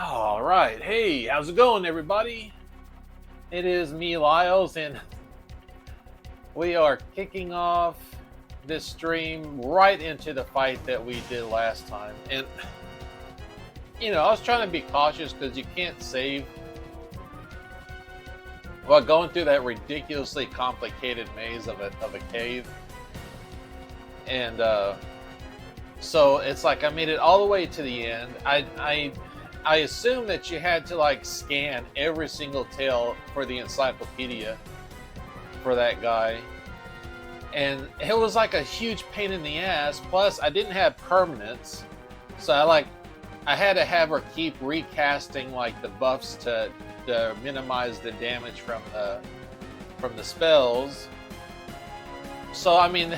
All right. Hey, how's it going, everybody? It is me, Lyles, and we are kicking off this stream right into the fight that we did last time. And, I was trying to be cautious because you can't save while going through that ridiculously complicated maze of a cave. And so it's like I made it all the way to the end. I assume that you had to like scan every single tale for the encyclopedia for that guy. And it was like a huge pain in the ass. Plus I didn't have permanents. So I had to have her keep recasting like the buffs to minimize the damage from the spells. So I mean,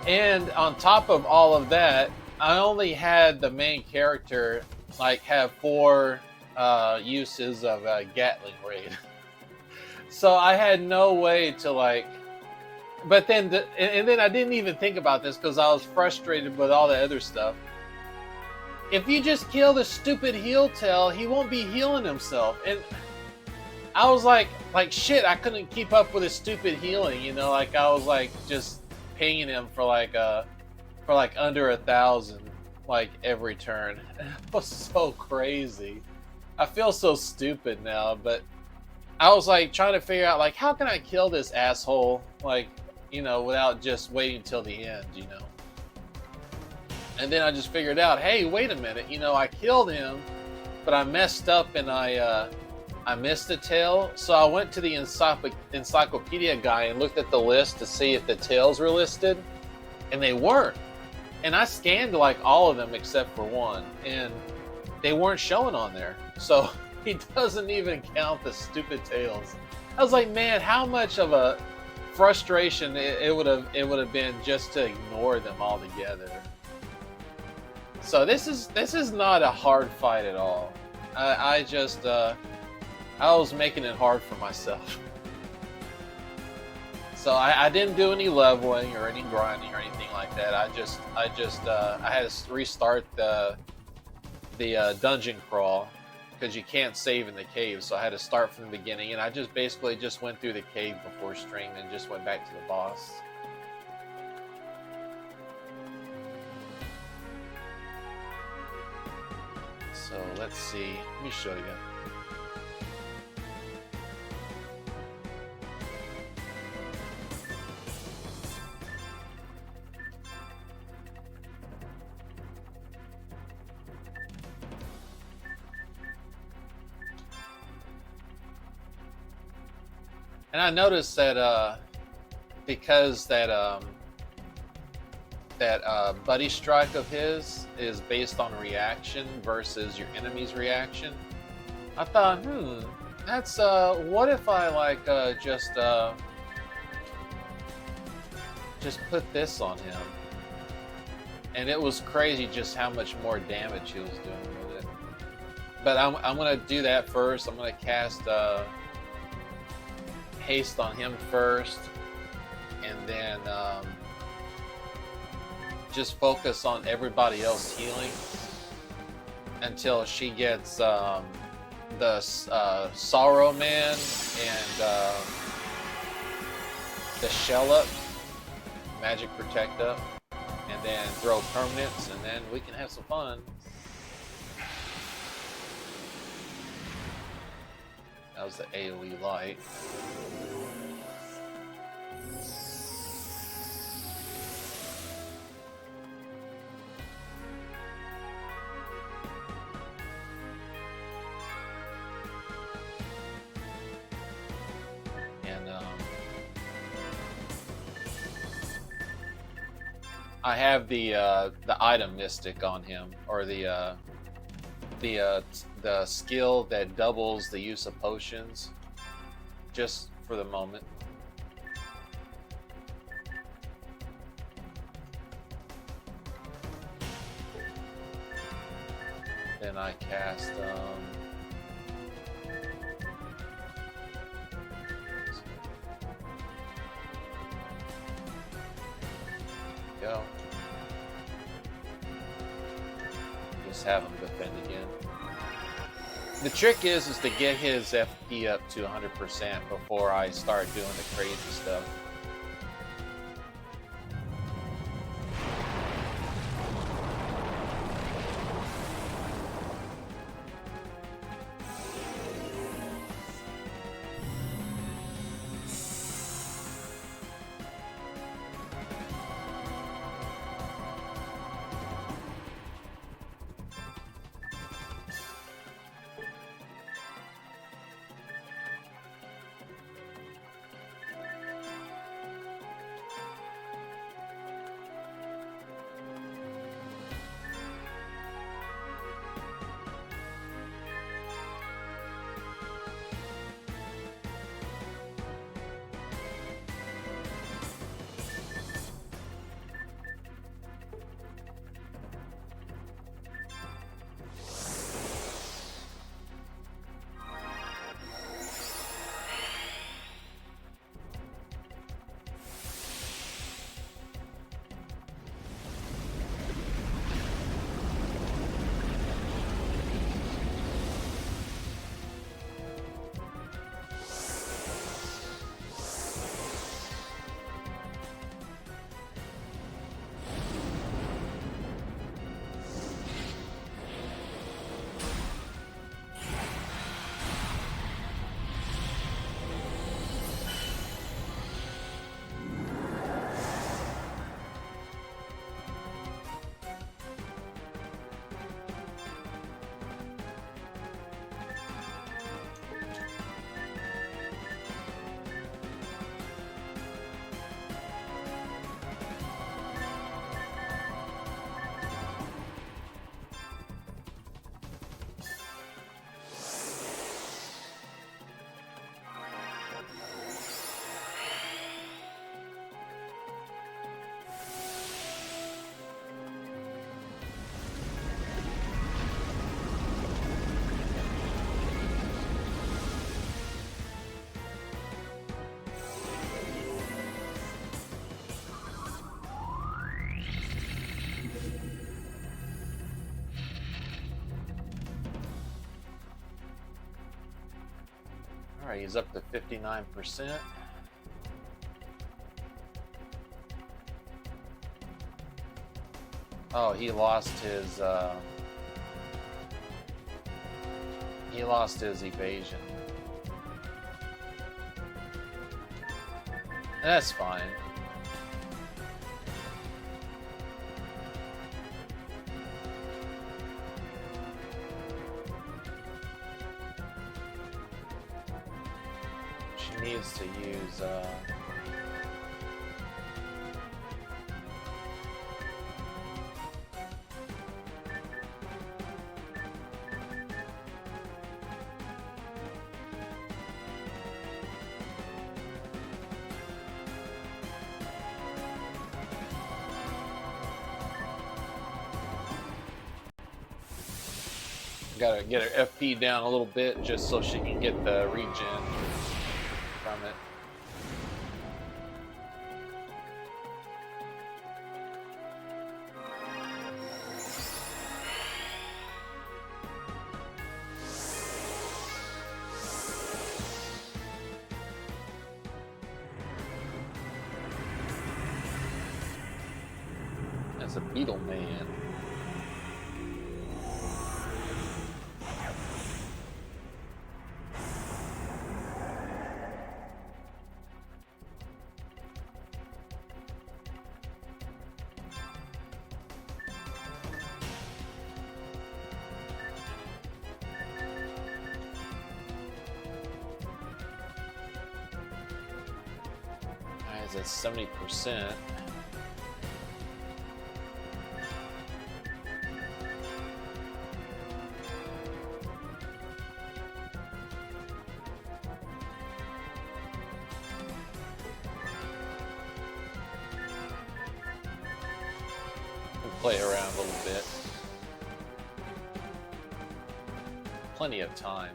and on top of all of that, I only had the main character like have 4 uses of Gatling raid. So I had no way to like, but then and then I didn't even think about this because I was frustrated with all the other stuff. If you just kill the stupid heal tail, he won't be healing himself. And I was like shit, I couldn't keep up with his stupid healing, like I was like just pinging him for like under 1,000 like every turn. It was so crazy. I feel so stupid now, but I was like trying to figure out like how can I kill this asshole like, without just waiting till the end, And then I just figured out, hey, wait a minute, I killed him, but I messed up and I I missed a tail, so I went to the encyclopedia guy and looked at the list to see if the tails were listed, and they weren't. And I scanned like all of them except for one, and they weren't showing on there. So he doesn't even count the stupid tails. I was like, man, how much of a frustration it would have been just to ignore them altogether. So this is not a hard fight at all. I just I was making it hard for myself. So I didn't do any leveling or any grinding or anything like that. I had to restart the dungeon crawl because you can't save in the cave. So I had to start from the beginning, and I just basically just went through the cave before stream and just went back to the boss. So let's see. Let me show you. And I noticed that because that buddy strike of his is based on reaction versus your enemy's reaction, I thought, that's what if I like just put this on him? And it was crazy just how much more damage he was doing with it. But I'm gonna do that first. I'm gonna cast haste on him first, and then just focus on everybody else healing until she gets the Sorrow Man and the Shell up, Magic Protect up, and then throw permanents, and then we can have some fun. That was the AoE light. And I have the item mystic on him, or the skill that doubles the use of potions, just for the moment. Then I cast go. Just have him defend again. The trick is to get his FP up to 100% before I start doing the crazy stuff. Alright, he's up to 59%. Oh, he lost his evasion. That's fine. She needs to use gotta get her FP down a little bit just so she can get the regen from it. That's a beetle man. At 70%. We'll play around a little bit. Plenty of time.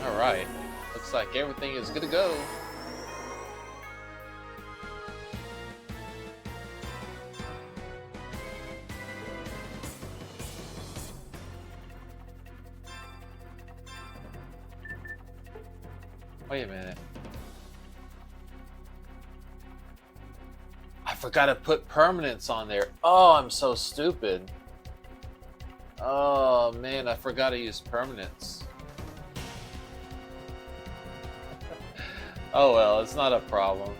Alright, looks like everything is good to go. Wait a minute. I forgot to put permanents on there. Oh, I'm so stupid. Oh man, I forgot to use permanents. Oh well, it's not a problem.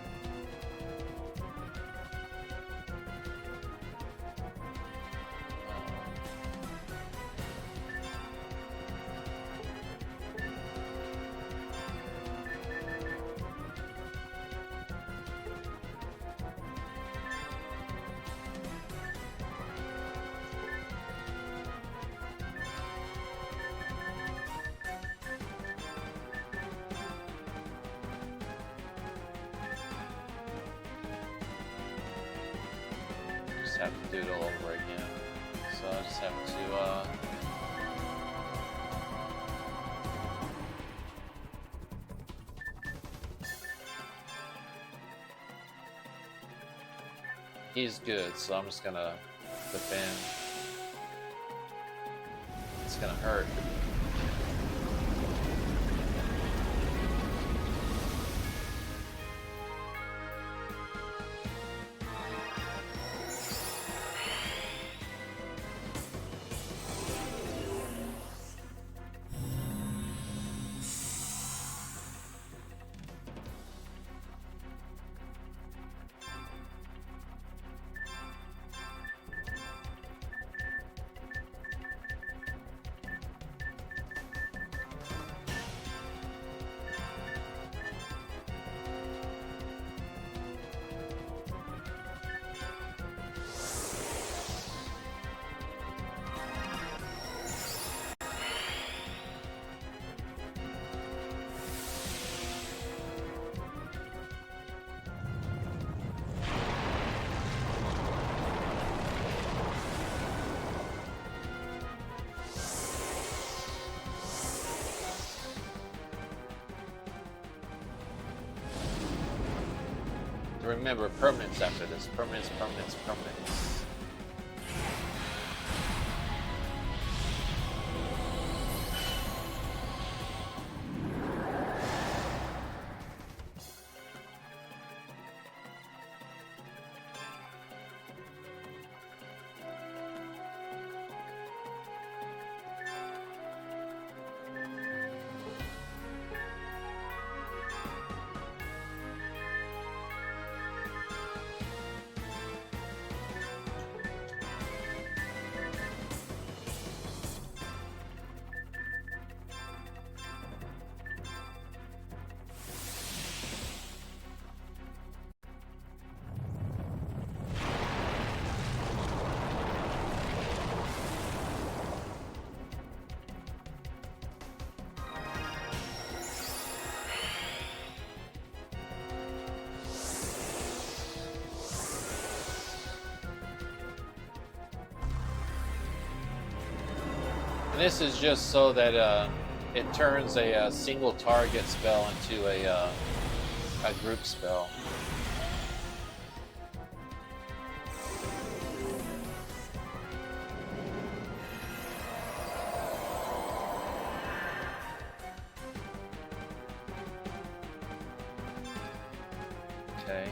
Have to do it all over again. So I just have to he's good, so I'm just gonna defend. It's gonna hurt. remember permanence after this. Permanence, permanence, permanence. And this is just so that it turns a single target spell into a group spell. Okay.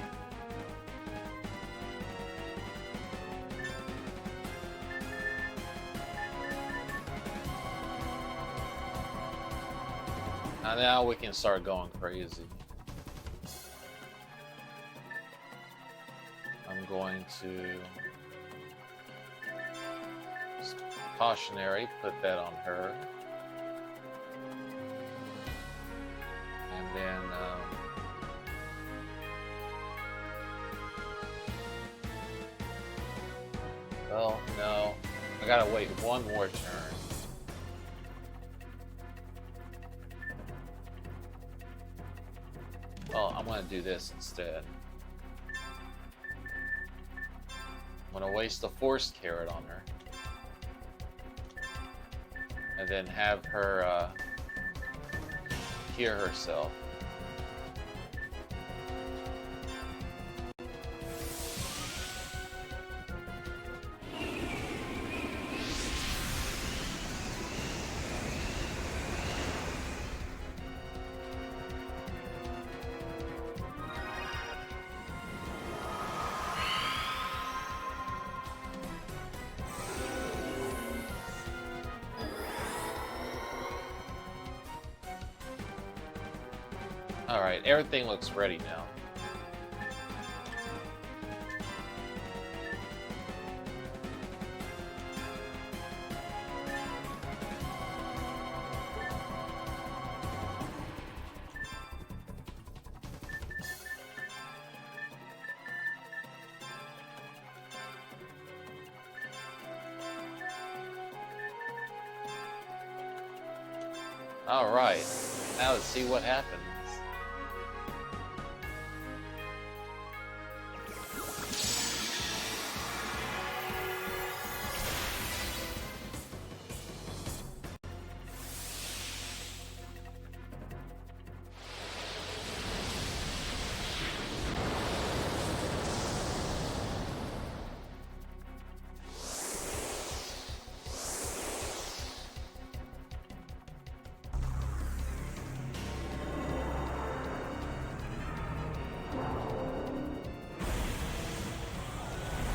Now we can start going crazy. I'm going to cautionary, put that on her. And then well, no. I gotta wait one more turn. Well, I'm going to do this instead. I'm going to waste the force carrot on her. And then have her hear herself. Alright, everything looks ready now. Alright, now let's see what happens.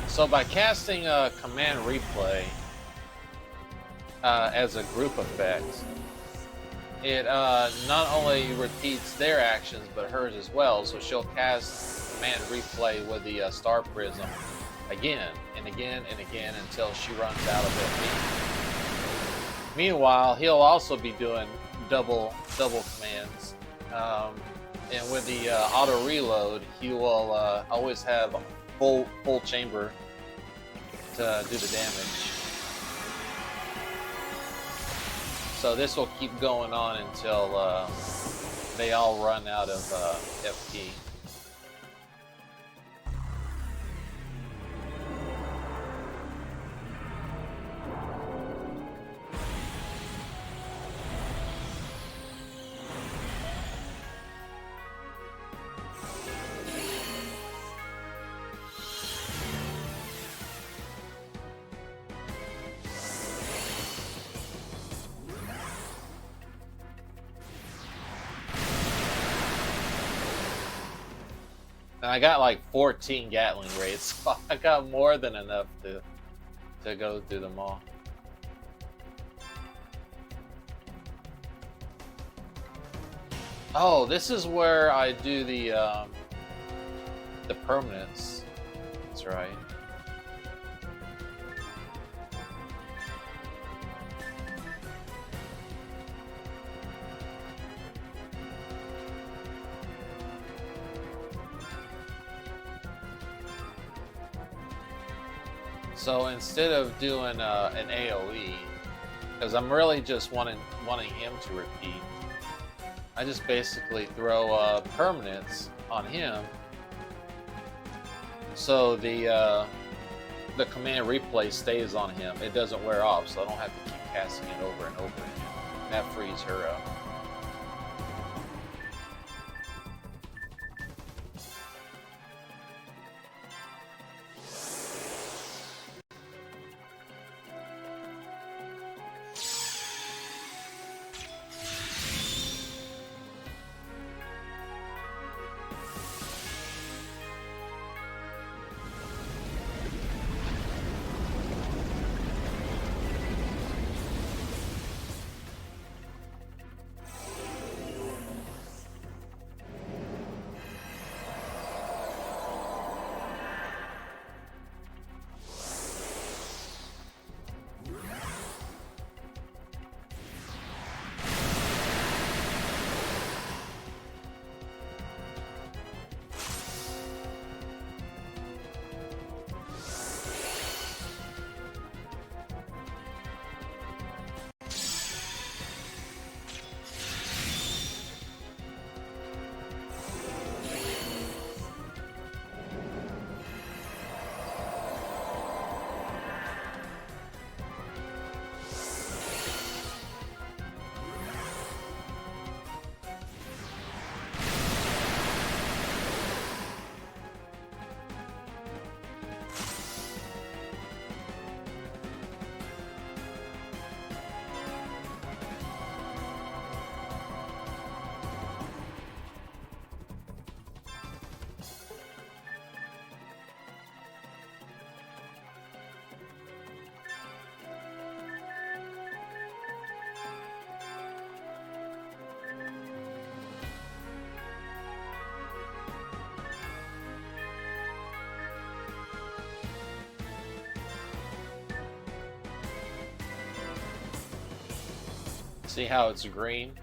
So by casting a command replay as a group effect, it not only repeats their actions but hers as well. So she'll cast command replay with the star prism again and again and again until she runs out of it. Meanwhile, he'll also be doing double commands, and with the auto reload, he will always have full chamber to do the damage. So this will keep going on until they all run out of FP. And I got like 14 Gatling raids, so I got more than enough to go through them all. Oh, this is where I do the permanents. That's right. So instead of doing an AOE, because I'm really just wanting him to repeat, I just basically throw permanents on him, so the command replay stays on him. It doesn't wear off, so I don't have to keep casting it over and over again. And that frees her up. See how it's green?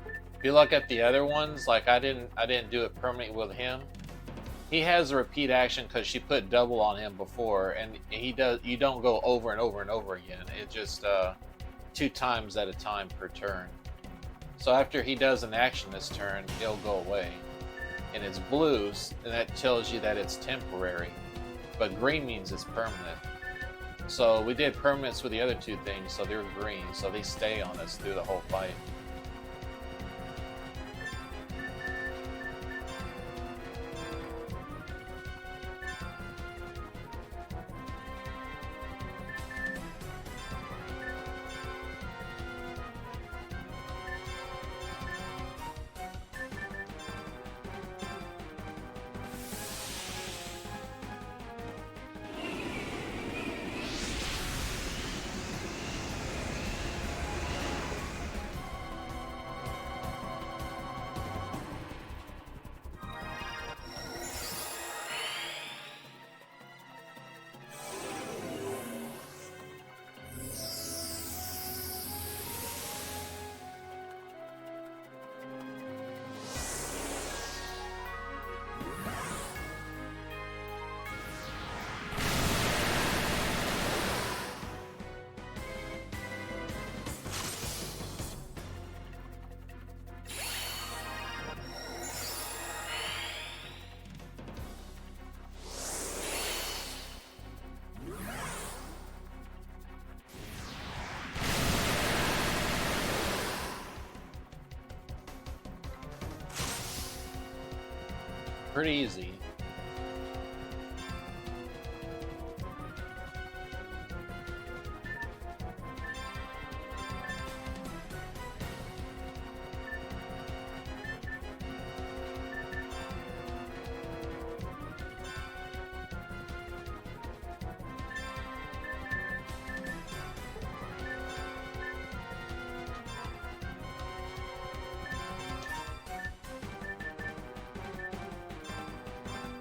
If you look at the other ones, like I didn't do it permanently with him. He has a repeat action because she put double on him before, and he does. You don't go over and over and over again. It just 2 times at a time per turn. So after he does an action this turn, it'll go away, and it's blues, and that tells you that it's temporary. But green means it's permanent. So we did permanents with the other 2 things, so they're green, so they stay on us through the whole fight. Pretty easy.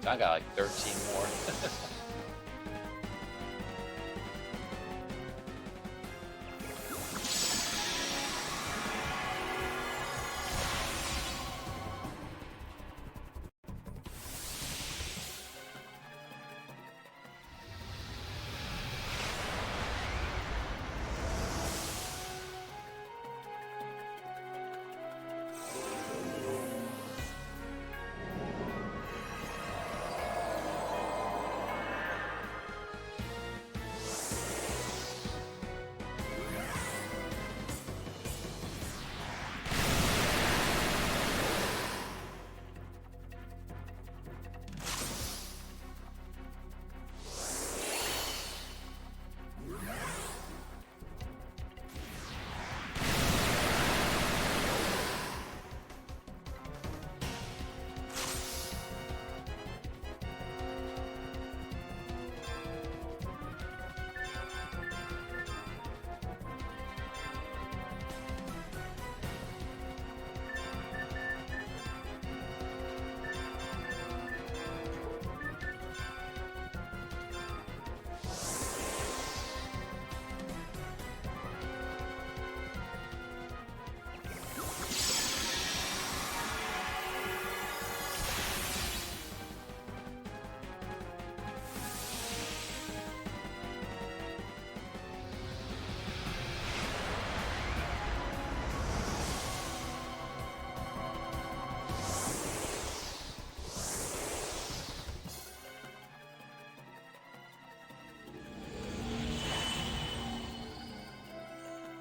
I got like 13 more.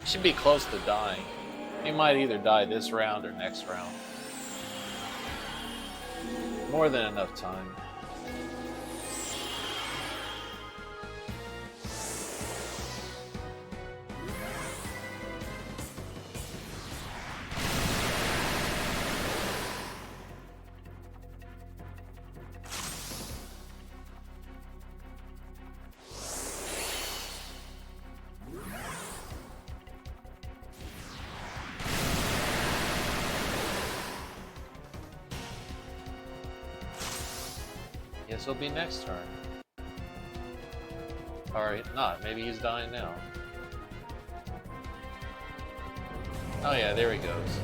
Should be close to dying. He might either die this round or next round. More than enough time. Guess it'll be next turn. Alright, not. Maybe he's dying now. Oh yeah, there he goes.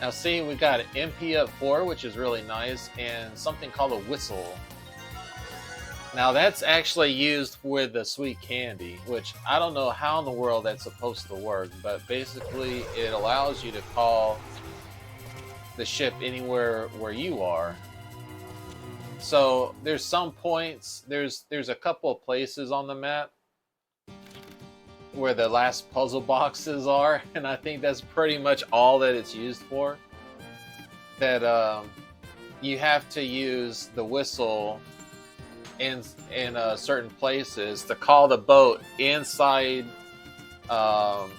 Now see, we got an MP up 4, which is really nice, and something called a whistle. Now that's actually used with the sweet candy, which I don't know how in the world that's supposed to work, but basically it allows you to call the ship anywhere where you are. So there's some points, there's a couple of places on the map where the last puzzle boxes are, and I think that's pretty much all that it's used for. That you have to use the whistle in certain places to call the boat inside a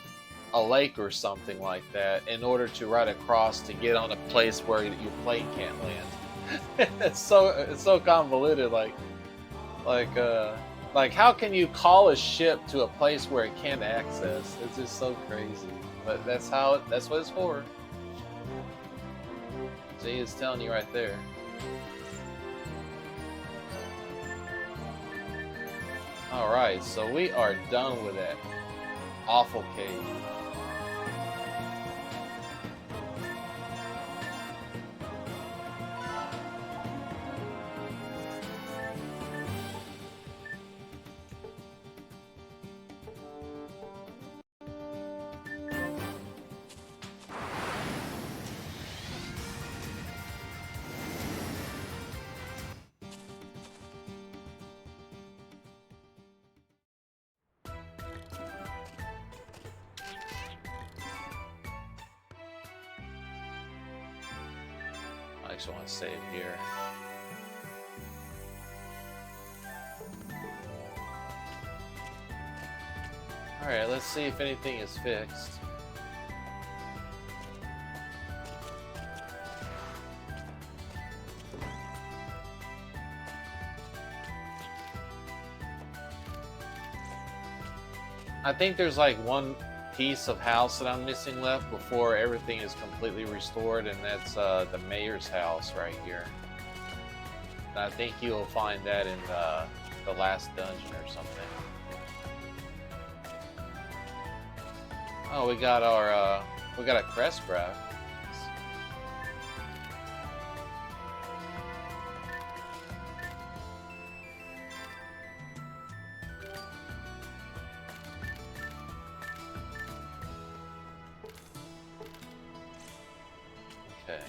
lake or something like that in order to ride across to get on a place where your plane can't land. it's so convoluted. Like how can you call a ship to a place where it can't access? It's just so crazy. But that's what it's for. See, it's telling you right there. Alright, so we are done with that awful cave. I actually want to save here. Alright, let's see if anything is fixed. I think there's like one piece of house that I'm missing left before everything is completely restored, and that's the mayor's house right here. And I think you'll find that in the last dungeon or something. Oh, we got a crest graph. Okay.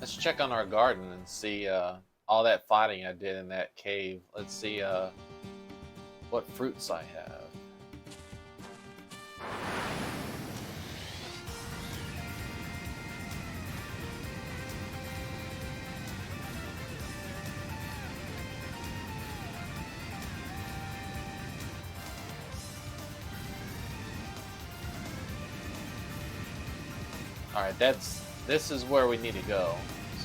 Let's check on our garden and see all that fighting I did in that cave. Let's see what fruits I have. All right, this is where we need to go,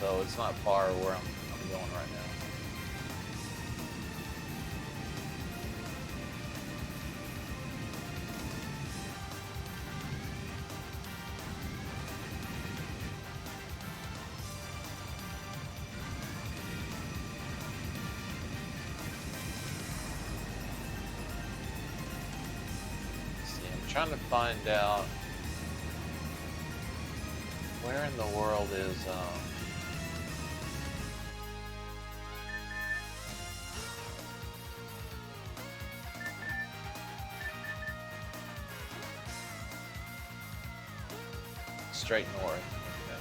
so it's not far where I'm going right now. Let's see, I'm trying to find out where in the world is straight north. Okay.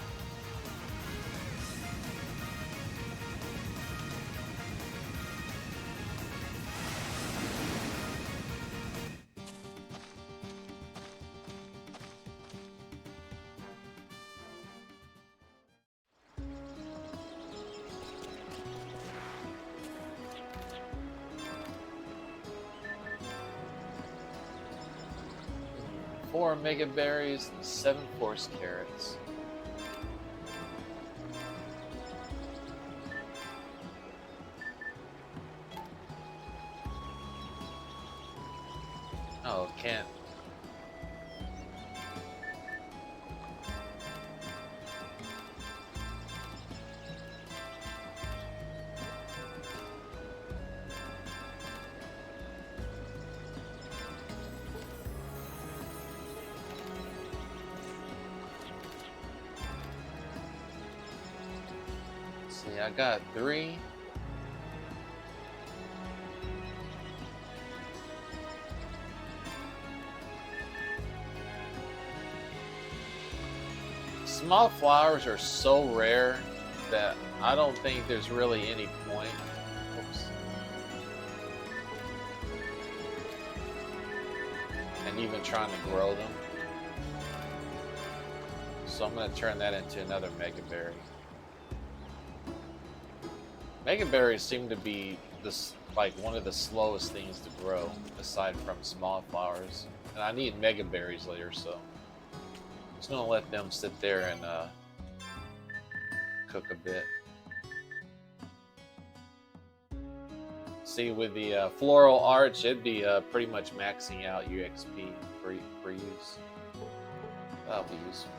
Four mega berries and 7 force carrots. Oh, can't. See, I got 3. Small flowers are so rare that I don't think there's really any point. Oops. And even trying to grow them. So I'm going to turn that into another mega berry. Mega berries seem to be this like one of the slowest things to grow, aside from small flowers. And I need mega berries later, so I'm just gonna let them sit there and cook a bit. See, with the floral arch, it'd be pretty much maxing out your XP for use. That'll be useful.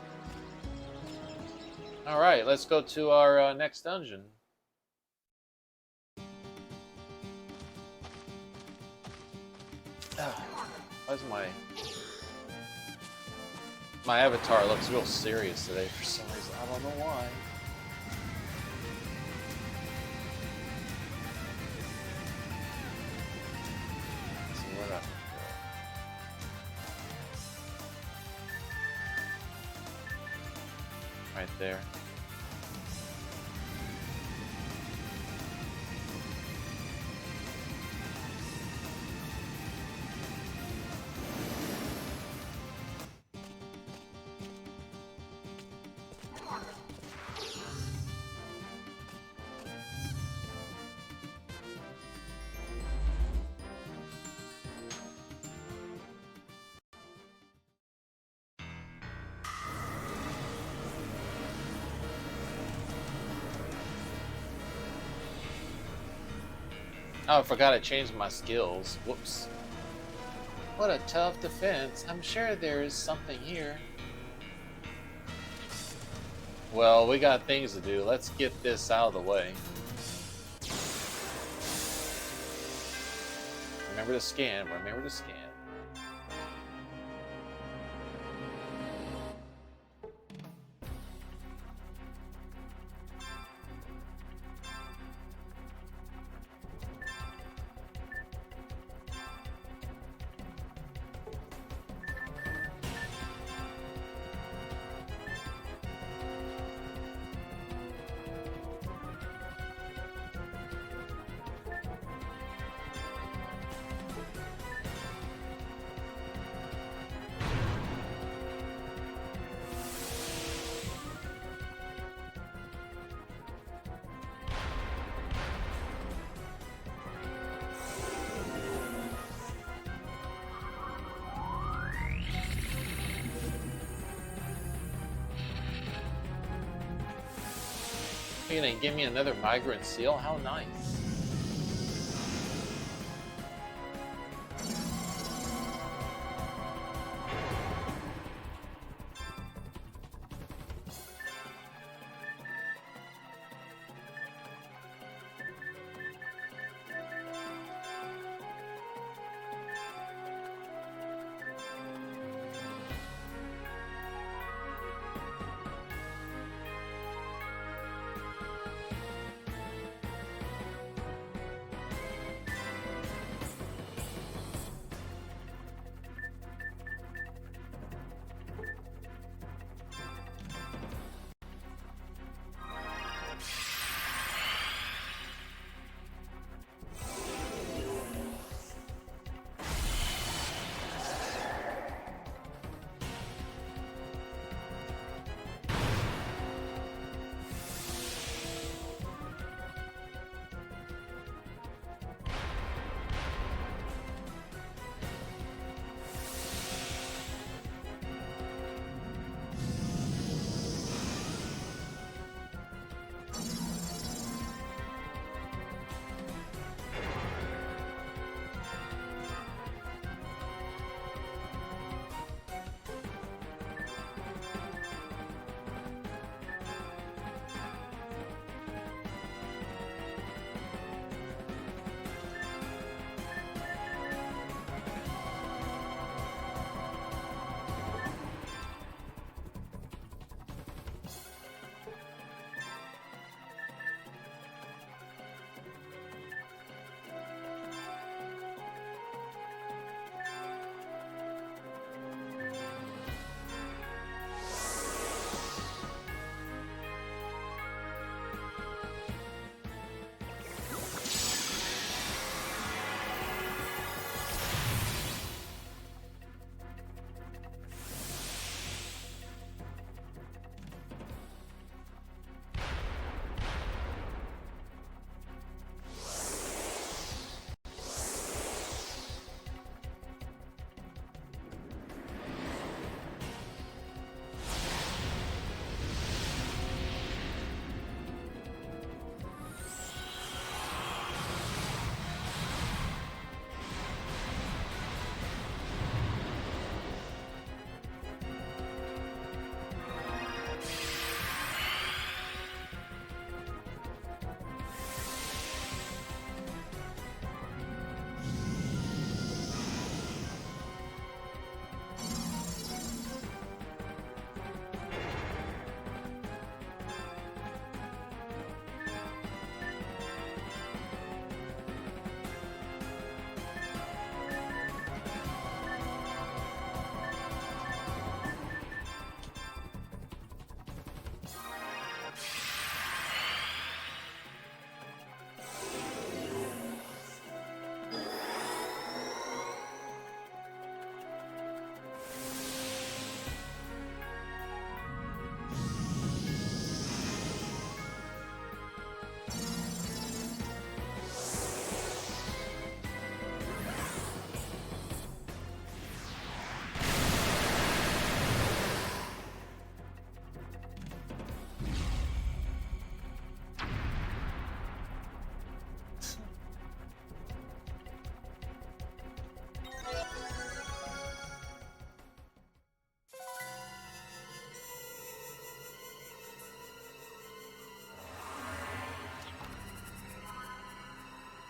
All right, let's go to our next dungeon. Why's My avatar looks real serious today for some reason. I don't know why. So where do I go? Right there. Oh, I forgot I changed my skills. Whoops. What a tough defense. I'm sure there's something here. Well, we got things to do. Let's get this out of the way. Remember to scan. Remember to scan. You're gonna give me another migrant seal? How nice.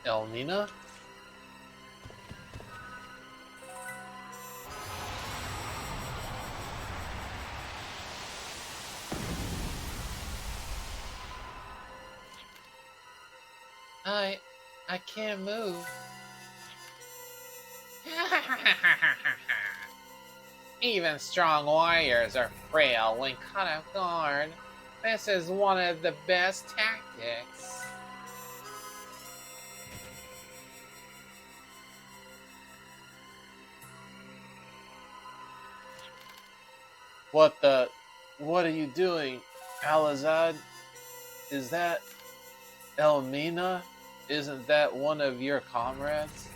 Elnina? I can't move. Even strong warriors are frail when caught off guard. This is one of the best tactics. What are you doing, Alazad? Is that Elmina? Isn't that one of your comrades?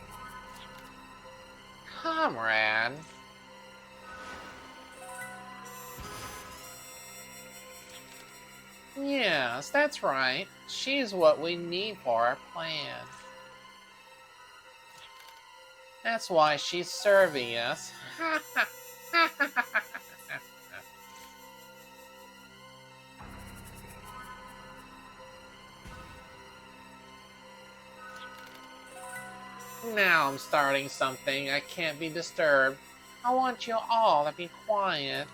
Comrade? Yes, that's right. She's what we need for our plan. That's why she's serving us. Now I'm starting something. I can't be disturbed. I want you all to be quiet.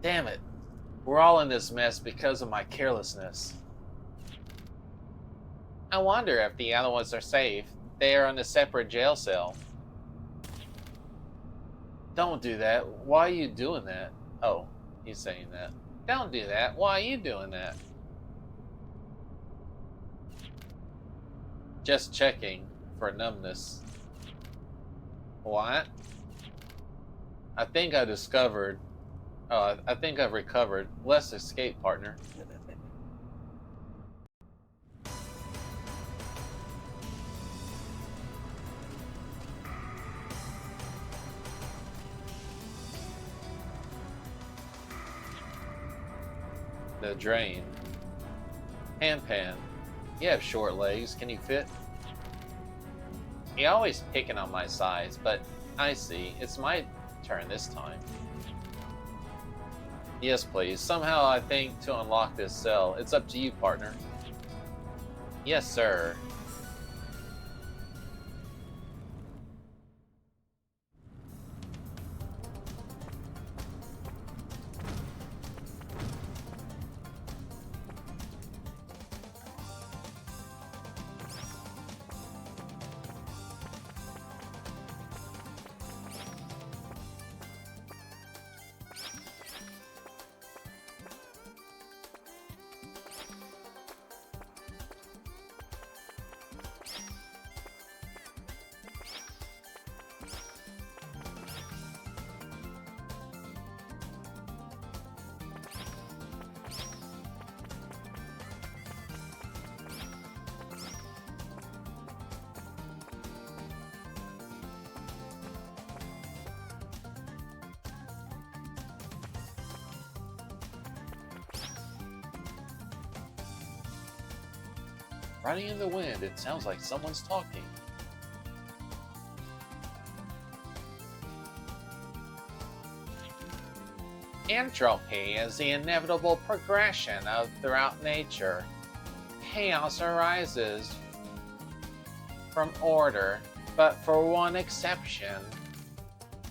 Damn it. We're all in this mess because of my carelessness. I wonder if the other ones are safe. They are in a separate jail cell. Don't do that. Why are you doing that? Oh, he's saying that. Don't do that. Why are you doing that? Just checking for numbness. What? I think I discovered. Oh, I think I've recovered. Let's escape, partner. The drain. Pan. You have short legs. Can you fit? You're always picking on my size, but I see. It's my turn this time. Yes, please. Somehow I think to unlock this cell. It's up to you, partner. Yes, sir. Riding in the wind, it sounds like someone's talking. Entropy is the inevitable progression of throughout nature. Chaos arises from order, but for one exception.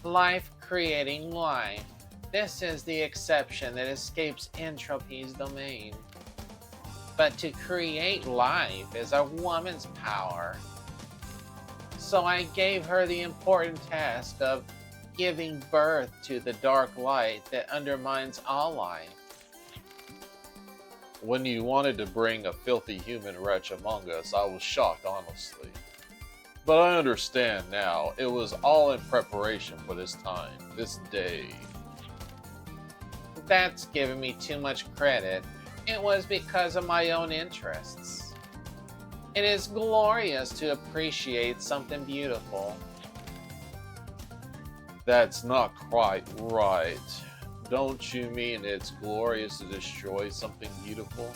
Life creating life. This is the exception that escapes entropy's domain. But to create life is a woman's power. So I gave her the important task of giving birth to the dark light that undermines all life. When you wanted to bring a filthy human wretch among us, I was shocked, honestly. But I understand now. It was all in preparation for this time, this day. That's giving me too much credit. It was because of my own interests. It is glorious to appreciate something beautiful. That's not quite right. Don't you mean it's glorious to destroy something beautiful?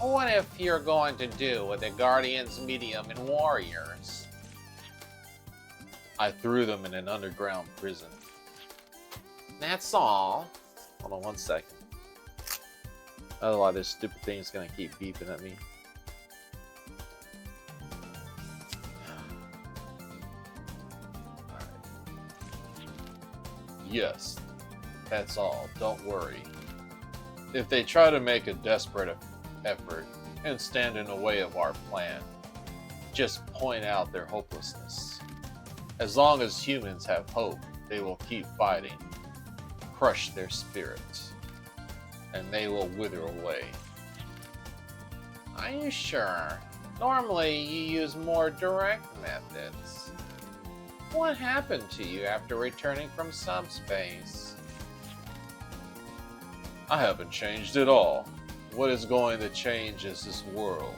What if you're going to do with the Guardians, Medium, and Warriors? I threw them in an underground prison. That's all. Hold on one second. Otherwise, this stupid thing is going to keep beeping at me. Yes, that's all. Don't worry. If they try to make a desperate effort and stand in the way of our plan, just point out their hopelessness. As long as humans have hope, they will keep fighting. Crush their spirits, and they will wither away. Are you sure? Normally, you use more direct methods. What happened to you after returning from subspace? I haven't changed at all. What is going to change is this world.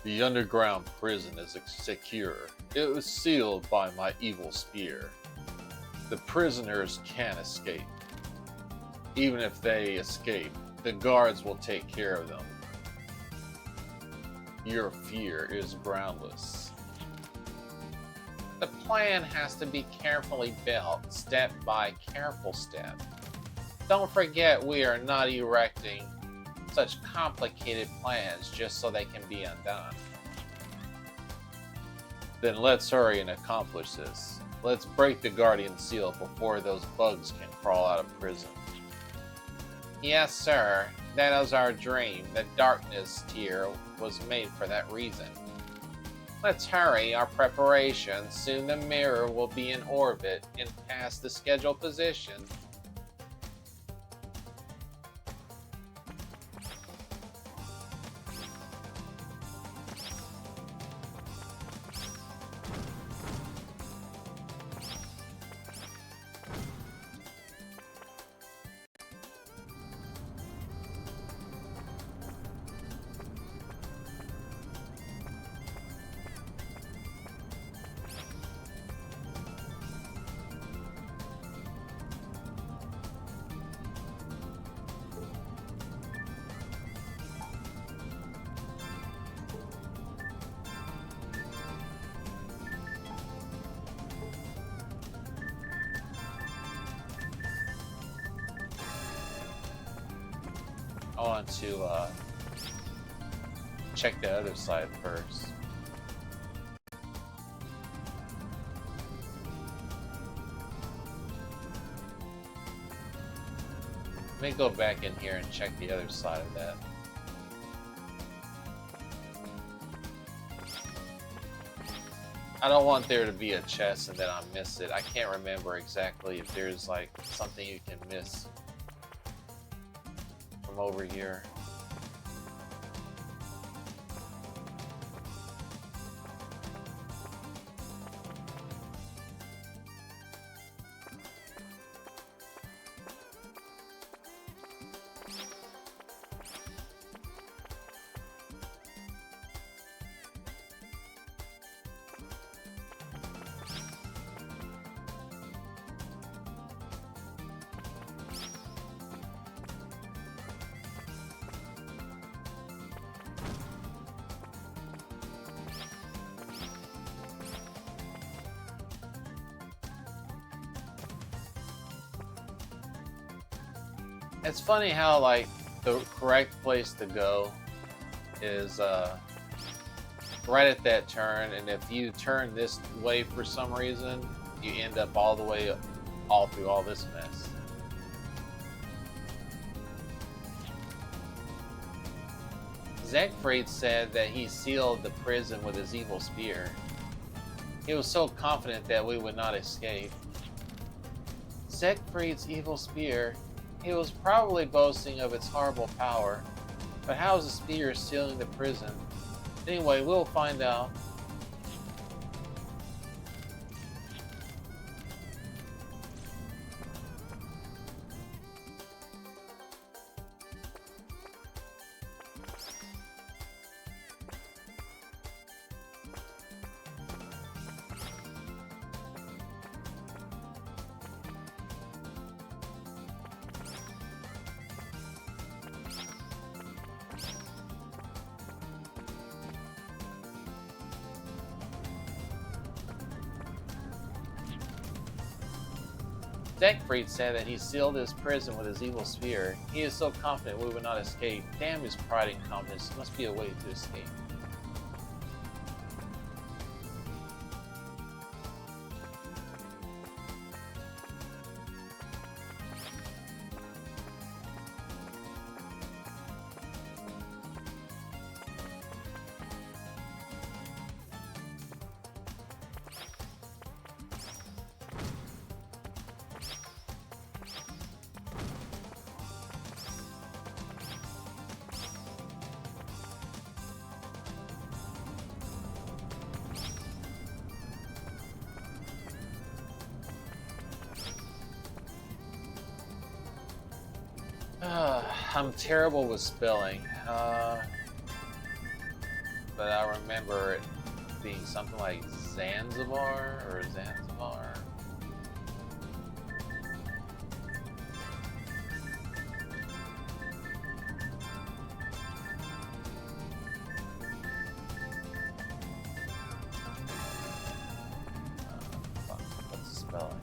The underground prison is secure. It was sealed by my evil spear. The prisoners can't escape. Even if they escape, the guards will take care of them. Your fear is groundless. The plan has to be carefully built, step by careful step. Don't forget we are not erecting such complicated plans just so they can be undone. Then let's hurry and accomplish this. Let's break the Guardian Seal before those bugs can crawl out of prison. Yes, sir. That is our dream. The darkness tier was made for that reason. Let's hurry our preparations. Soon the mirror will be in orbit and past the scheduled position. I want to check the other side first. Let me go back in here and check the other side of that. I don't want there to be a chest and then I miss it. I can't remember exactly if there's like something you can miss from over here. It's funny how like the correct place to go is right at that turn, and if you turn this way for some reason, you end up all the way all through all this mess. Siegfried said that he sealed the prison with his evil spear. He was so confident that we would not escape. Siegfried's evil spear. He was probably boasting of its horrible power, but how is the spear sealing the prison? Anyway, we'll find out. Deckfried said that he sealed his prison with his evil sphere. He is so confident we would not escape. Damn his pride and confidence. Must be a way to escape. I'm terrible with spelling, but I remember it being something like Zanzibar or Zanzibar. What's the spelling?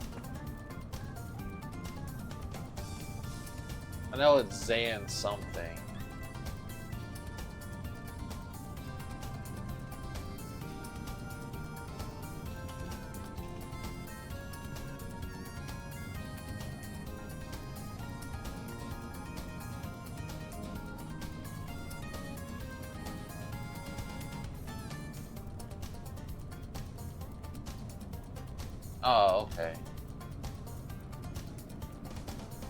I know it's Zan something. Oh, okay.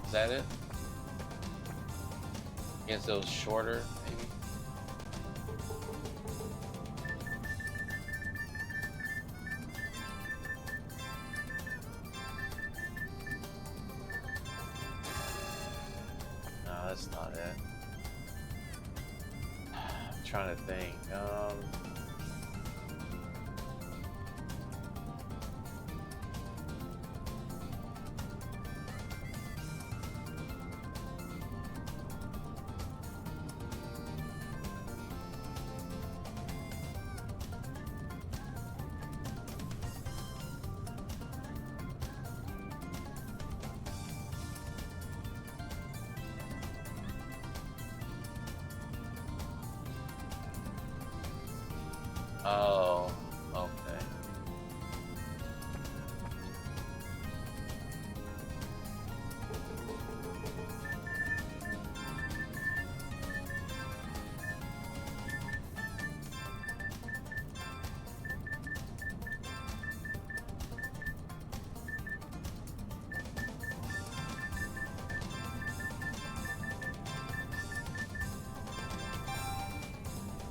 Is that it? I guess it was shorter, maybe. No, that's not it. I'm trying to think. Oh, okay.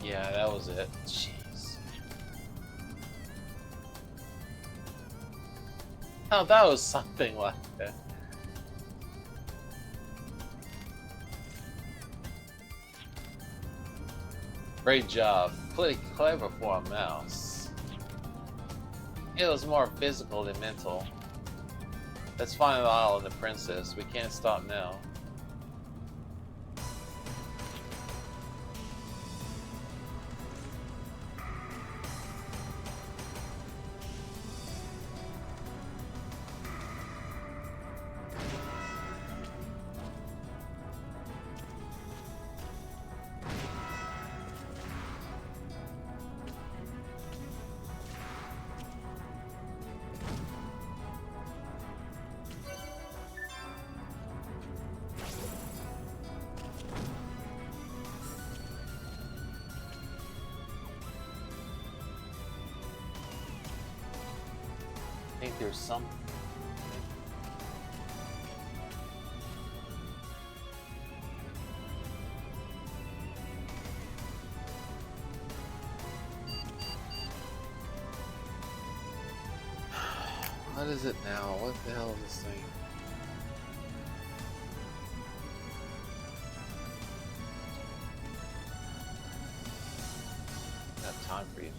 Yeah, that was it. Jeez. Oh, that was something like that. Great job. Pretty clever for a mouse. It was more physical than mental. Let's find the Isle and the princess. We can't stop now. I think there's some. What is it now? What the hell is this thing? Got time for you.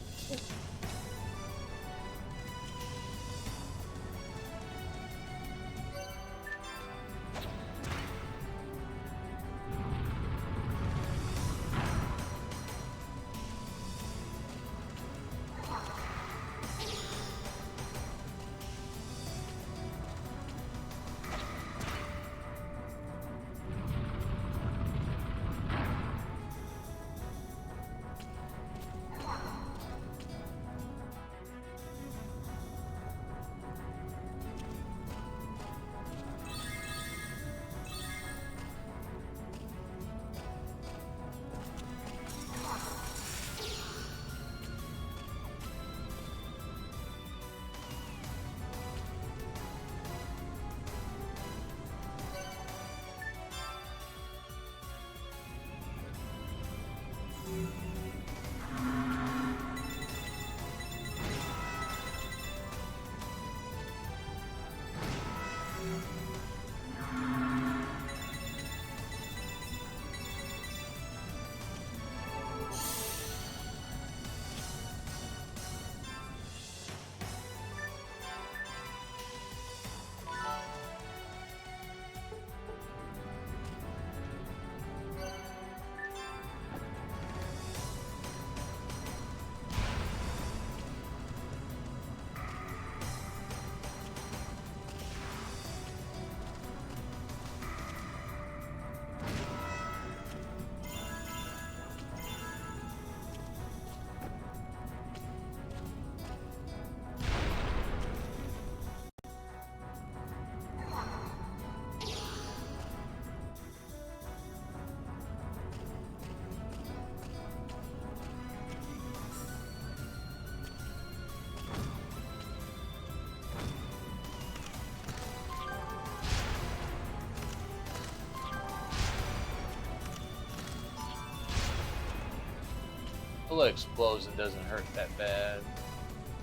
couple of explosions doesn't hurt that bad.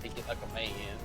Take it like a man.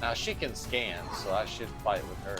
Now she can scan, so I should fight with her.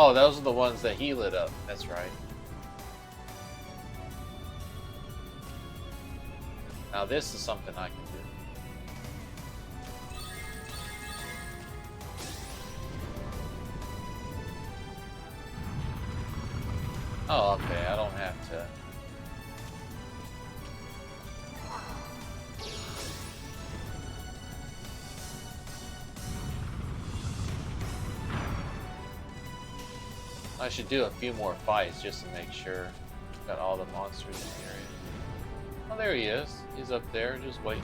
Oh, those are the ones that he lit up. That's right. Now this is something I can do. Oh, okay. I don't have to. I should do a few more fights just to make sure got all the monsters in the area. Oh, there he is. He's up there, just waiting.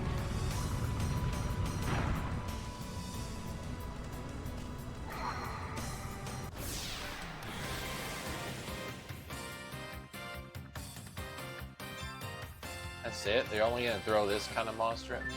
That's it? They're only gonna throw this kind of monster at me?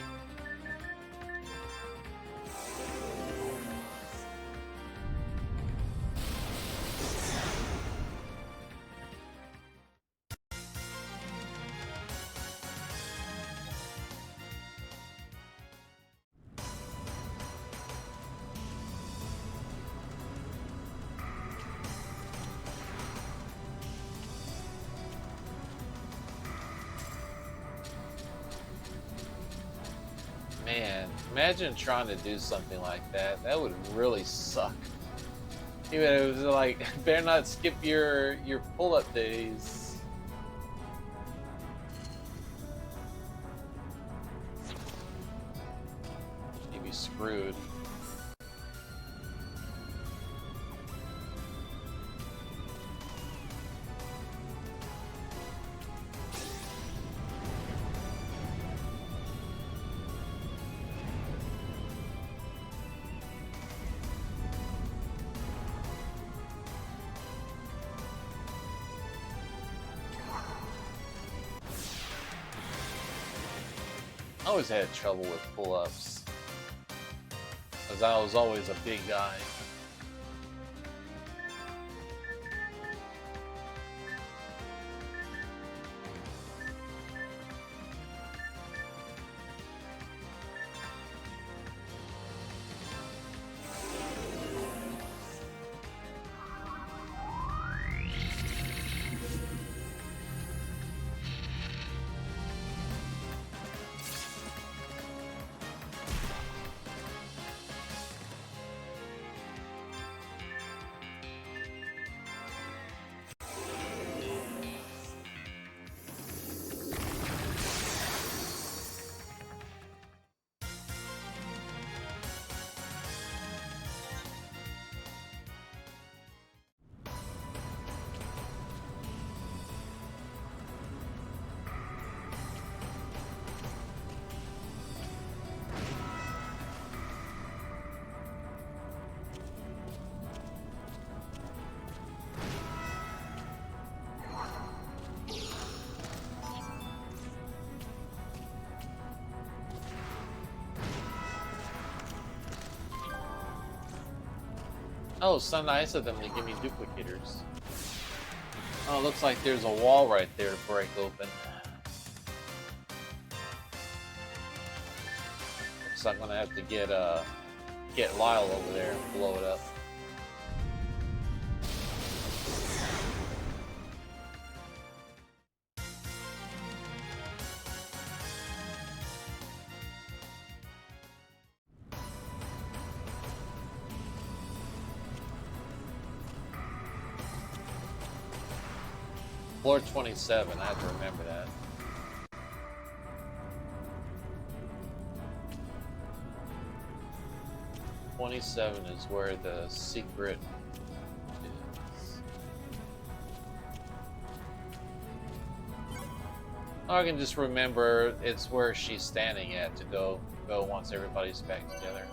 Man, imagine trying to do something like that. That would really suck. Even if it was like, better not skip your pull-up days. You'd be screwed. I always had trouble with pull-ups, because I was always a big guy. Oh, so nice of them to give me duplicators. Oh, looks like there's a wall right there to break open. Looks like I'm gonna have to get Lyle over there and blow it up. Floor 27, I have to remember that. '27 is where the secret is. I can just remember it's where she's standing at to go once everybody's back together.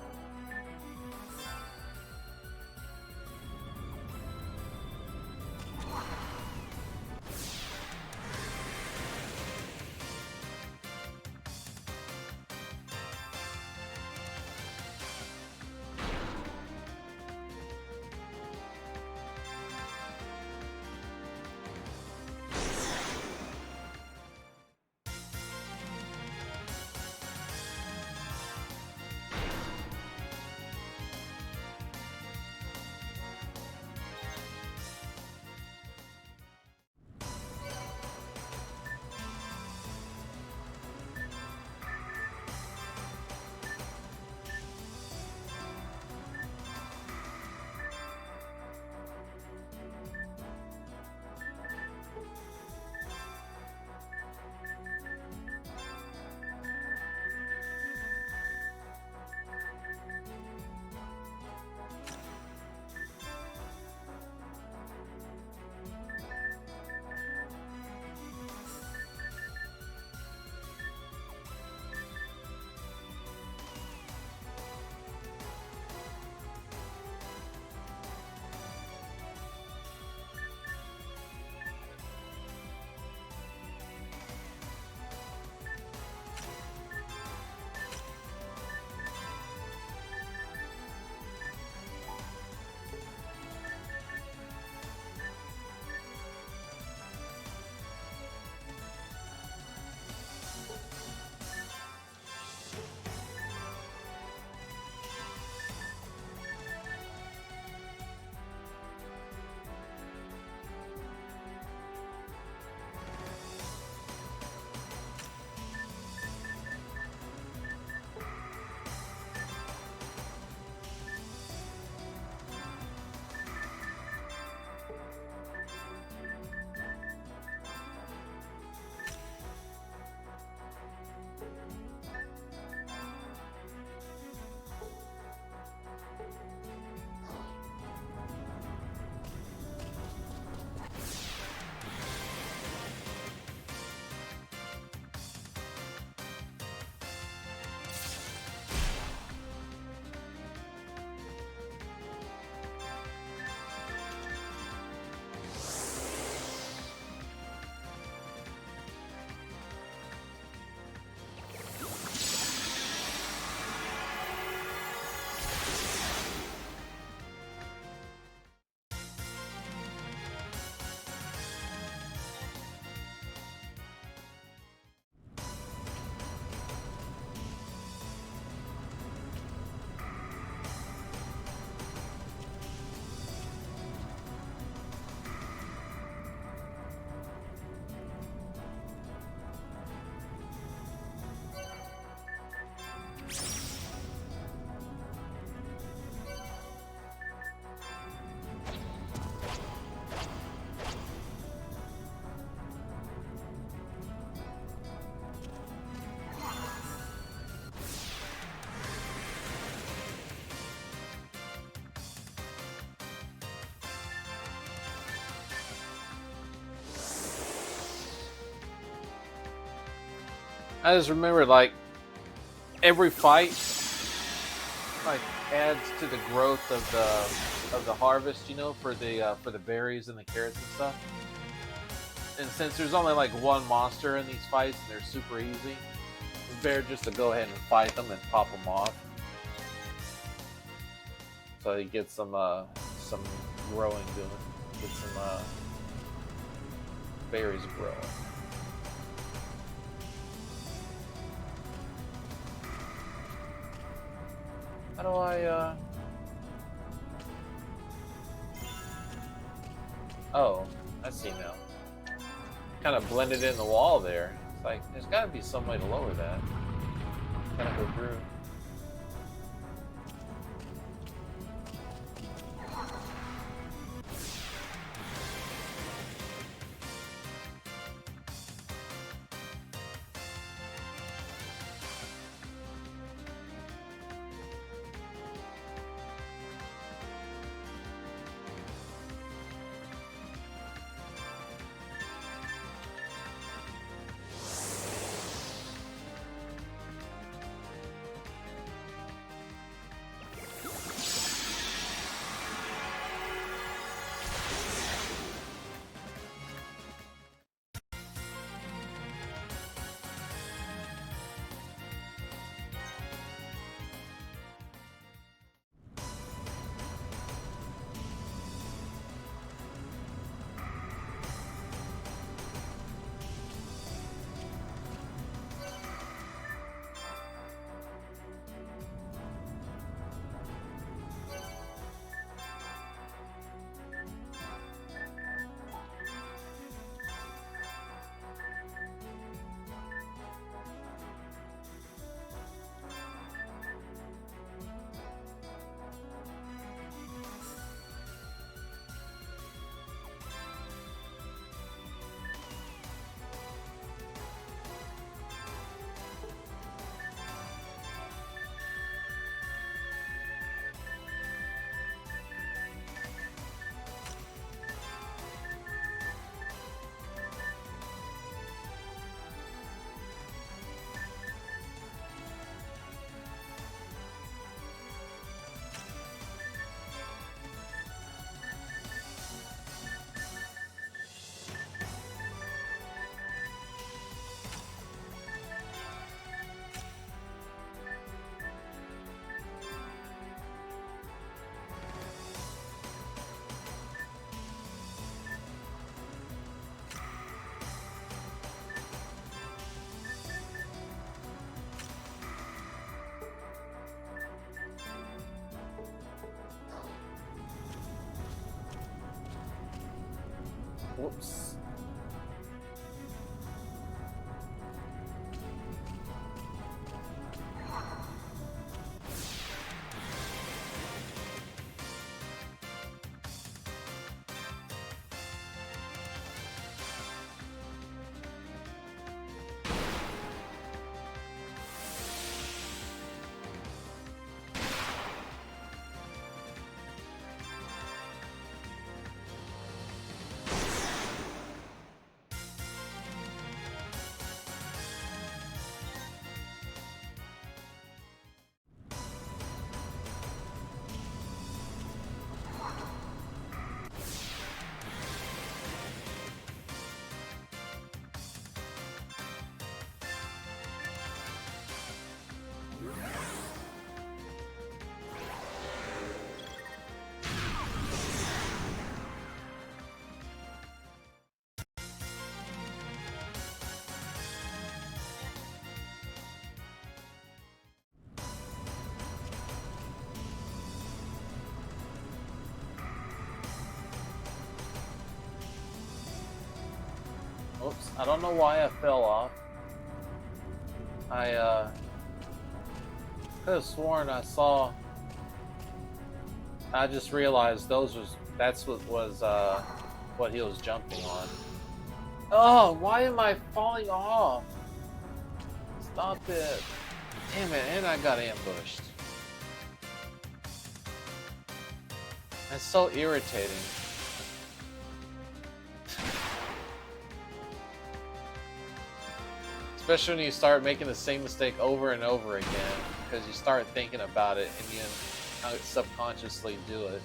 I just remember like every fight like adds to the growth of the harvest, you know, for the berries and the carrots and stuff. And since there's only like one monster in these fights and they're super easy, it's better just to go ahead and fight them and pop them off. So you get some growing doing. Get some berries growing. How do I Oh, I see now. Kind of blended in the wall there. It's like there's got to be some way to lower that. Kind of go through. Whoops. Oops, I don't know why I fell off. I could have sworn I saw. I just realized that's what he was jumping on. Oh, why am I falling off? Stop it. Damn it, and I got ambushed. That's so irritating. Especially when you start making the same mistake over and over again, because you start thinking about it and you subconsciously do it.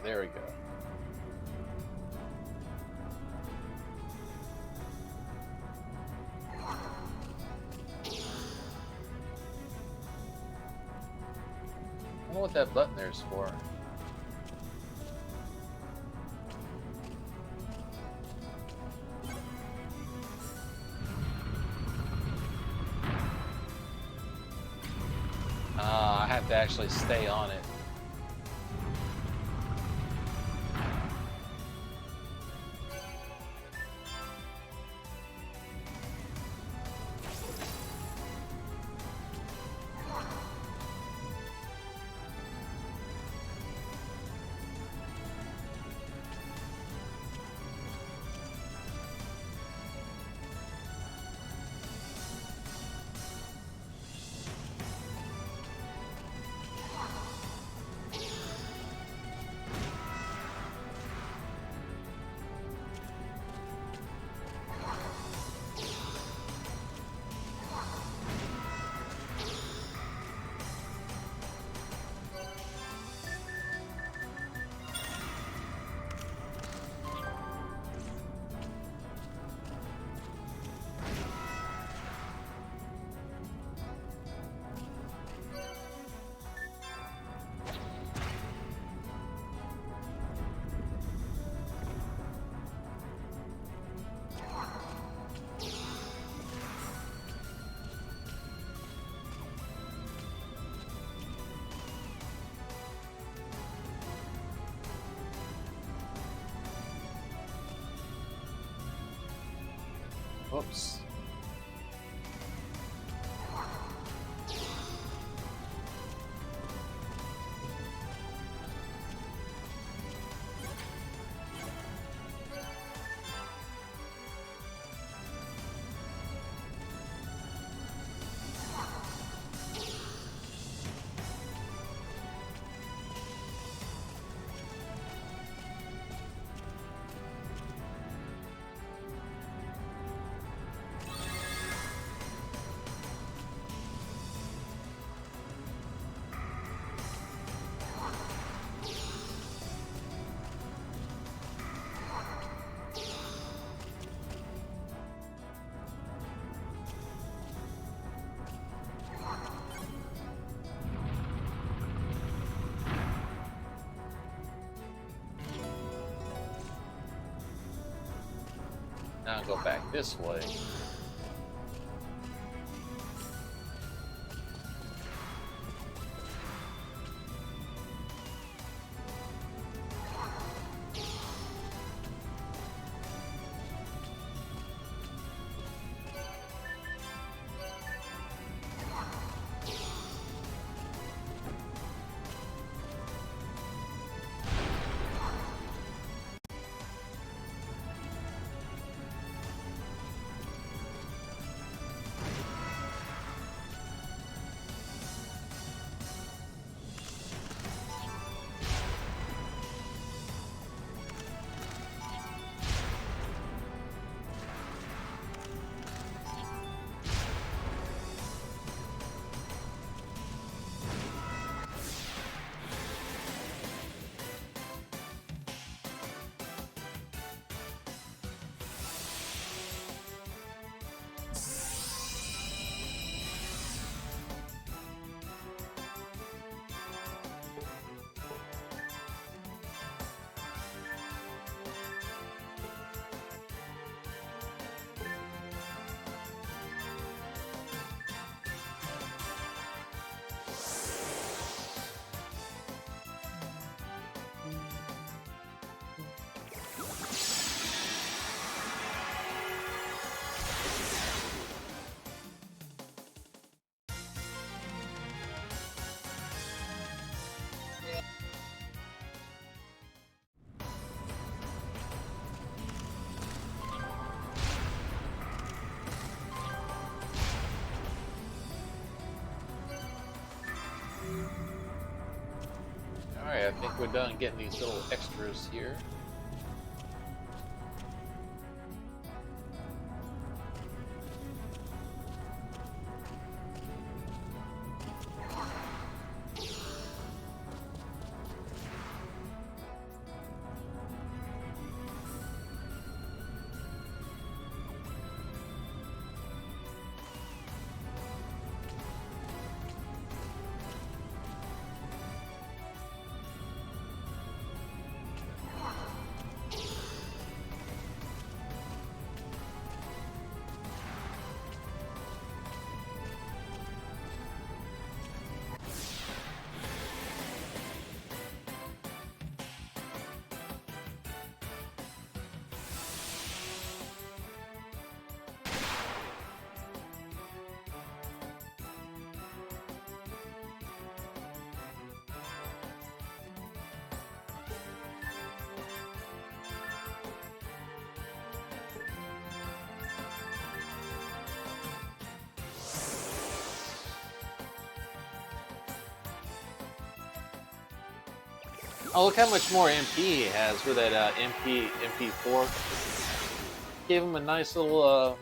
There we go. I don't know what that button there's for. I have to actually stay on it. Whoops. Now go back this way. Okay, I think we're done getting these little extras here. Oh, look how much more MP he has for that MP4. Gave him a nice little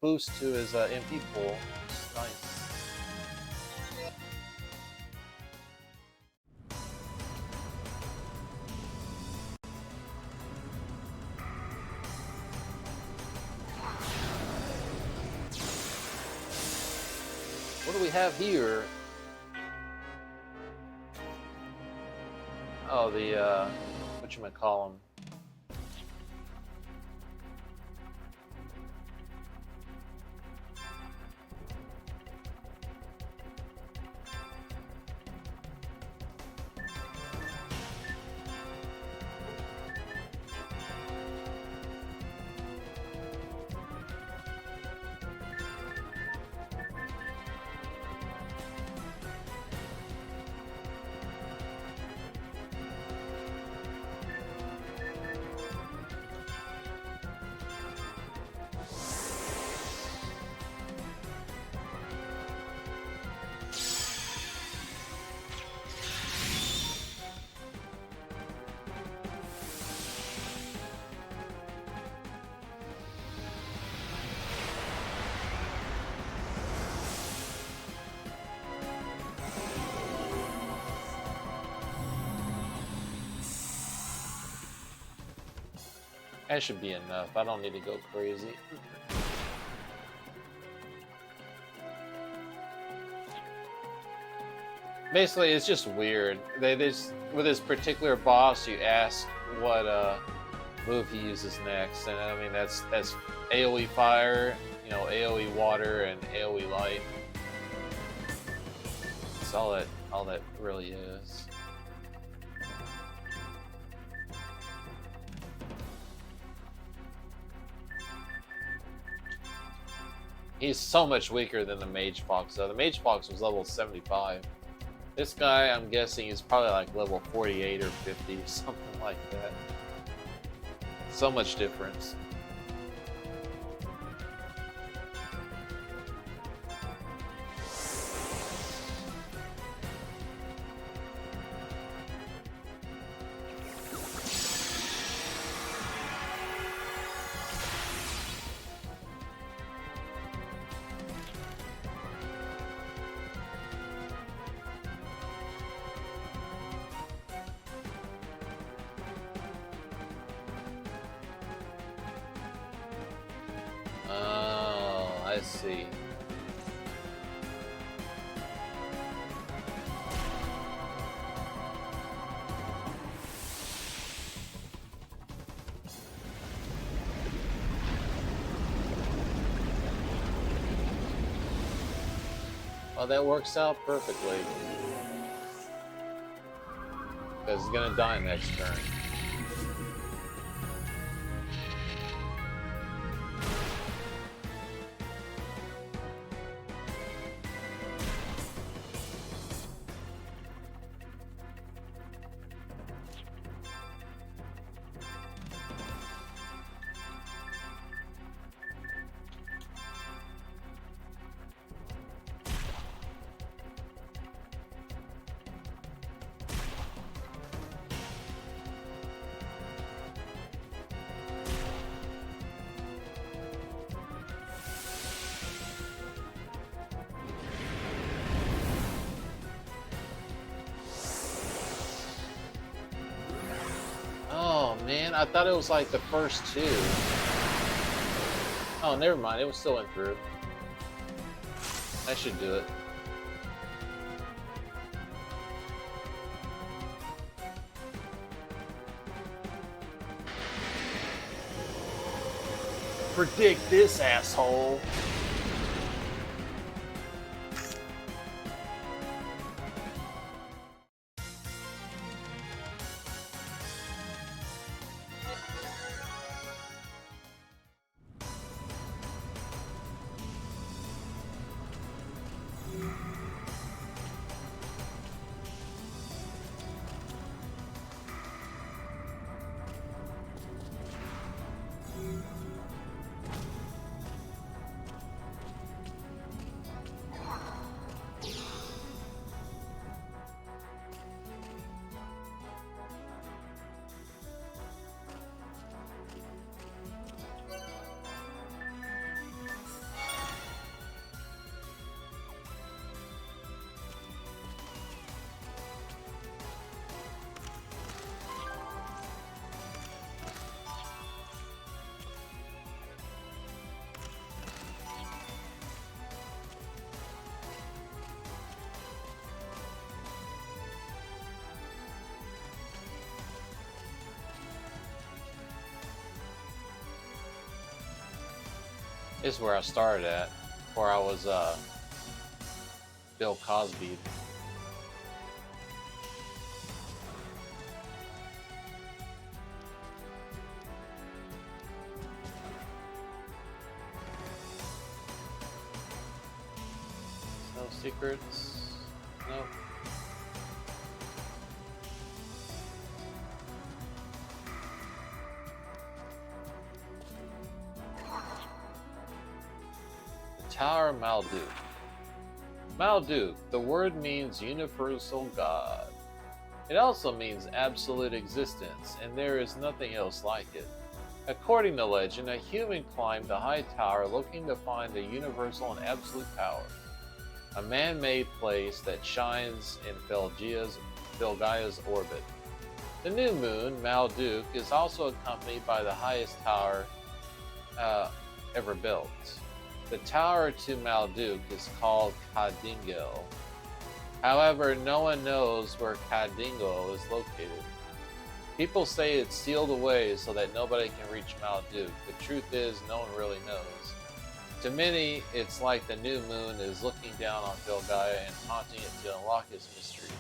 boost to his MP pool. It's nice. What do we have here? Oh, the whatchamacallem. That should be enough. I don't need to go crazy. Basically, it's just weird. They just, with this particular boss, you ask what move he uses next, and I mean that's AOE fire, you know, AOE water, and AOE light. That's all that really is. He's so much weaker than the Mage Fox, though. The Mage Fox was level 75. This guy, I'm guessing, is probably like level 48 or 50, something like that. So much difference. I see. Well, that works out perfectly. Because he's gonna die next turn. man. I thought it was like the first two. Oh, never mind. It was still went through. I should do it. Predict this, asshole. This is where I started at, where I was Bill Cosby. No secrets. Nope. Tower Malduk. Malduk, the word means universal God. It also means absolute existence, and there is nothing else like it. According to legend, a human climbed a high tower looking to find the universal and absolute power. A man-made place that shines in Filgaia's orbit. The new moon, Malduk, is also accompanied by the highest tower ever built. The tower to Malduk is called Kadingel. However, no one knows where Kadingel is located. People say it's sealed away so that nobody can reach Malduk. The truth is, no one really knows. To many, it's like the new moon is looking down on Filgaia and haunting it to unlock its mysteries.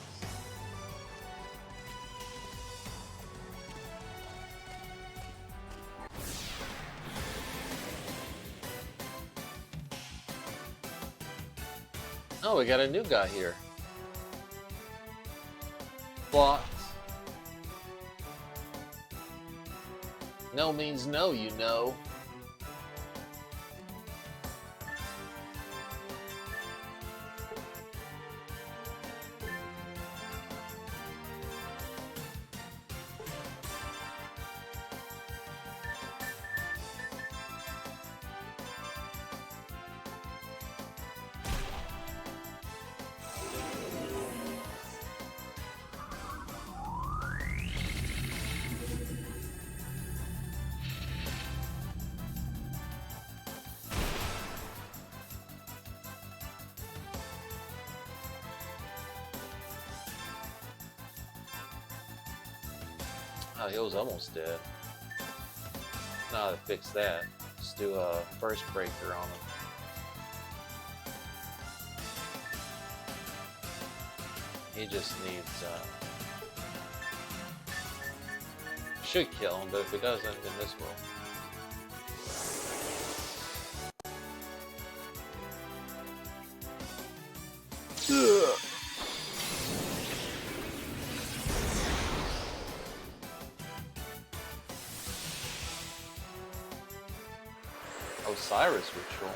Oh, we got a new guy here. Blocked. No means no, you know. Oh, he was almost dead. Know how to fix that. Just do a burst breaker on him. He just needs, should kill him, but if it doesn't, then this will. Ugh. Osiris ritual.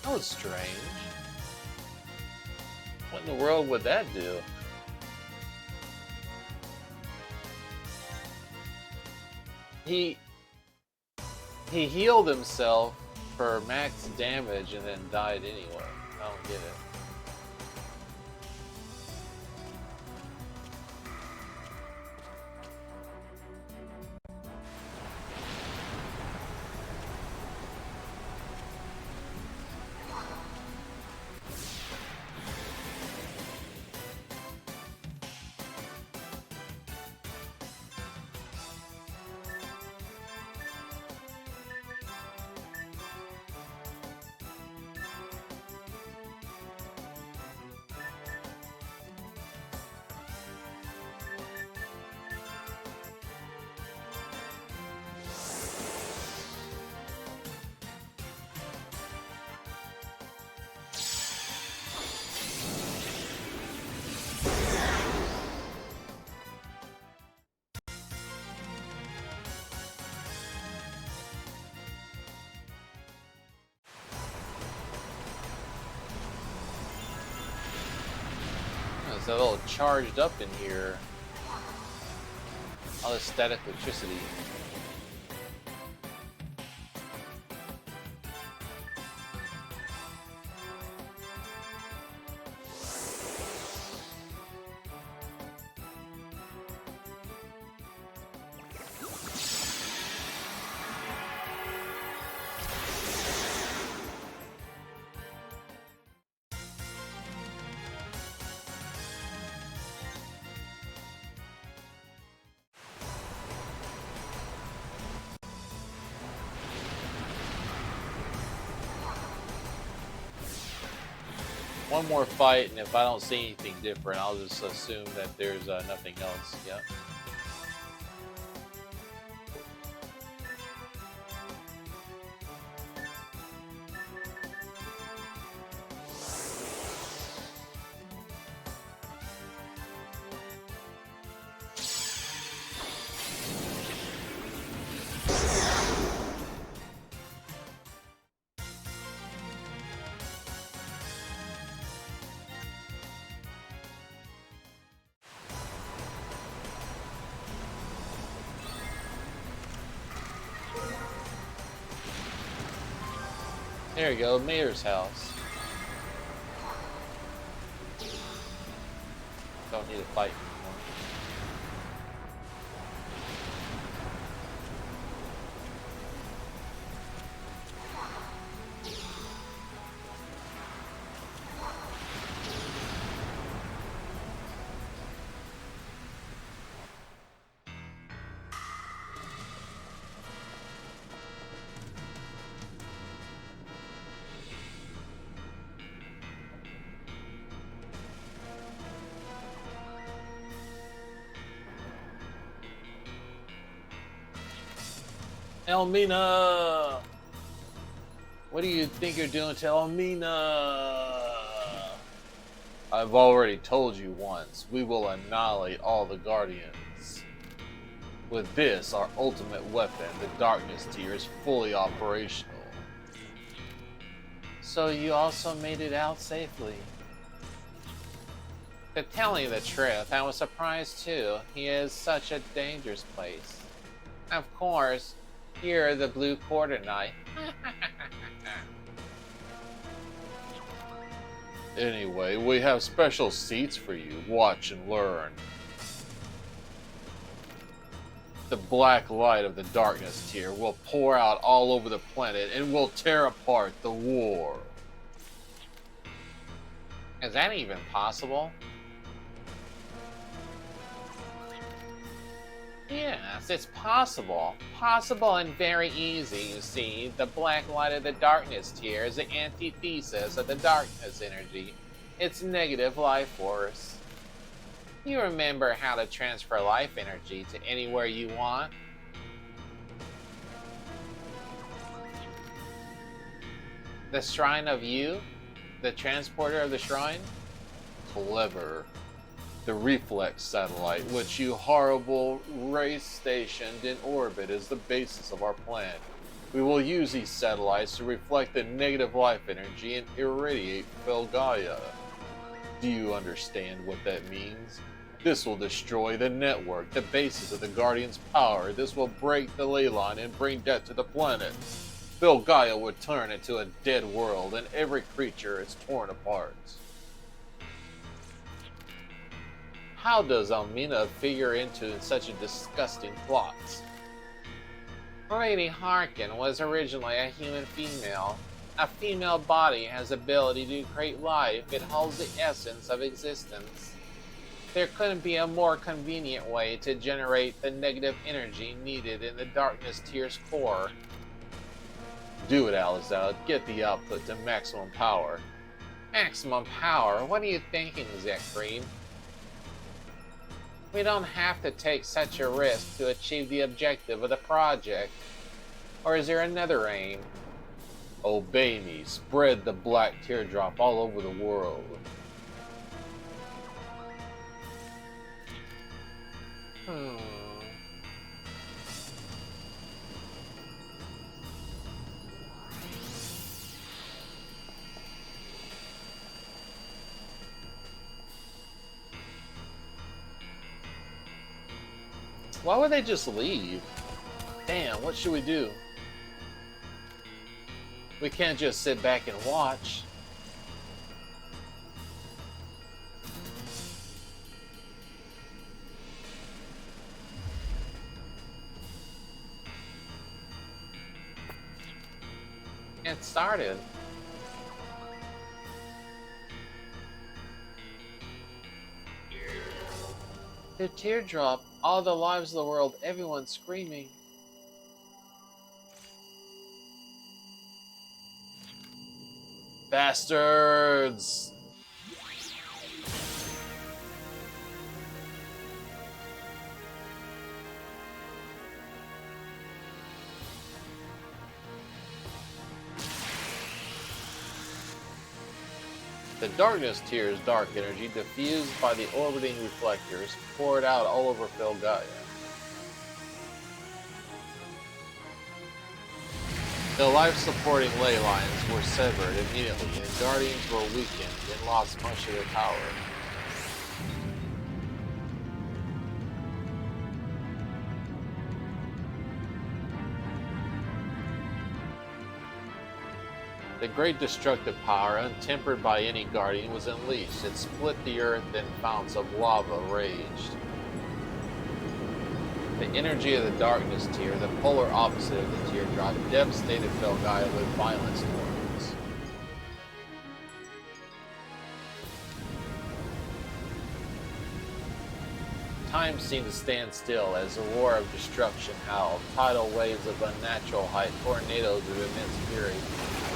That was strange. What in the world would that do? He healed himself for max damage and then died anyway. I don't get it. a little charged up in here. All this static electricity. One more fight, and if I don't see anything different, I'll just assume that there's nothing else. Yep. There you go, Mayor's house. Don't need to fight anymore. Elmina! What do you think you're doing to Elmina? I've already told you once, we will annihilate all the Guardians. With this, our ultimate weapon, the Darkness Tier, is fully operational. So you also made it out safely? To tell you the truth, I was surprised too. He is such a dangerous place. Of course, you're the blue quarter knife. Anyway, we have special seats for you. Watch and learn. The black light of the Darkness Tier will pour out all over the planet and will tear apart the war. Is that even possible? Yes, it's possible. Possible and very easy, you see. The black light of the Darkness Tier is the antithesis of the darkness energy. It's negative life force. You remember how to transfer life energy to anywhere you want? The Shrine of You? The transporter of the shrine? Clever. The Reflex satellite, which you horrible race stationed in orbit, is the basis of our plan. We will use these satellites to reflect the negative life energy and irradiate Felgaia. Do you understand what that means? This will destroy the network, the basis of the Guardian's power. This will break the ley line and bring death to the planet. Felgaia would turn into a dead world, and every creature is torn apart. How does Elmina figure into such a disgusting plot? Lady Harkin was originally a human female. A female body has ability to create life. It holds the essence of existence. There couldn't be a more convenient way to generate the negative energy needed in the Darkness Tier's core. Do it, Alizal. Get the output to maximum power. Maximum power? What are you thinking, Zekreed? We don't have to take such a risk to achieve the objective of the project. Or is there another aim? Obey me. Spread the black teardrop all over the world. Why would they just leave? Damn, what should we do? We can't just sit back and watch. It started. The teardrop, all the lives of the world, everyone screaming. Bastards! The darkness tear's dark energy, diffused by the orbiting reflectors, poured out all over Felgaia. The life-supporting ley lines were severed immediately, and Guardians were weakened and lost much of their power. The great destructive power, untempered by any Guardian, was unleashed. It split the earth and fountains of lava raged. The energy of the darkness tier, the polar opposite of the teardrop, devastated Felgaia with violent storms. Time seemed to stand still as a roar of destruction howled, tidal waves of unnatural height, tornadoes of immense fury.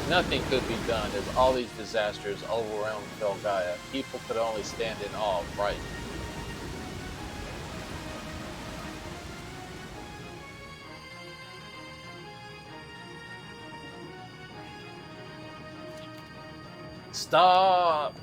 Nothing could be done as all these disasters overwhelmed Felgaia. People could only stand in awe, frightened. Stop!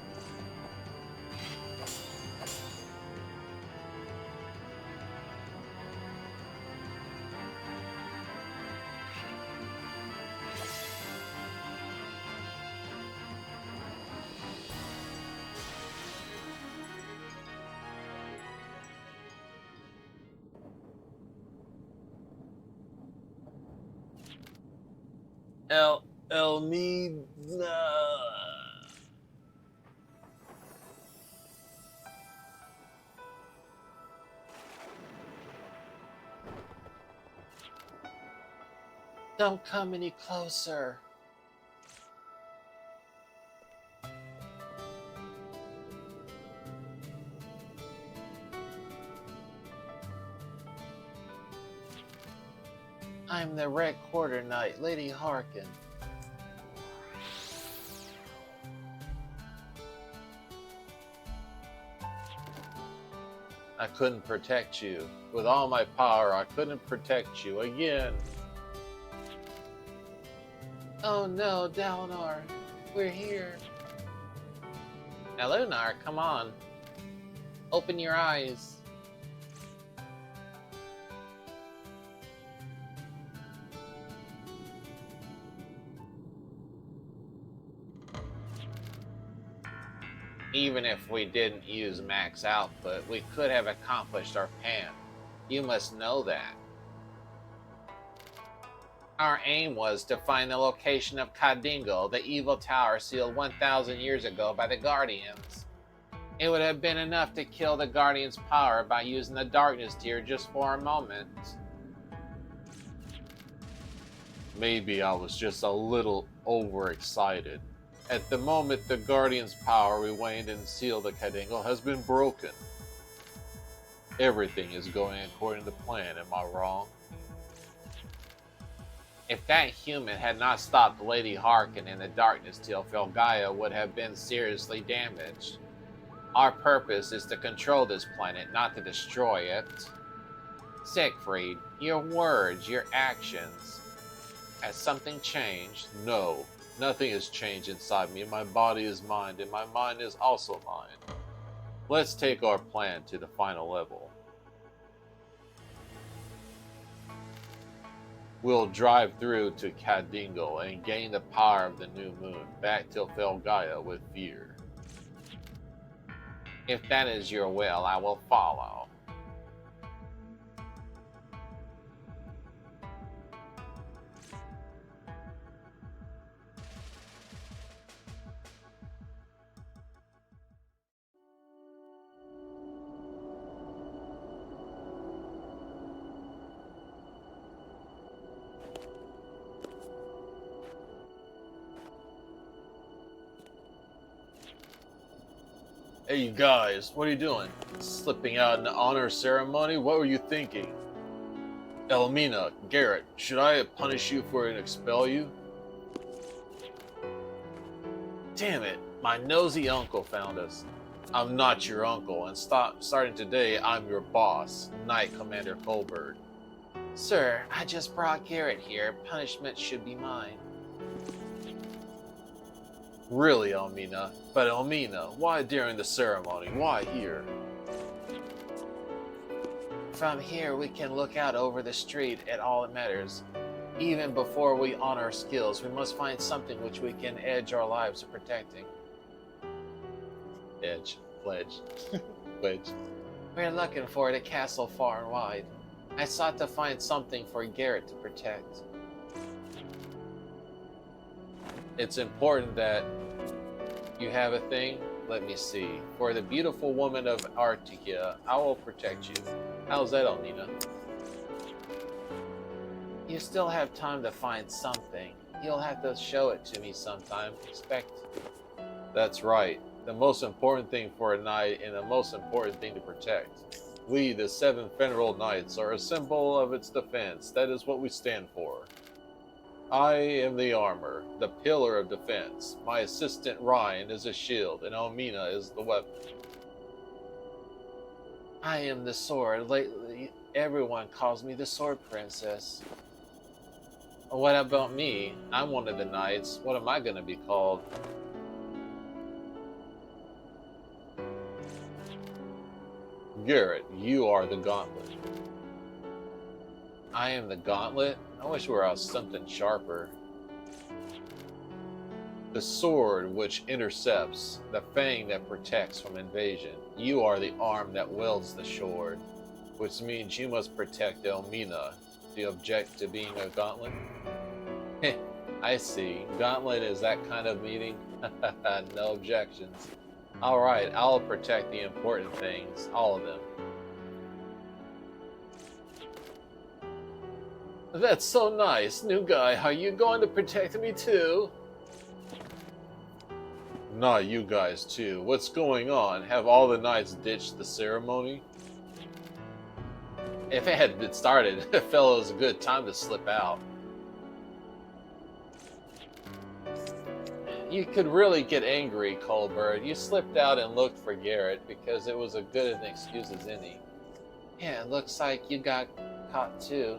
Elmina. Don't come any closer. I'm the Red Quarter Knight, Lady Harkin. I couldn't protect you. With all my power, I couldn't protect you again. Oh no, Dalinar, we're here. Now, Lunar, come on. Open your eyes. Even if we didn't use max output, we could have accomplished our plan. You must know that. Our aim was to find the location of Kadingle, the evil tower sealed 1,000 years ago by the Guardians. It would have been enough to kill the Guardians' power by using the darkness tier just for a moment. Maybe I was just a little overexcited. At the moment the Guardian's power rewaned and sealed the Kadingle has been broken. Everything is going according to plan, am I wrong? If that human had not stopped Lady Harkin in the darkness till Felgaia would have been seriously damaged. Our purpose is to control this planet, not to destroy it. Siegfried, your words, your actions. Has something changed? No. Nothing has changed inside me. My body is mine, and my mind is also mine. Let's take our plan to the final level. We'll drive through to Kadingle and gain the power of the new moon back till Felgaia with fear. If that is your will, I will follow. Hey, you guys, what are you doing? Slipping out in the honor ceremony? What were you thinking? Elmina, Garrett, should I punish you for and expel you? Damn it, my nosy uncle found us. I'm not your uncle, and starting today, I'm your boss, Knight Commander Colbert. Sir, I just brought Garrett here. Punishment should be mine. Really, Elmina? But Elmina, why during the ceremony? Why here? From here, we can look out over the street at all that matters. Even before we honor our skills, we must find something which we can edge our lives of protecting. Edge. Pledge. Wedge. We're looking for it at castle far and wide. I sought to find something for Garrett to protect. It's important that you have a thing. Let me see. For the beautiful woman of Artica, I will protect you. How's that, Alnina? You still have time to find something. You'll have to show it to me sometime. Expect. That's right. The most important thing for a knight and the most important thing to protect. We, the 7 Federal Knights, are a symbol of its defense. That is what we stand for. I am the armor, the pillar of defense. My assistant Ryan is a shield, and Almina is the weapon. I am the sword. Lately, everyone calls me the Sword Princess. What about me? I'm one of the knights. What am I going to be called? Garrett, you are the gauntlet. I am the gauntlet? I wish we were out something sharper. The sword which intercepts, the fang that protects from invasion. You are the arm that wields the sword, which means you must protect Elmina. Do you object to being a gauntlet? I see. Gauntlet is that kind of meeting? No objections. Alright, I'll protect the important things. All of them. That's so nice. New guy, are you going to protect me too? Not you guys too. What's going on? Have all the knights ditched the ceremony? If it had been started, it felt it was a good time to slip out. You could really get angry, Colbert. You slipped out and looked for Garrett because it was as good an excuse as any. Yeah, it looks like you got caught too.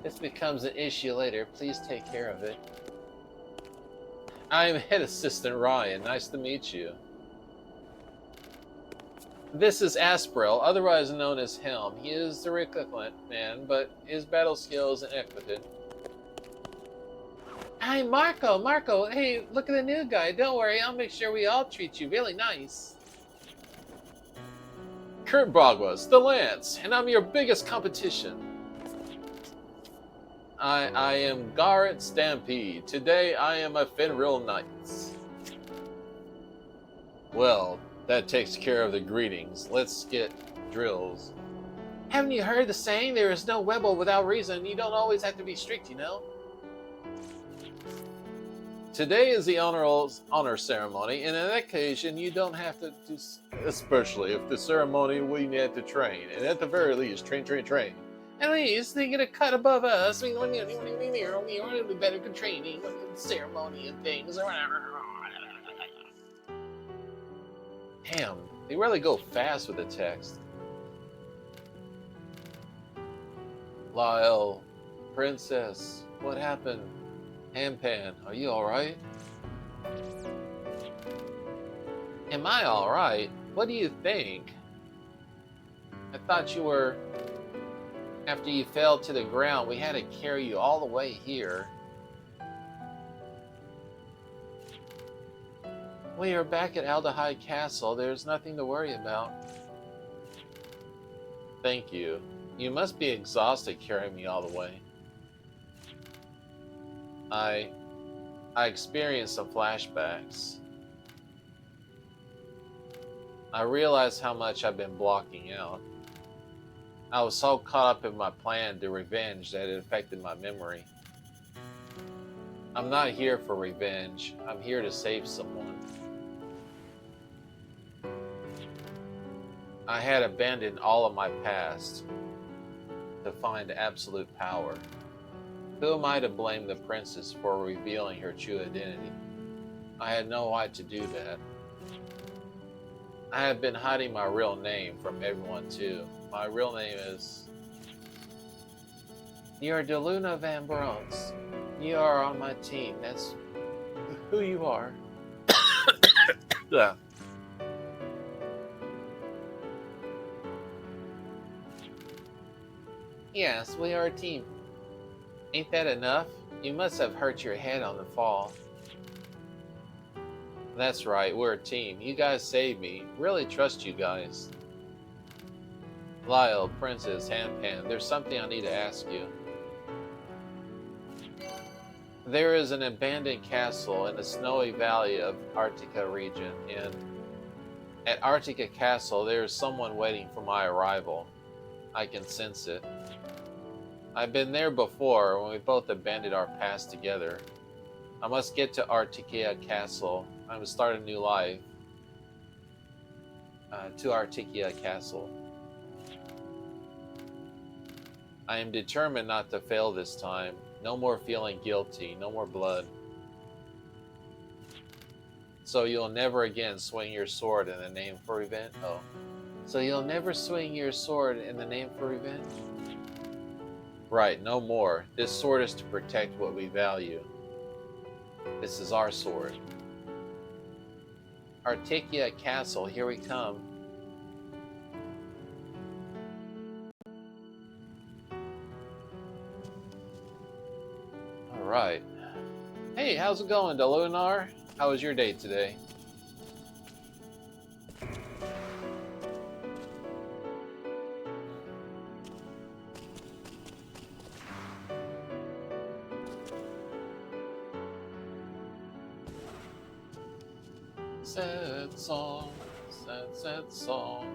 This becomes an issue later. Please take care of it. I'm Head Assistant Ryan. Nice to meet you. This is Asprel, otherwise known as Helm. He is the recruitment man, but his battle skills are inequitable. Hi, Marco. Marco, hey, look at the new guy. Don't worry, I'll make sure we all treat you really nice. Kurt Brogwas, the Lance, and I'm your biggest competition. I am Garrett Stampede. Today I am a Fenrir Knight. Well, that takes care of the greetings. Let's get drills. Haven't you heard the saying, there is no rebel without reason? You don't always have to be strict, you know? Today is the honor ceremony, and on that occasion, you don't have to do, especially if the ceremony we need to train, and at the very least, train. At least they get a cut above us. I mean, we're a little better for training, ceremony and things. Damn, they really go fast with the text. Lyle, Princess, what happened? Hampan, are you alright? Am I alright? What do you think? I thought you were... After you fell to the ground, we had to carry you all the way here. We are back at Aldehyde Castle. There's nothing to worry about. Thank you. You must be exhausted carrying me all the way. I experienced some flashbacks. I realized how much I've been blocking out. I was so caught up in my plan to revenge that it affected my memory. I'm not here for revenge. I'm here to save someone. I had abandoned all of my past to find absolute power. Who am I to blame the princess for revealing her true identity? I had no right to do that. I have been hiding my real name from everyone too. My real name is... You're DeLuna Van Bronx. You are on my team. That's who you are. Yeah. Yes, we are a team. Ain't that enough? You must have hurt your head on the fall. That's right, we're a team. You guys saved me. Really trust you guys. Lyle, Princess, Handpan, there's something I need to ask you. There is an abandoned castle in the snowy valley of Arctica region, and at Arctica Castle there is someone waiting for my arrival. I can sense it. I've been there before when we both abandoned our past together. I must get to Arctica Castle. I must start a new life. To Arctica Castle. I am determined not to fail this time. No more feeling guilty. No more blood. So you'll never again swing your sword in the name for revenge? Oh. So you'll never swing your sword in the name for revenge? Right, no more. This sword is to protect what we value. This is our sword. Arctica Castle, here we come. Alright. Hey, how's it going, Delunar? How was your day today? Sad song, sad song.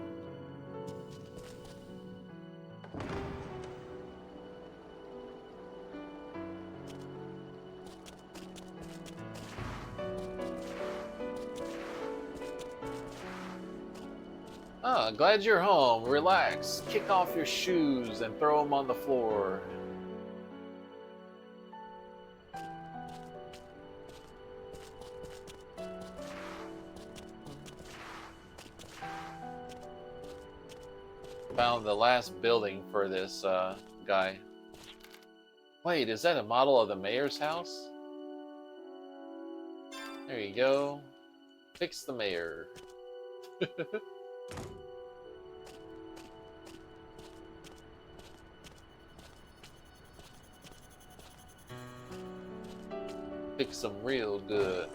Ah, glad you're home. Relax. Kick off your shoes and throw them on the floor. Found the last building for this guy. Wait, is that a model of the mayor's house? There you go. Fix the mayor. Fix them real good.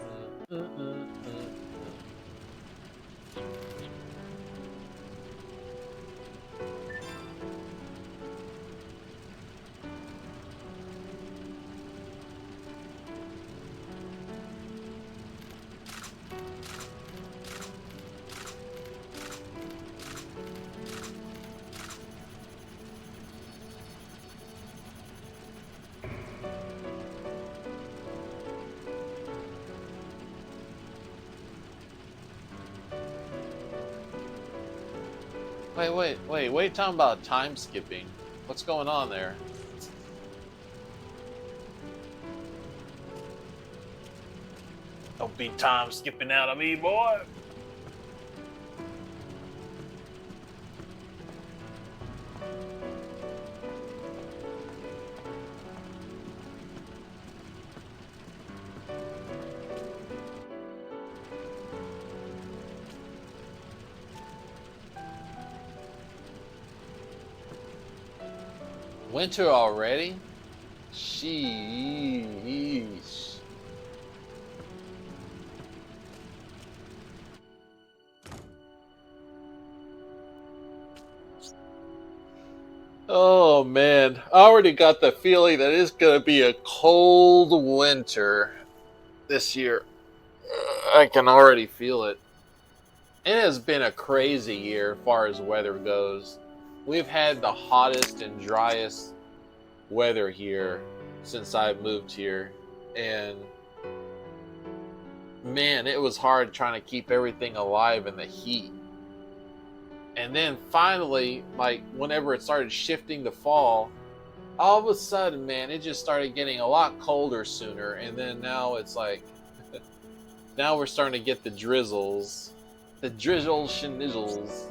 Wait, talking about time skipping. What's going on there? Don't be time skipping out of me, boy. Winter already? Sheesh. Oh man, I already got the feeling that it's gonna be a cold winter this year. I can already feel it. It has been a crazy year as far as weather goes. We've had the hottest and driest weather here since I moved here, and man, it was hard trying to keep everything alive in the heat. And then finally, like whenever it started shifting to fall, all of a sudden, man, it just started getting a lot colder sooner. And then now it's like, now we're starting to get the drizzles. The drizzles schnizzles.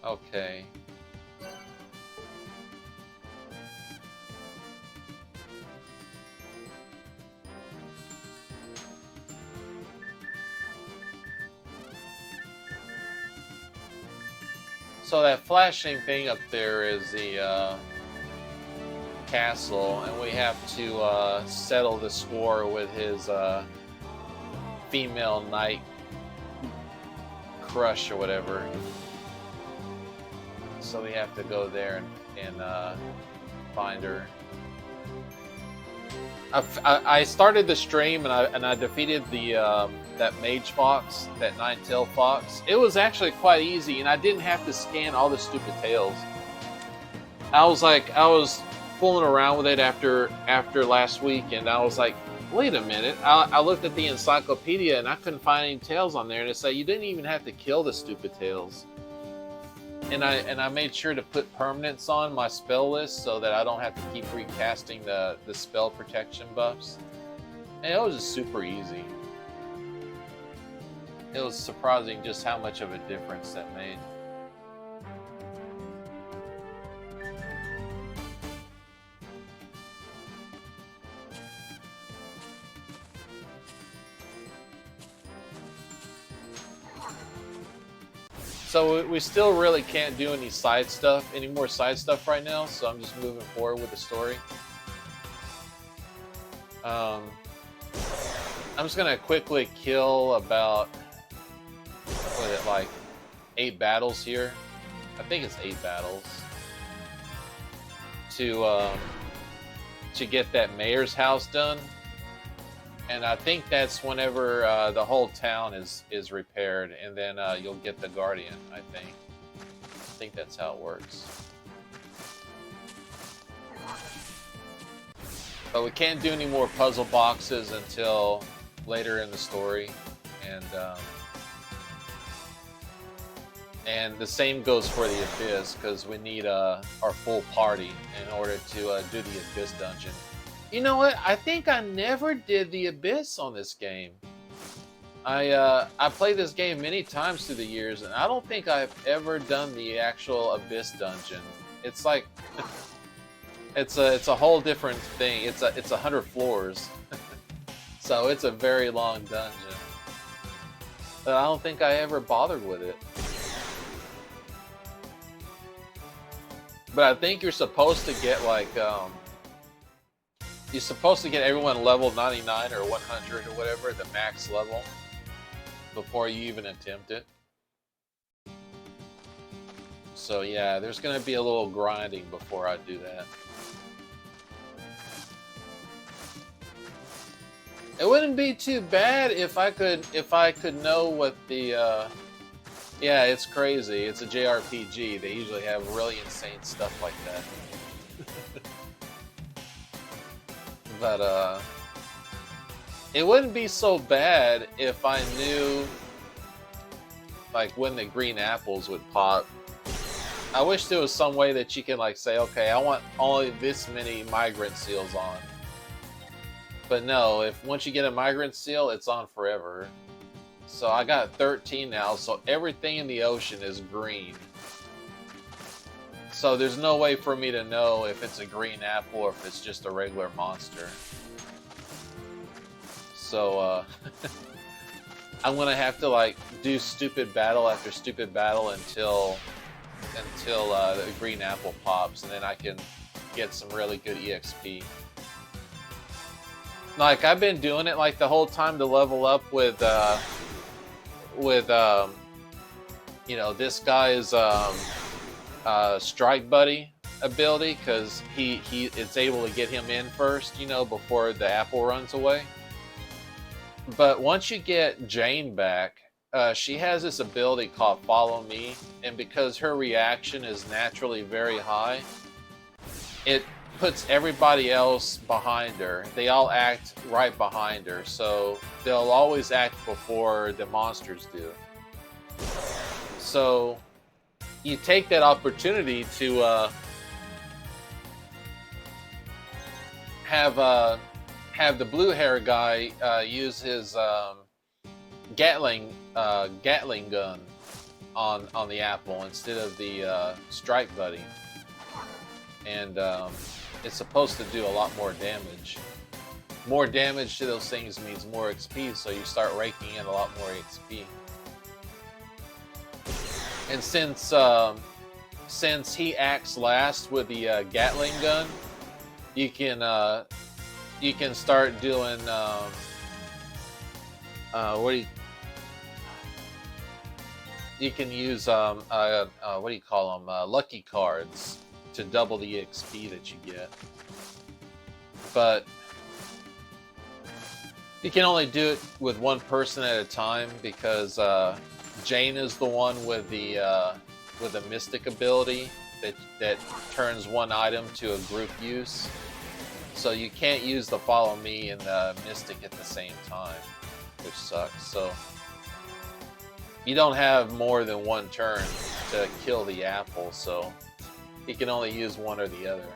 Okay. So that flashing thing up there is the castle, and we have to settle the score with his female knight crush or whatever. So we have to go there and find her. I started the stream and I defeated the that mage fox, that nine-tailed fox. It was actually quite easy, and I didn't have to scan all the stupid tails. I was fooling around with it after last week, and I was like, wait a minute. I looked at the encyclopedia and I couldn't find any tails on there, and it said you didn't even have to kill the stupid tails. And I made sure to put permanents on my spell list so that I don't have to keep recasting the spell protection buffs. And it was just super easy. It was surprising just how much of a difference that made. So we still really can't do any more side stuff right now, so I'm just moving forward with the story. I'm just gonna quickly kill about, what is it, like 8 battles here? I think it's 8 battles. To get that mayor's house done. And I think that's whenever the whole town is repaired, and then you'll get the Guardian, I think. I think that's how it works. But we can't do any more puzzle boxes until later in the story. And the same goes for the Abyss, because we need our full party in order to do the Abyss dungeon. You know what? I think I never did the Abyss on this game. I played this game many times through the years, and I don't think I've ever done the actual Abyss dungeon. It's like it's a whole different thing. It's 100 floors, so it's a very long dungeon. But I don't think I ever bothered with it. But I think you're supposed to get like you're supposed to get everyone level 99 or 100 or whatever, the max level, before you even attempt it. So yeah, there's gonna be a little grinding before I do that. It wouldn't be too bad if I could know what the yeah, it's crazy. It's a JRPG. They usually have really insane stuff like that. But it wouldn't be so bad if I knew like when the green apples would pop. I wish there was some way that you can like say, okay, I want only this many migrant seals on. But no, if once you get a migrant seal, it's on forever. So I got 13 now, so everything in the ocean is green. So there's no way for me to know if it's a green apple or if it's just a regular monster. So I'm gonna have to like do stupid battle after stupid battle until the green apple pops, and then I can get some really good EXP. Like I've been doing it like the whole time to level up with you know, this guy's strike buddy, ability because it's able to get him in first, you know, before the apple runs away. But once you get Jane back, she has this ability called Follow Me, and because her reaction is naturally very high, it puts everybody else behind her. They all act right behind her, so they'll always act before the monsters do. So you take that opportunity to have the blue hair guy use his Gatling gun on the apple instead of the strike buddy, and it's supposed to do a lot more damage. More damage to those things means more XP, so you start raking in a lot more XP. And since he acts last with the Gatling gun, you can start doing what do you can use what do you call them, lucky cards to double the XP that you get, but you can only do it with one person at a time because Jane is the one with the mystic ability that turns one item to a group use. So you can't use the Follow Me and the mystic at the same time, which sucks. So you don't have more than one turn to kill the apple, so you can only use one or the other.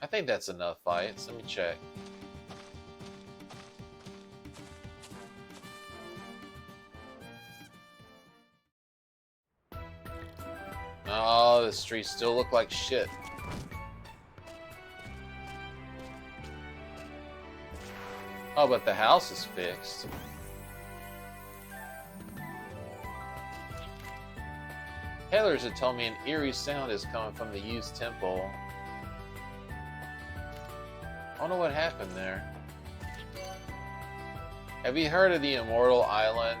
I think that's enough fights. Let me check. Oh, the streets still look like shit. Oh, but the house is fixed. Hailers had told me an eerie sound is coming from the used temple. I don't know what happened there. Have you heard of the Immortal Island?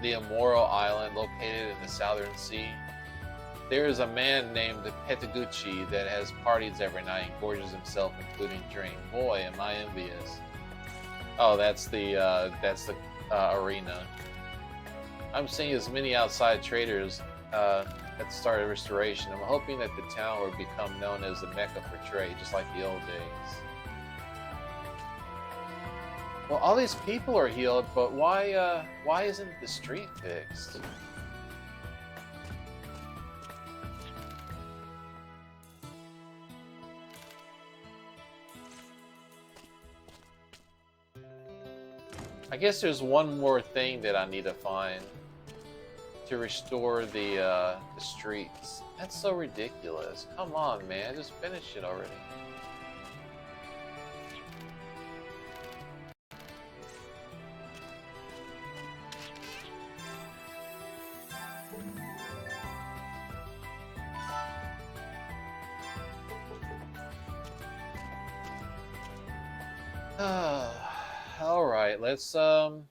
The Immoral Island located in the Southern Sea? There is a man named Petaguchi that has parties every night and gorges himself, including drink. Boy, am I envious. Oh, that's the arena. I'm seeing as many outside traders at the start of restoration. I'm hoping that the town will become known as the Mecca for trade, just like the old days. Well, all these people are healed, but why isn't the street fixed? I guess there's one more thing that I need to find to restore the streets. That's so ridiculous. Come on, man, just finish it already. All right, let's go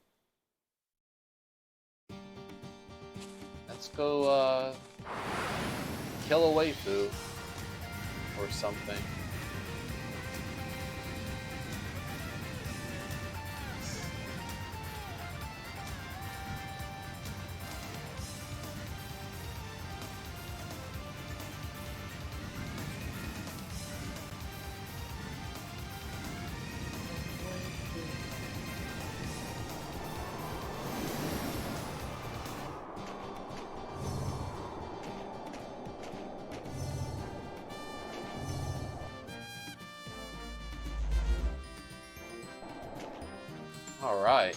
kill a waifu or something. All right.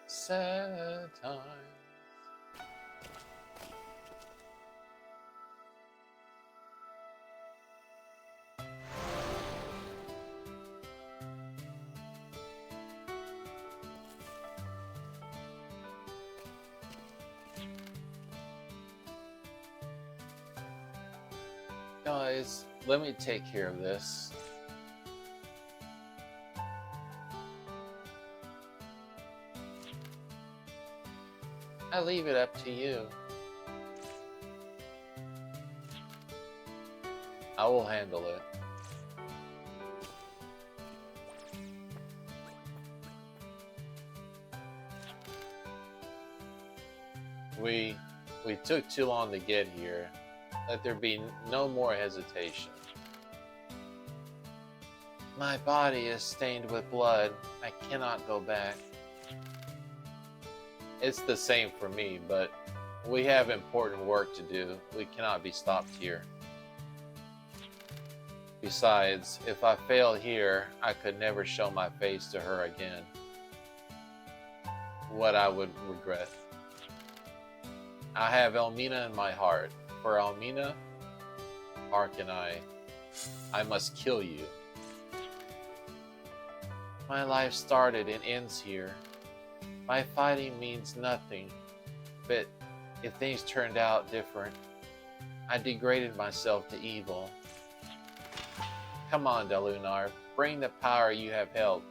Sad times. Guys, let me take care of this. I leave it up to you. I will handle it. We took too long to get here. Let there be no more hesitation. My body is stained with blood. I cannot go back. It's the same for me, but we have important work to do. We cannot be stopped here. Besides, if I fail here, I could never show my face to her again. What I would regret. I have Elmina in my heart. For Elmina, hearken I must kill you. My life started and ends here. My fighting means nothing, but if things turned out different, I degraded myself to evil. Come on, Delunar, bring the power you have held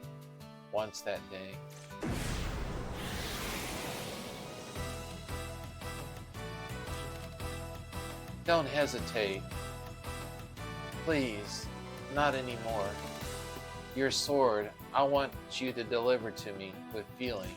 once that day. Don't hesitate. Please, not anymore. Your sword, I want you to deliver to me with feeling.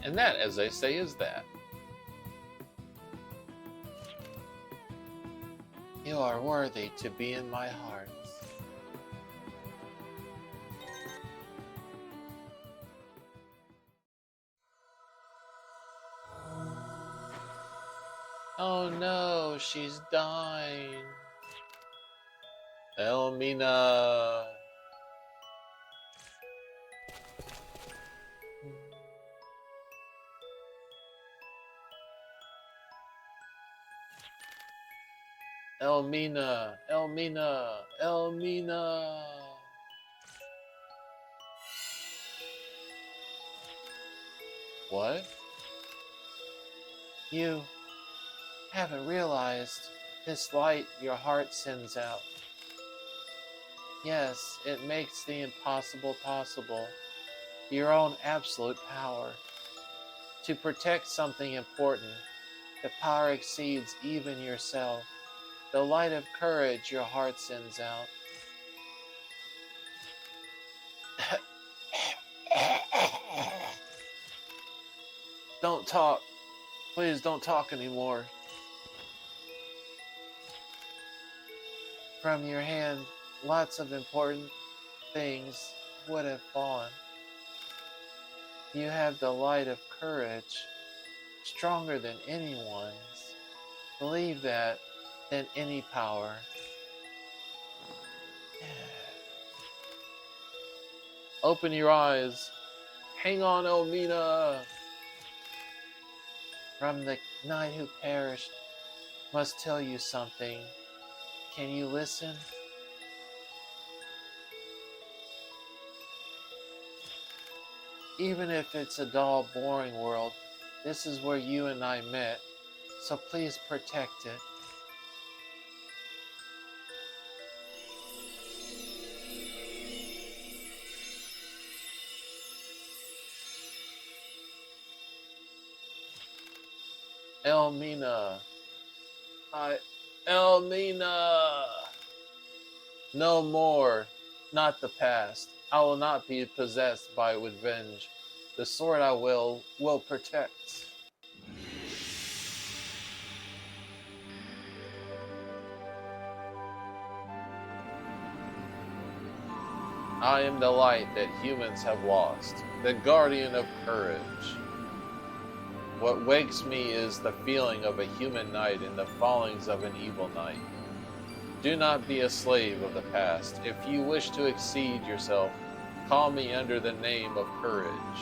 And that, as they say, is that. You are worthy to be in my heart. Oh no, she's dying. Elmina. Elmina, Elmina, Elmina. What? You haven't realized this light your heart sends out. Yes, it makes the impossible possible. Your own absolute power. To protect something important The power exceeds even yourself. The light of courage your heart sends out. Don't talk. Please don't talk anymore. From your hand, lots of important things would have fallen. You have the light of courage, stronger than anyone's. Believe that than any power. Open your eyes. Hang on, Elmina. From the knight who perished, must tell you something. Can you listen? Even if it's a dull, boring world, this is where you and I met, so please protect it. Elmina. Elmina! No more. Not the past. I will not be possessed by revenge. The sword I will protect. I am the light that humans have lost, the guardian of courage. What wakes me is the feeling of a human knight in the fallings of an evil knight. Do not be a slave of the past. If you wish to exceed yourself, call me under the name of courage.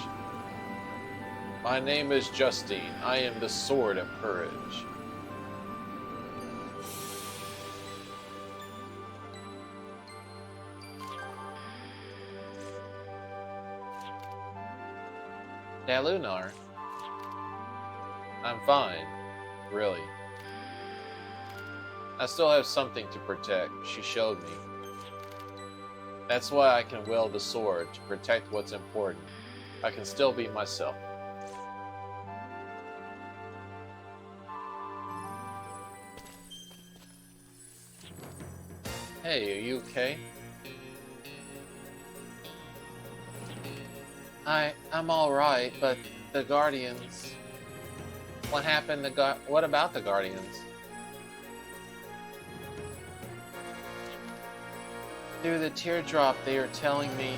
My name is Justine. I am the sword of courage. Lunar. I'm fine, really. I still have something to protect, she showed me. That's why I can wield the sword, to protect what's important. I can still be myself. Hey, are you okay? I'm alright, but the Guardians... What happened to what about the Guardians? Through the teardrop they are telling me,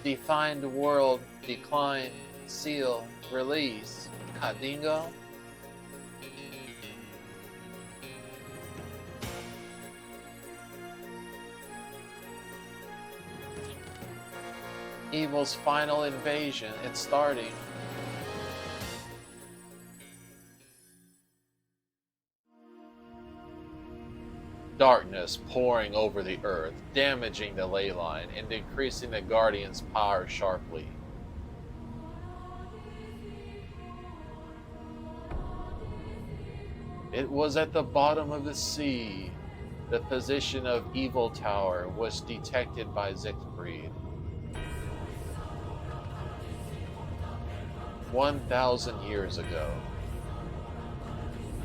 defined world, decline, seal, release, Kadingo? Evil's final invasion, it's starting. Darkness pouring over the earth, damaging the ley line and increasing the Guardian's power sharply. It was at the bottom of the sea. The position of Evil Tower was detected by Siegfried. 1,000 years ago.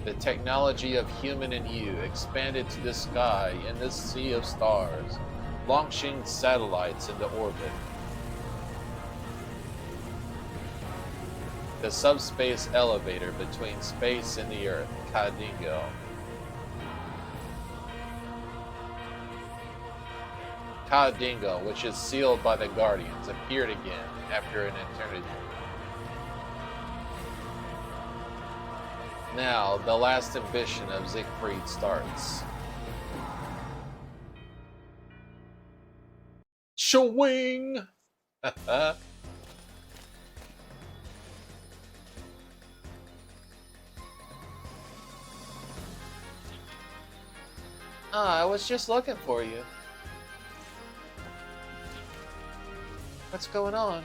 The technology of human and you expanded to the sky in this sea of stars, launching satellites into orbit. The subspace elevator between space and the Earth, Kadingo. Kadingo, which is sealed by the Guardians, appeared again after an eternity. Now, the last ambition of Siegfried starts. Shwing! I was just looking for you. What's going on?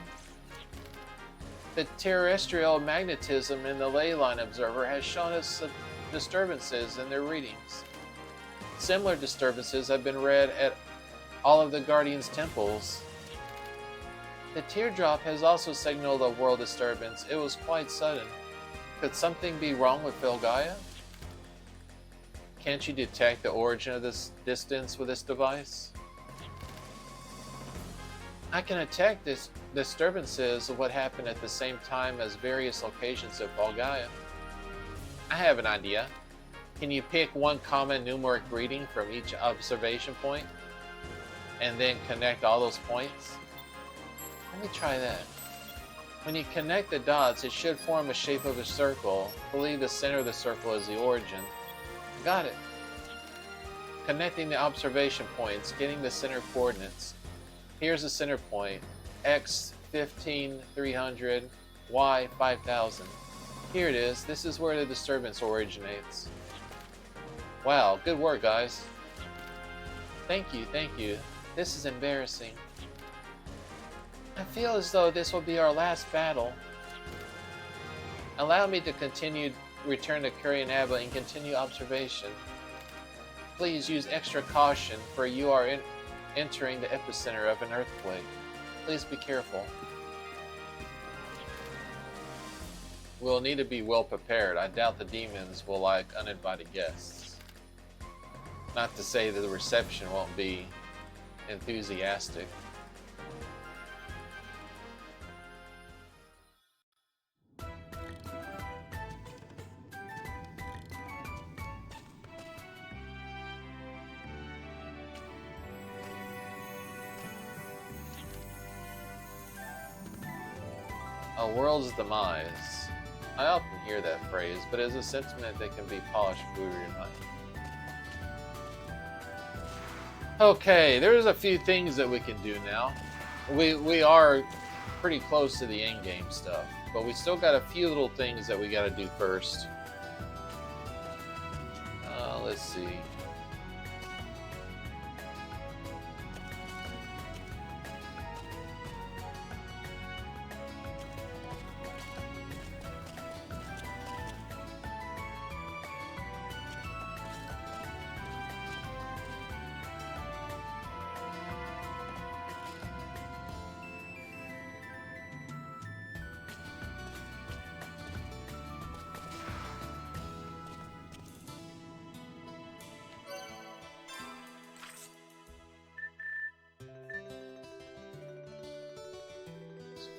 The terrestrial magnetism in the ley line observer has shown us disturbances in their readings. Similar disturbances have been read at all of the Guardians' temples. The teardrop has also signaled a world disturbance. It was quite sudden. Could something be wrong with Filgaia? Can't you detect the origin of this distance with this device? I can detect this disturbances of what happened at the same time as various locations of Filgaia. I have an idea. Can you pick one common numeric reading from each observation point and then connect all those points? Let me try that. When you connect the dots, it should form a shape of a circle. Believe the center of the circle is the origin. Got it. Connecting the observation points, getting the center coordinates. Here's the center point. X 15,300, Y 5,000. Here it is. This is where the disturbance originates. Wow, good work, guys. Thank you, thank you. This is embarrassing. I feel as though this will be our last battle. Allow me to return to Kurianaba and continue observation. Please use extra caution, for you are entering the epicenter of an earthquake. Please be careful. We'll need to be well prepared. I doubt the demons will like uninvited guests. Not to say that the reception won't be enthusiastic. A world's demise. I often hear that phrase, but it is a sentiment that can be polished for your mind. Okay, there's a few things that we can do now. We are pretty close to the end game stuff, but we still got a few little things that we got to do first. Let's see.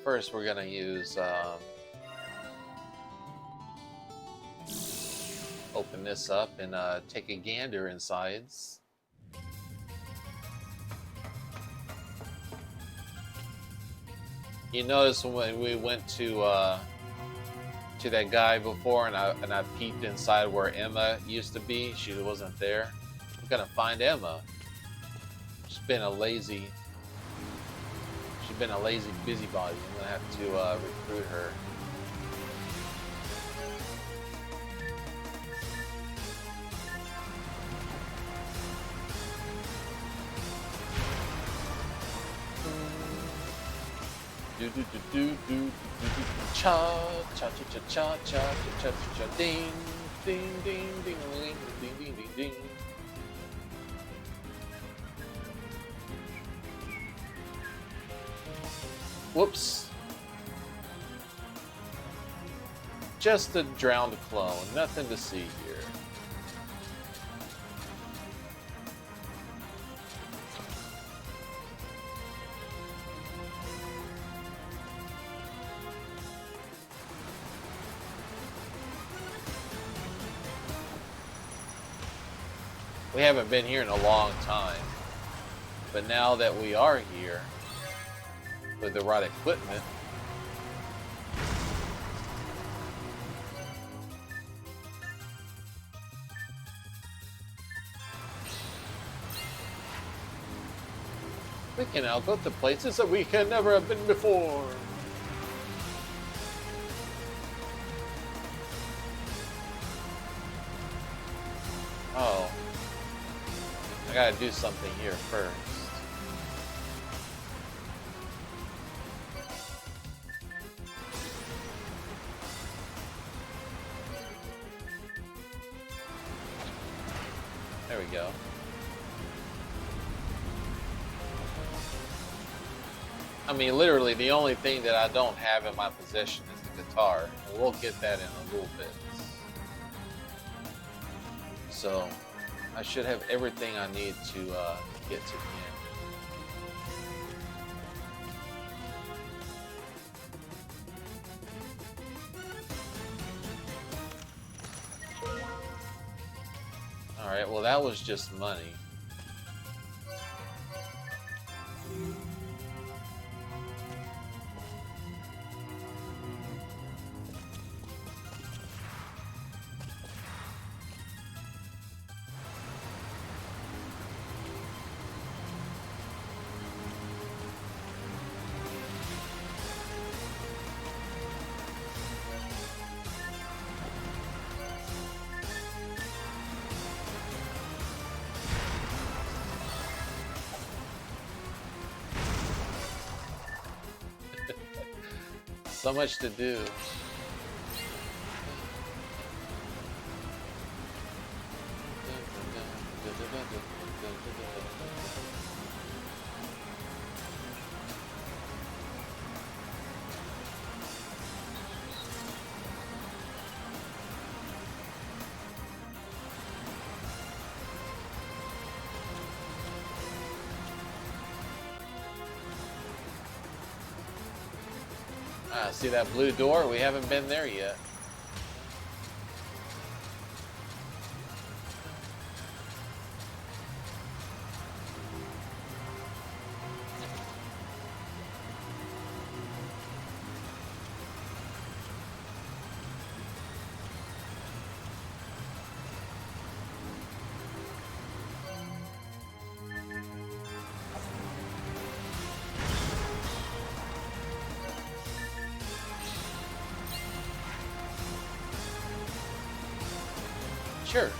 First, we're gonna use open this up and take a gander insides. You notice when we went to that guy before, and I peeked inside where Emma used to be. She wasn't there. I'm gonna find Emma. She's been a lazy busybody. I'm gonna have to recruit her. Do do do do do do do cha cha cha cha cha cha cha cha ding ding ding ding ding ding ding ding ding. Whoops. Just a drowned clone, nothing to see here. We haven't been here in a long time, but now that we are here, with the right equipment, we can now go to places that we can never have been before. Oh, I gotta do something here first. There we go. I mean, literally, the only thing that I don't have in my possession is the guitar, and we'll get that in a little bit. So, I should have everything I need to get to the end. Alright, well, that was just money. So much to do. See that blue door? We haven't been there yet. Sure.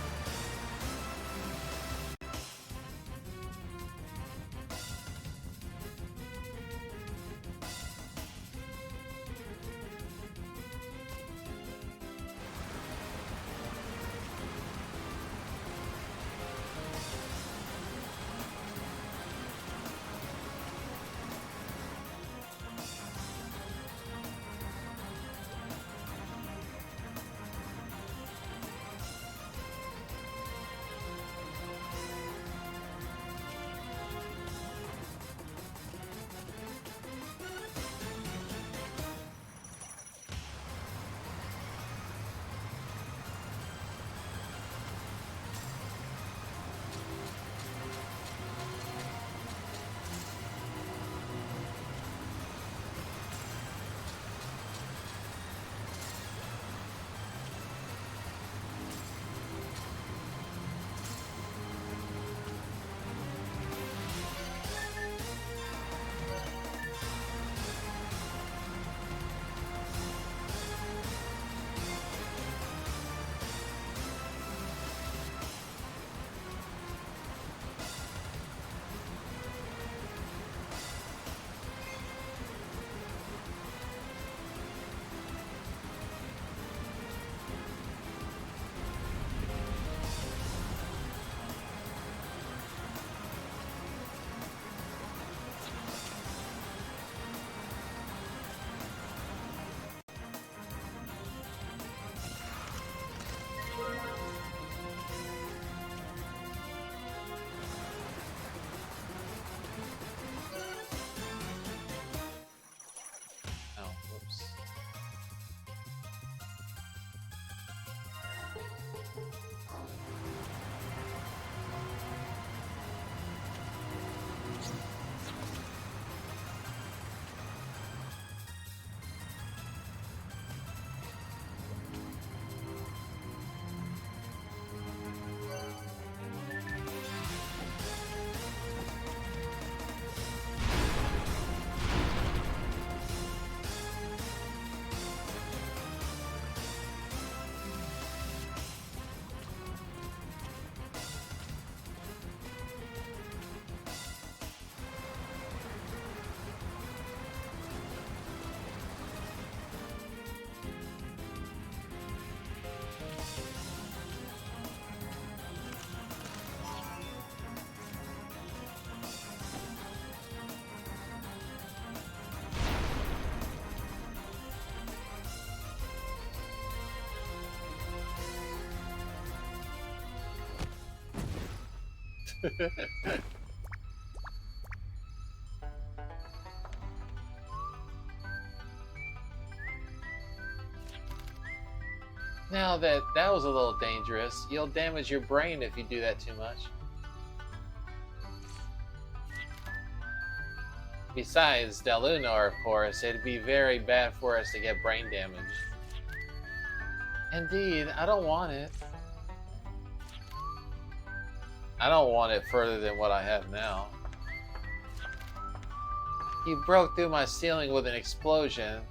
Now that was a little dangerous. You'll damage your brain if you do that too much. Besides, Delunar, of course, it'd be very bad for us to get brain damage. Indeed, I don't want it. I don't want it further than what I have now. You broke through my ceiling with an explosion.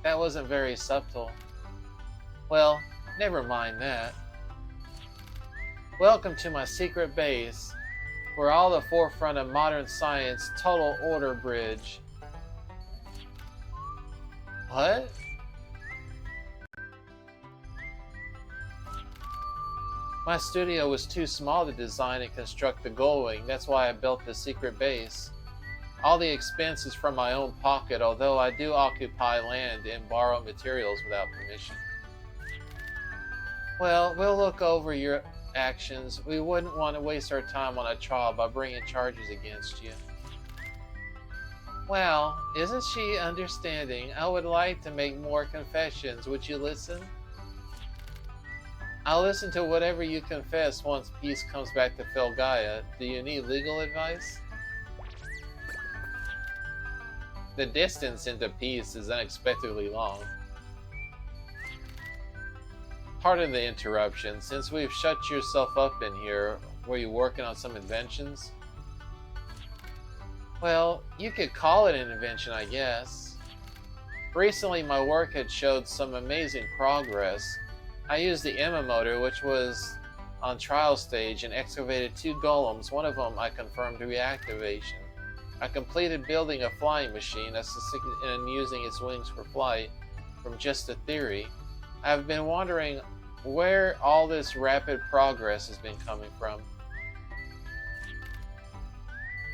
That wasn't very subtle. Well, never mind that. Welcome to my secret base, where all the forefront of modern science, total order bridge. What? My studio was too small to design and construct the Gull Wing. That's why I built the secret base. All the expense is from my own pocket, although I do occupy land and borrow materials without permission. Well, we'll look over your actions. We wouldn't want to waste our time on a trial by bringing charges against you. Well, isn't she understanding? I would like to make more confessions. Would you listen? I'll listen to whatever you confess once peace comes back to Filgaia. Do you need legal advice? The distance into peace is unexpectedly long. Pardon the interruption. Since we've shut yourself up in here, were you working on some inventions? Well, you could call it an invention, I guess. Recently, my work had showed some amazing progress. I used the Emma motor, which was on trial stage, and excavated 2 golems. One of them I confirmed reactivation. I completed building a flying machine and using its wings for flight from just a theory. I've been wondering where all this rapid progress has been coming from.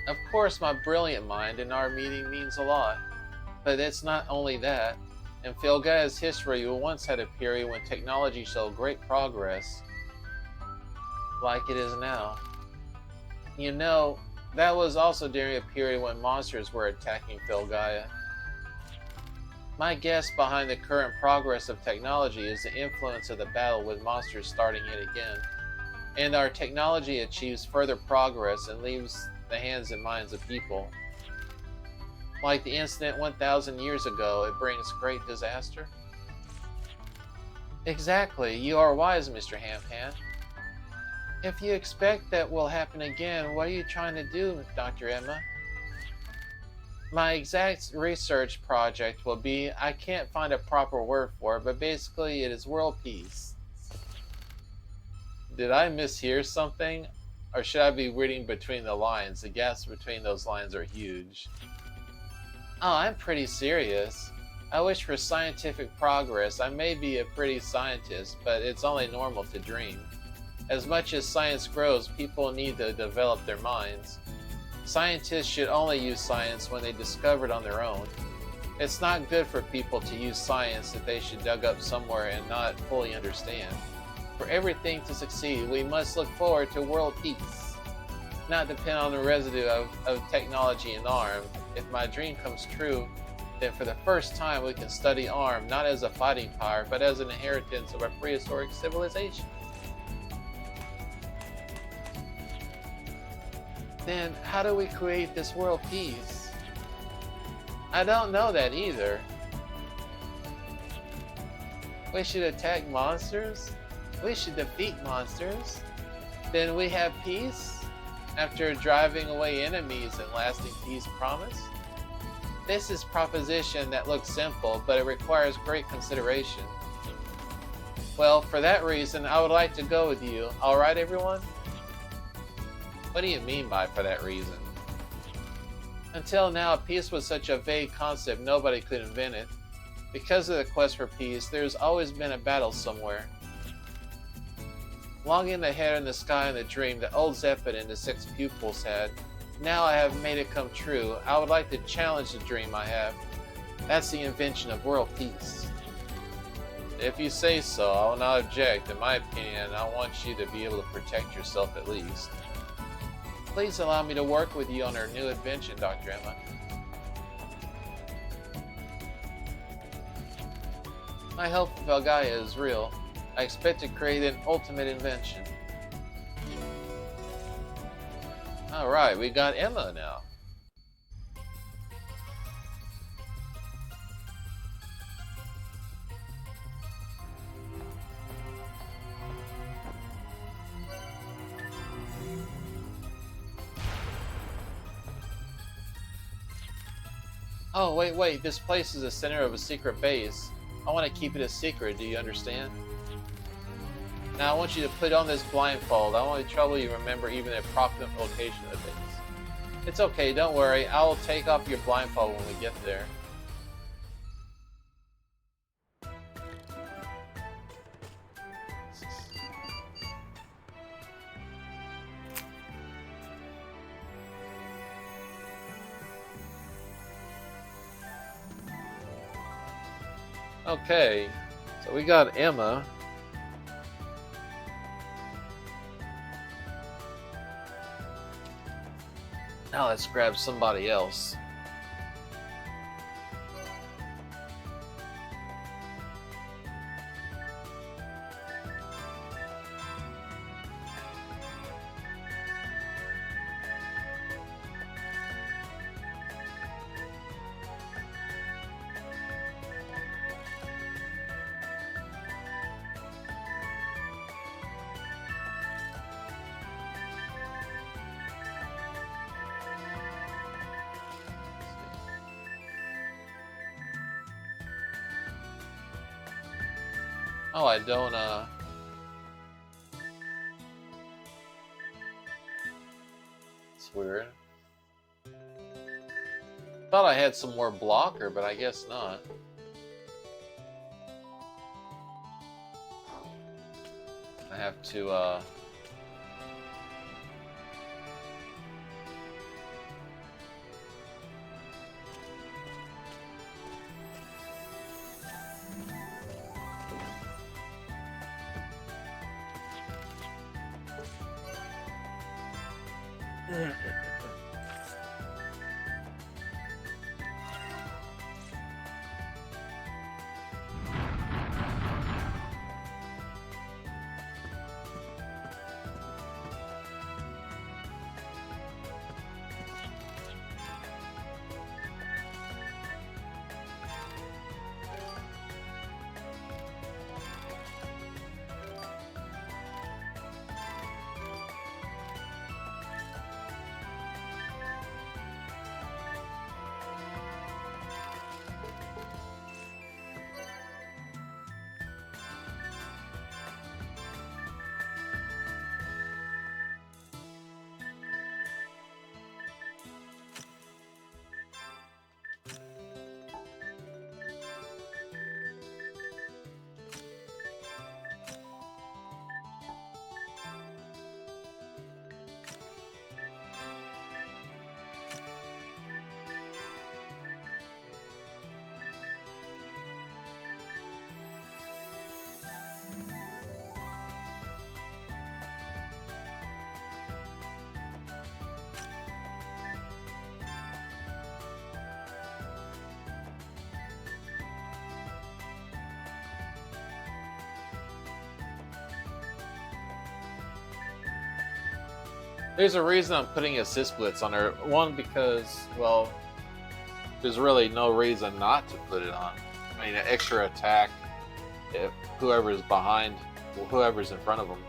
Of course, my brilliant mind in our meeting means a lot, but it's not only that. In Filgaia's history, we once had a period when technology showed great progress, like it is now. You know, that was also during a period when monsters were attacking Filgaia. My guess behind the current progress of technology is the influence of the battle with monsters starting it again, and our technology achieves further progress and leaves the hands and minds of people. Like the incident 1,000 years ago, it brings great disaster. Exactly, you are wise, Mr. Hampan. If you expect that will happen again, what are you trying to do, Dr. Emma? My exact research project will be, I can't find a proper word for it, but basically it is world peace. Did I mishear something? Or should I be reading between the lines? The gaps between those lines are huge. Oh, I'm pretty serious. I wish for scientific progress. I may be a pretty scientist, but it's only normal to dream. As much as science grows, people need to develop their minds. Scientists should only use science when they discover it on their own. It's not good for people to use science that they should dug up somewhere and not fully understand. For everything to succeed, we must look forward to world peace, not depend on the residue of technology and ARM. If my dream comes true, then for the first time we can study ARM not as a fighting power, but as an inheritance of our prehistoric civilization. Then how do we create this world peace? I don't know that either. We should attack monsters? We should defeat monsters. Then we have peace? After driving away enemies and lasting peace promised? This is a proposition that looks simple, but it requires great consideration. Well, for that reason, I would like to go with you. Alright, everyone? What do you mean by for that reason? Until now, peace was such a vague concept nobody could invent it. Because of the quest for peace, there's always been a battle somewhere. Longing the head in the sky in the dream that old Zeppet and the 6 pupils had, now I have made it come true. I would like to challenge the dream I have. That's the invention of world peace. If you say so, I will not object. In my opinion, I want you to be able to protect yourself at least. Please allow me to work with you on our new invention, Dr. Emma. My hope for Valgaia is real. I expect to create an ultimate invention. Alright, we got Emma now. Oh, wait, this place is the center of a secret base. I want to keep it a secret, do you understand? Now I want you to put on this blindfold. I won't trouble you remember even the approximate location of things. It's okay, don't worry. I will take off your blindfold when we get there. Okay, so we got Emma. Now let's grab somebody else. Oh, I don't, it's weird. Thought I had some more blocker, but I guess not. I have to, there's a reason I'm putting assist blitz on her. One, because, well, there's really no reason not to put it on. I mean, an extra attack if whoever's behind, well, whoever's in front of them.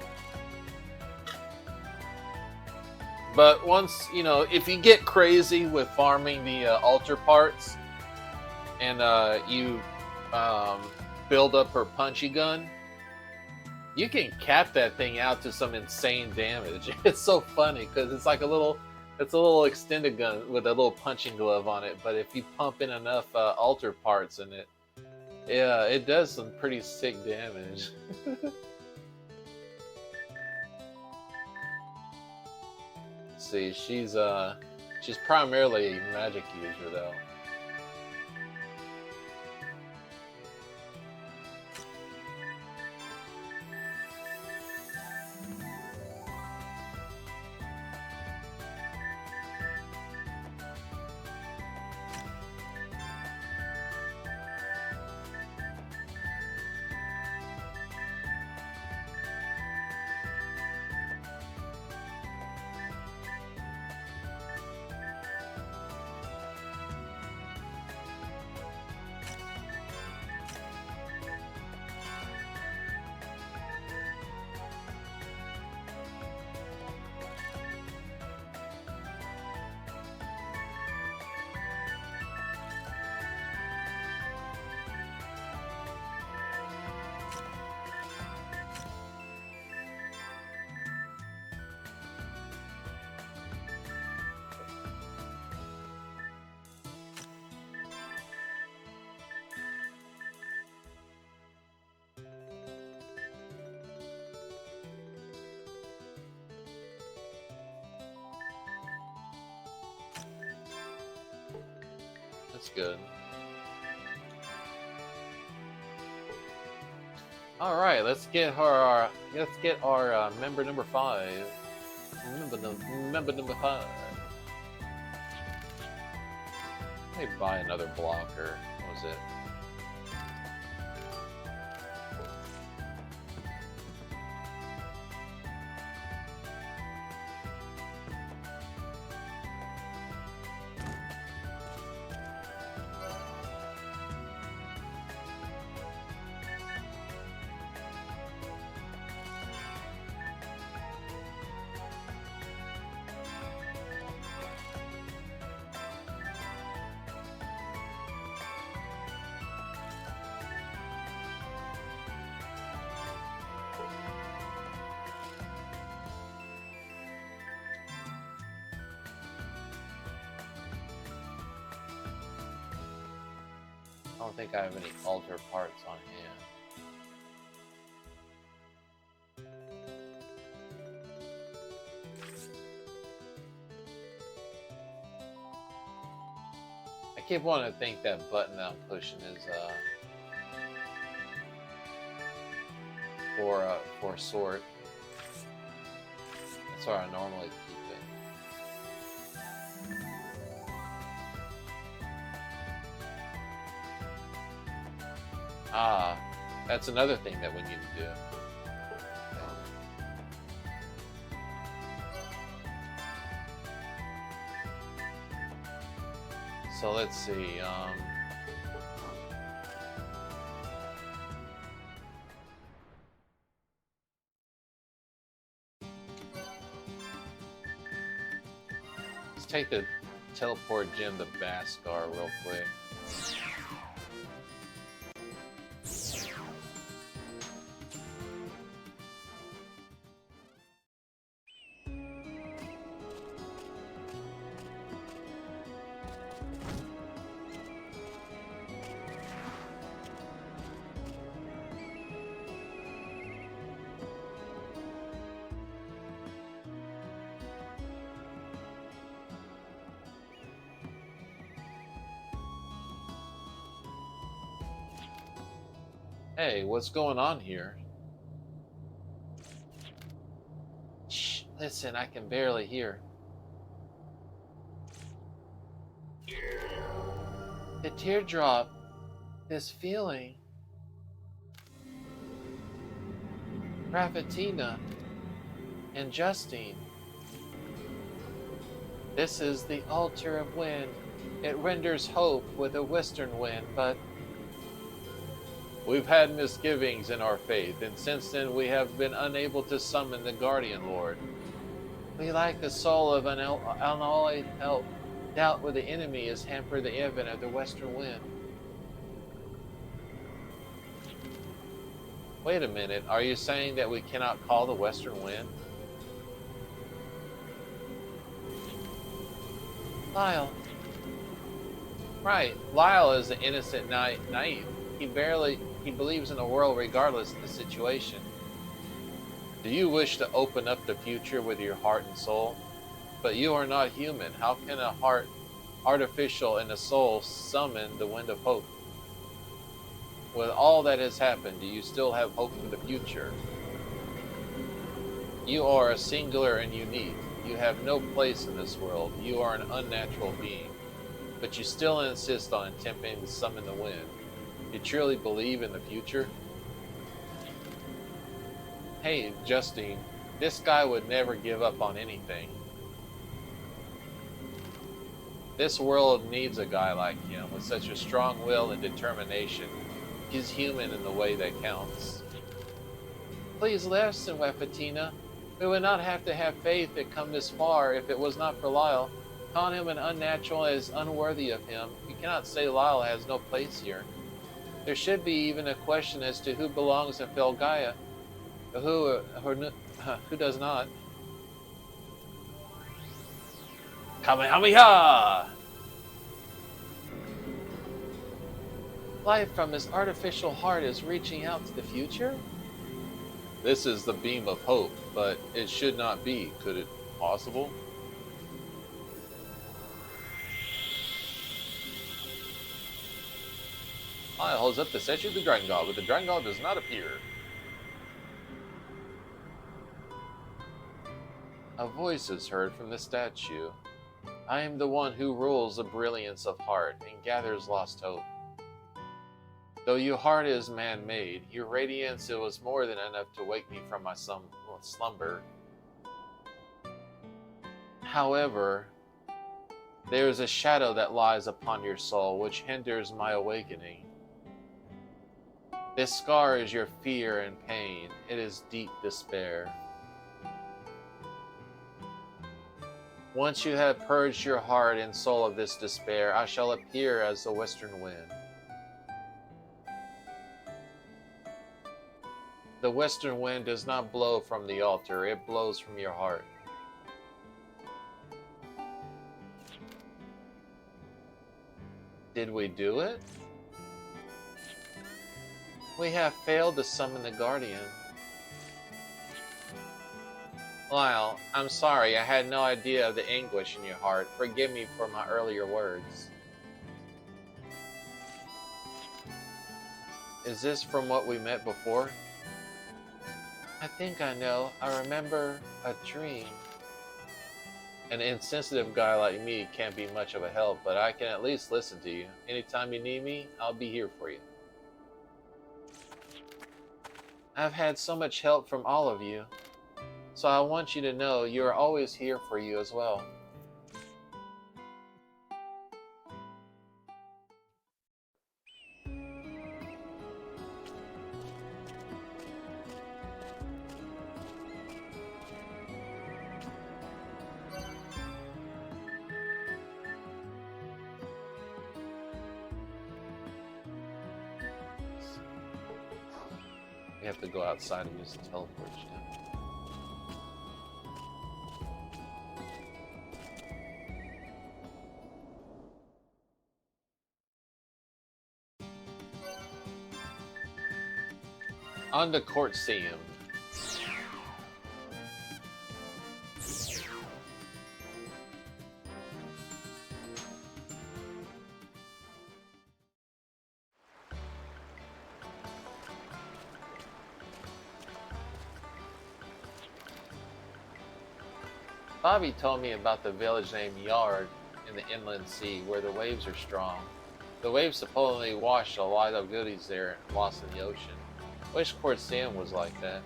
But once, you know, if you get crazy with farming the altar parts and you build up her punchy gun, you can cap that thing out to some insane damage. It's so funny because it's like it's a little extended gun with a little punching glove on it. But if you pump in enough altar parts in it, yeah, it does some pretty sick damage. Let's see, she's primarily a magic user though. That's good. All right, let's get our member number 5. Member number 5. Let me buy another blocker. What was it? I don't think I have any altar parts on hand. I keep wanting to think that button I'm pushing is for sort. That's where I normally keep it. Ah, that's another thing that we need to do. So let's see. Let's take the teleport gem to Baskar real quick. Hey, what's going on here? Shh, listen, I can barely hear. The teardrop, this feeling. Raffatina and Justine. This is the altar of wind. It renders hope with a western wind, but we've had misgivings in our faith, and since then we have been unable to summon the Guardian Lord. We lack the soul of unalloyed help. Doubt where the enemy has hampered the advent of the western wind. Wait a minute, are you saying that we cannot call the western wind? Lyle. Right, Lyle is an innocent naive. He believes in the world regardless of the situation. Do you wish to open up the future with your heart and soul? But you are not human. How can a heart, artificial, and a soul summon the wind of hope? With all that has happened, do you still have hope for the future? You are a singular and unique. You have no place in this world. You are an unnatural being. But you still insist on attempting to summon the wind. You truly believe in the future? Hey, Justine, this guy would never give up on anything. This world needs a guy like him with such a strong will and determination. He's human in the way that counts. Please listen, Weffatina. We would not have to have faith to come this far if it was not for Lyle. Calling him an unnatural is unworthy of him. You cannot say Lyle has no place here. There should be even a question as to who belongs in Felgaia, who does not. Kamehameha! Life from his artificial heart is reaching out to the future? This is the beam of hope, but it should not be. Could it possible? I holds up the statue of the Dragon God, but the Dragon God does not appear. A voice is heard from the statue. I am the one who rules the brilliance of heart and gathers lost hope. Though your heart is man-made, your radiance it was more than enough to wake me from my slumber. However, there is a shadow that lies upon your soul which hinders my awakening. This scar is your fear and pain. It is deep despair. Once you have purged your heart and soul of this despair, I shall appear as the western wind. The western wind does not blow from the altar, it blows from your heart. Did we do it? We have failed to summon the Guardian. Lyle, I'm sorry, I had no idea of the anguish in your heart. Forgive me for my earlier words. Is this from what we met before? I think I know. I remember a dream. An insensitive guy like me can't be much of a help, but I can at least listen to you. Anytime you need me, I'll be here for you. I've had so much help from all of you, so I want you to know you are always here for you as well. We have to go outside and use the teleport gem. On the Courtseum. Bobby told me about the village named Yard in the inland sea where the waves are strong. The waves supposedly washed a lot of goodies there lost in the ocean. Wish Courtseum was like that.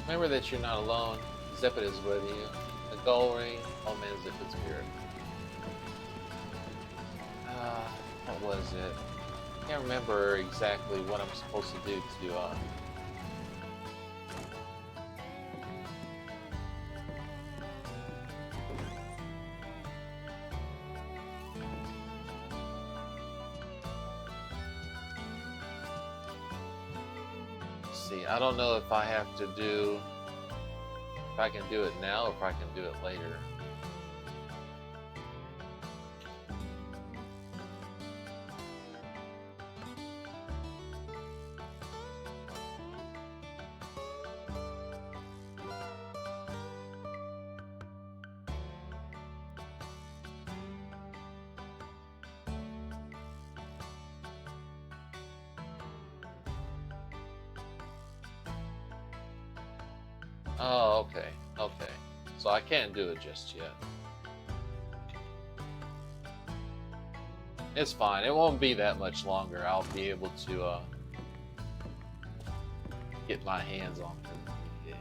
Remember that you're not alone. Zippet is with you. The gold ring, oh man, Zippet's spirit. What was it? I can't remember exactly what I'm supposed to do to see, I don't know if I have to do, if I can do it now or if I can do it later. Oh, okay, okay. So I can't do it just yet. It's fine. It won't be that much longer. I'll be able to get my hands on it. Yeah.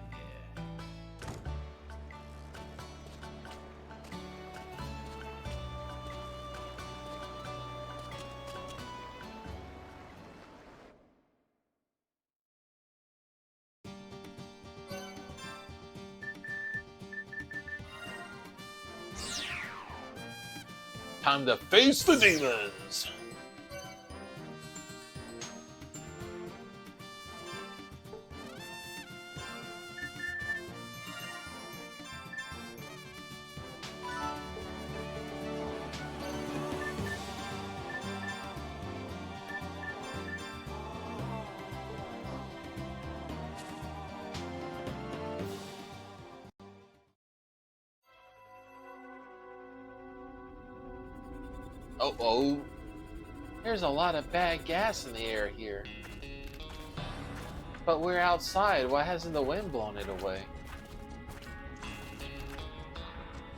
Time to face the demons! Oh. There's a lot of bad gas in the air here. But we're outside. Why hasn't the wind blown it away?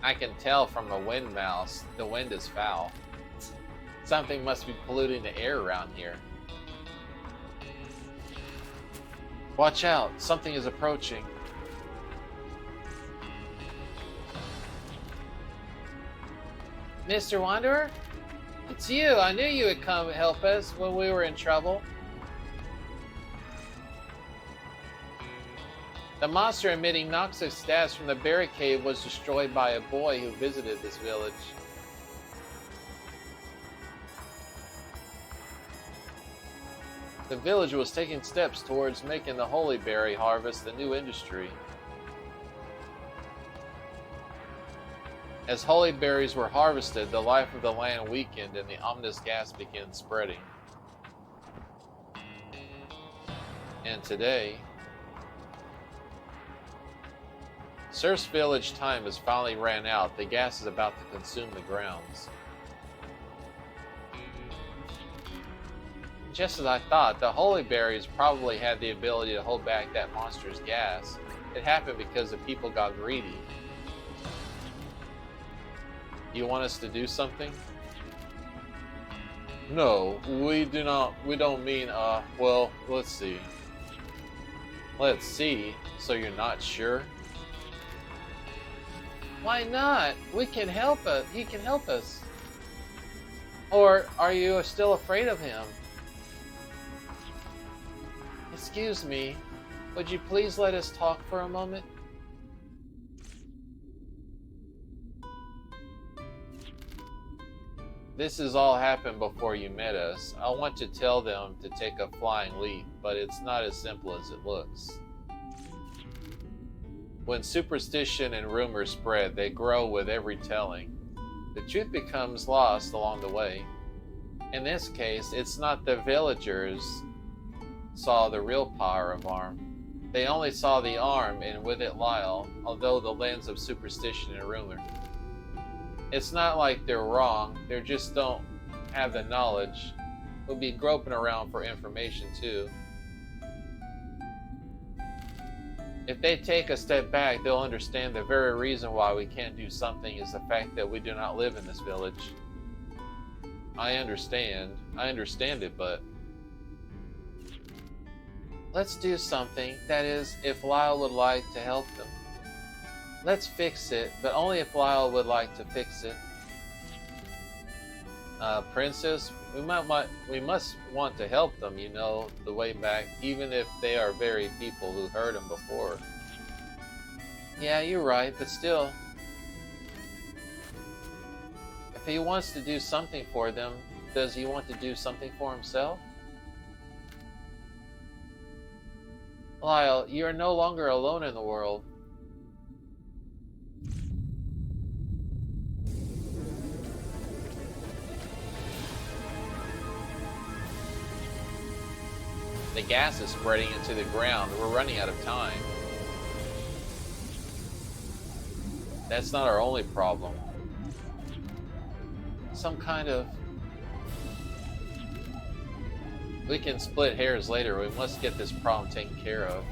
I can tell from the wind mouse, the wind is foul. Something must be polluting the air around here. Watch out, something is approaching. Mr. Wanderer? It's you. I knew you would come help us when we were in trouble. The monster emitting noxious gas from the barricade was destroyed by a boy who visited this village. The village was taking steps towards making the holy berry harvest a new industry. As holy berries were harvested, the life of the land weakened and the ominous gas began spreading. And today, Surf's village time has finally ran out. The gas is about to consume the grounds. Just as I thought, the holy berries probably had the ability to hold back that monster's gas. It happened because the people got greedy. You want us to do something? No, we do not. We don't mean, well, let's see. Let's see, so you're not sure? Why not? We can help us. He can help us. Or are you still afraid of him? Excuse me, would you please let us talk for a moment? This has all happened before you met us. I want to tell them to take a flying leap, but it's not as simple as it looks. When superstition and rumors spread, they grow with every telling. The truth becomes lost along the way. In this case, it's not the villagers saw the real power of Arm. They only saw the arm and with it Lyle, although the lens of superstition and rumor. It's not like they're wrong, they just don't have the knowledge. We'll be groping around for information too. If they take a step back, they'll understand the very reason why we can't do something is the fact that we do not live in this village. I understand it, but let's do something. That is, if Lyle would like to help them. Let's fix it, but only if Lyle would like to fix it. Princess, we must want to help them, you know, the way back, even if they are very people who hurt him before. Yeah, you're right, but still. If he wants to do something for them, does he want to do something for himself? Lyle, you are no longer alone in the world. The gas is spreading into the ground. We're running out of time. That's not our only problem. Some kind of... We can split hairs later. We must get this problem taken care of.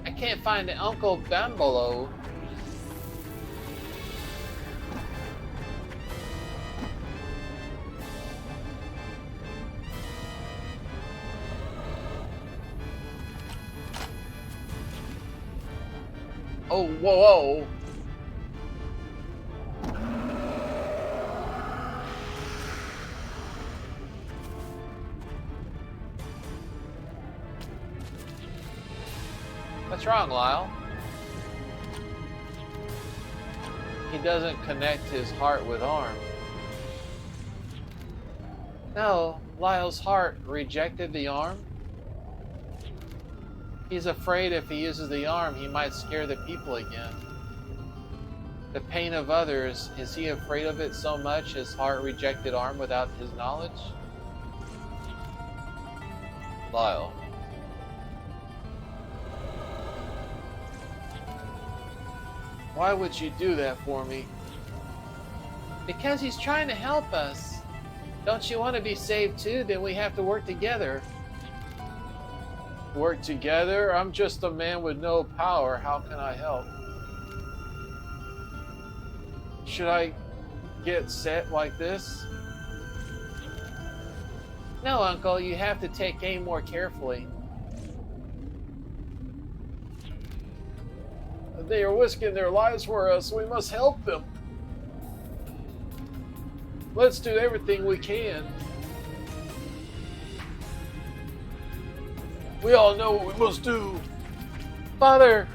I can't find Uncle Bambolo. Oh, whoa, whoa. What's wrong, Lyle? He doesn't connect his heart with Arm. No, Lyle's heart rejected the arm. He's afraid if he uses the arm, he might scare the people again. The pain of others, is he afraid of it so much his heart rejected Arm without his knowledge? Lyle. Why would you do that for me? Because he's trying to help us. Don't you want to be saved too? Then we have to work together. Work together? I'm just a man with no power. How can I help? Should I get set like this? No, Uncle, you have to take aim more carefully. They are risking their lives for us. We must help them. Let's do everything we can. We all know what we must do. Father!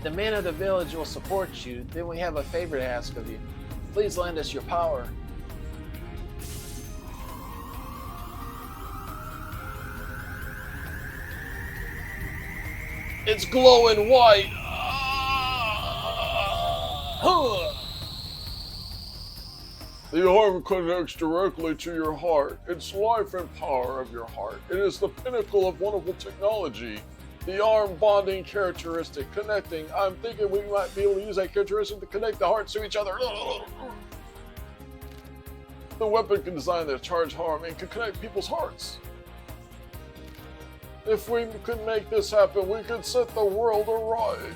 The men of the village will support you. Then we have a favor to ask of you. Please lend us your power. It's glowing white. The arm connects directly to your heart. It's life and power of your heart. It is the pinnacle of wonderful technology. The arm bonding characteristic, connecting. I'm thinking we might be able to use that characteristic to connect the hearts to each other. The weapon can design the charge harm and can connect people's hearts. If we could make this happen, we could set the world aright.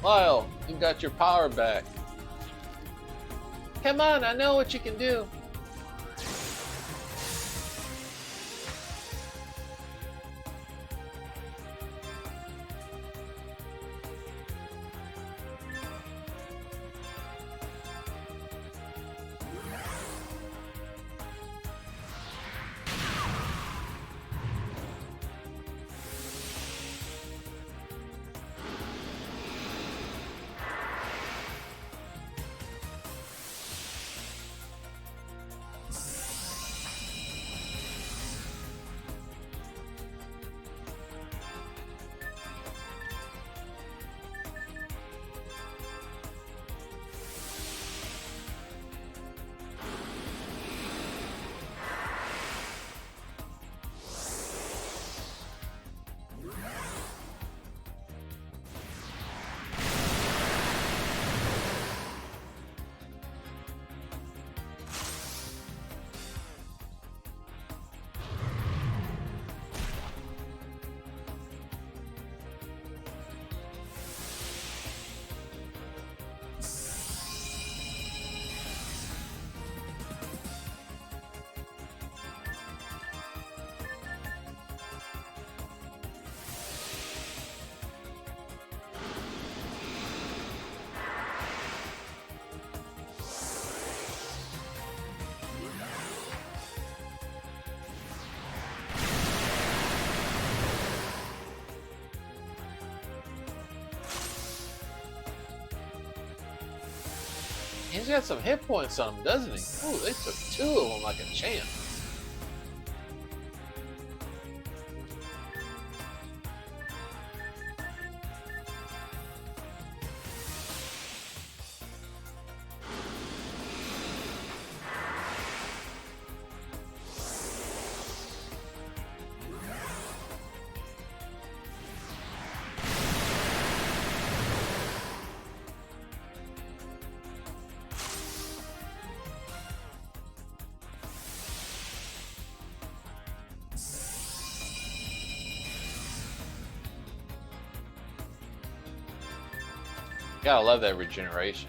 Lyle, you got your power back. Come on, I know what you can do. He's got some hit points on him, doesn't he? Ooh, they took 2 of them like a champ. Gotta love that regeneration.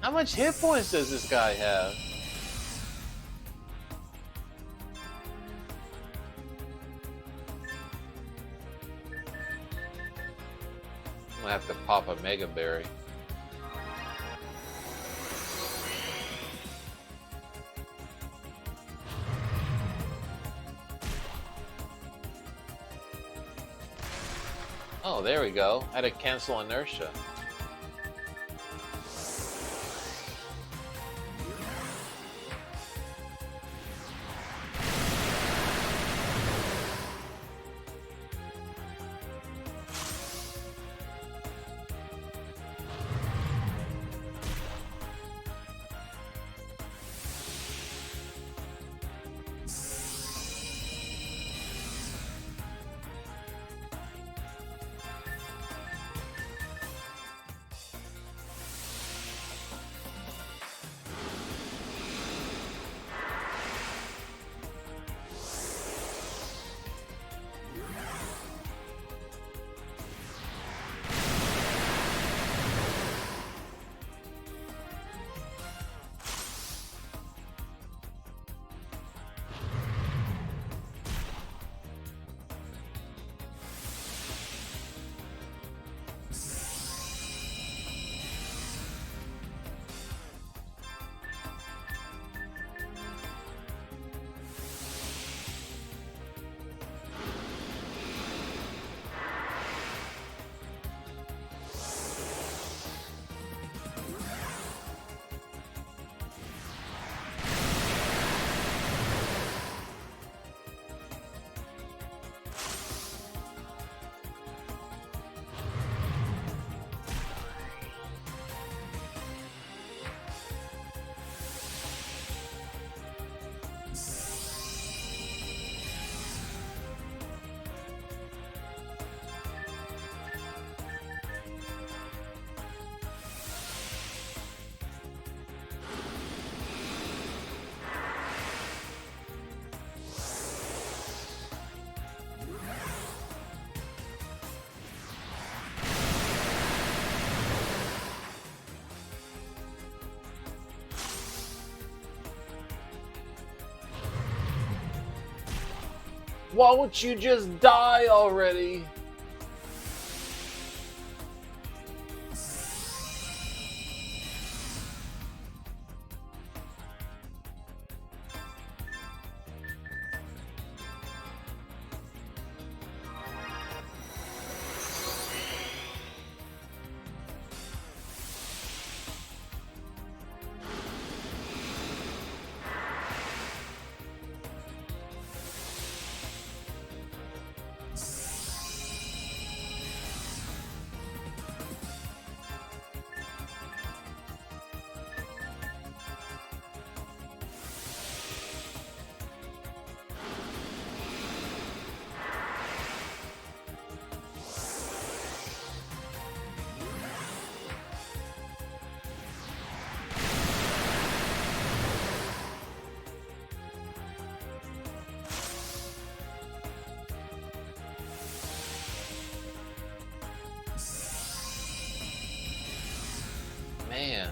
How much hit points does this guy have? I'm gonna have to pop a Mega Berry. Oh, there we go. I had to cancel inertia. Why won't you just die already? Man.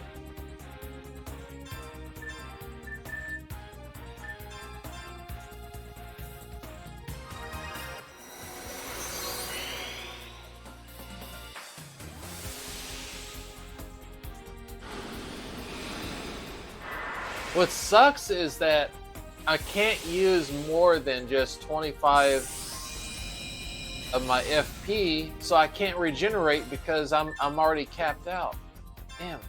What sucks is that I can't use more than just 25 of my FP, so I can't regenerate because I'm already capped out. Damn.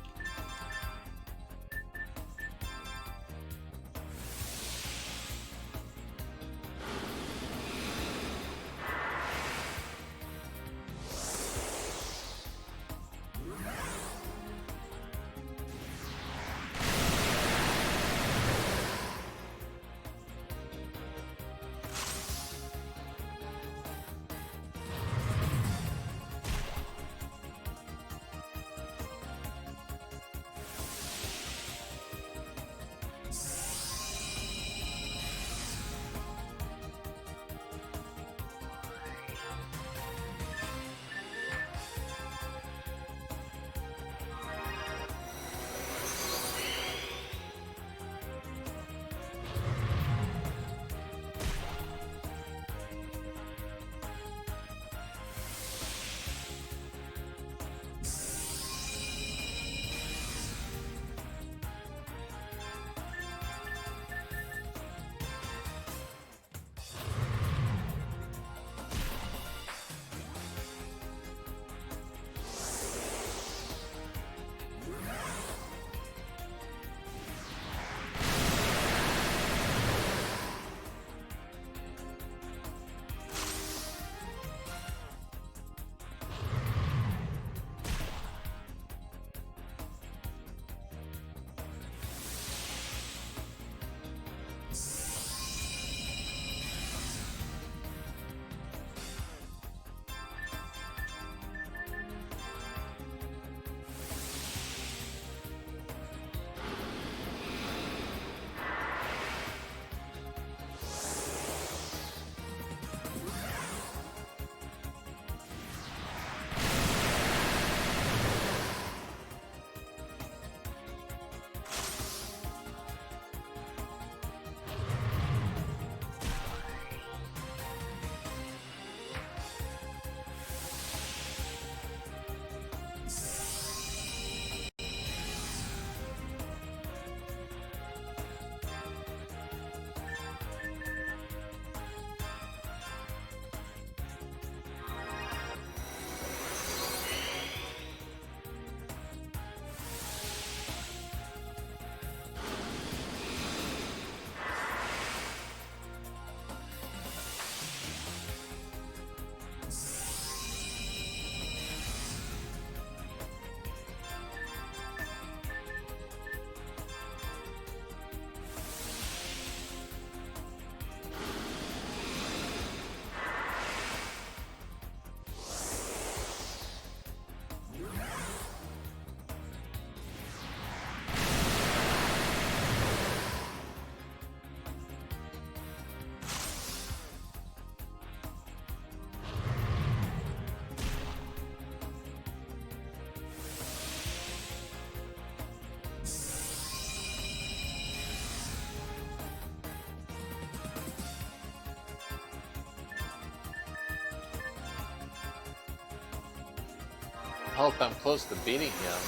hope I'm close to beating him.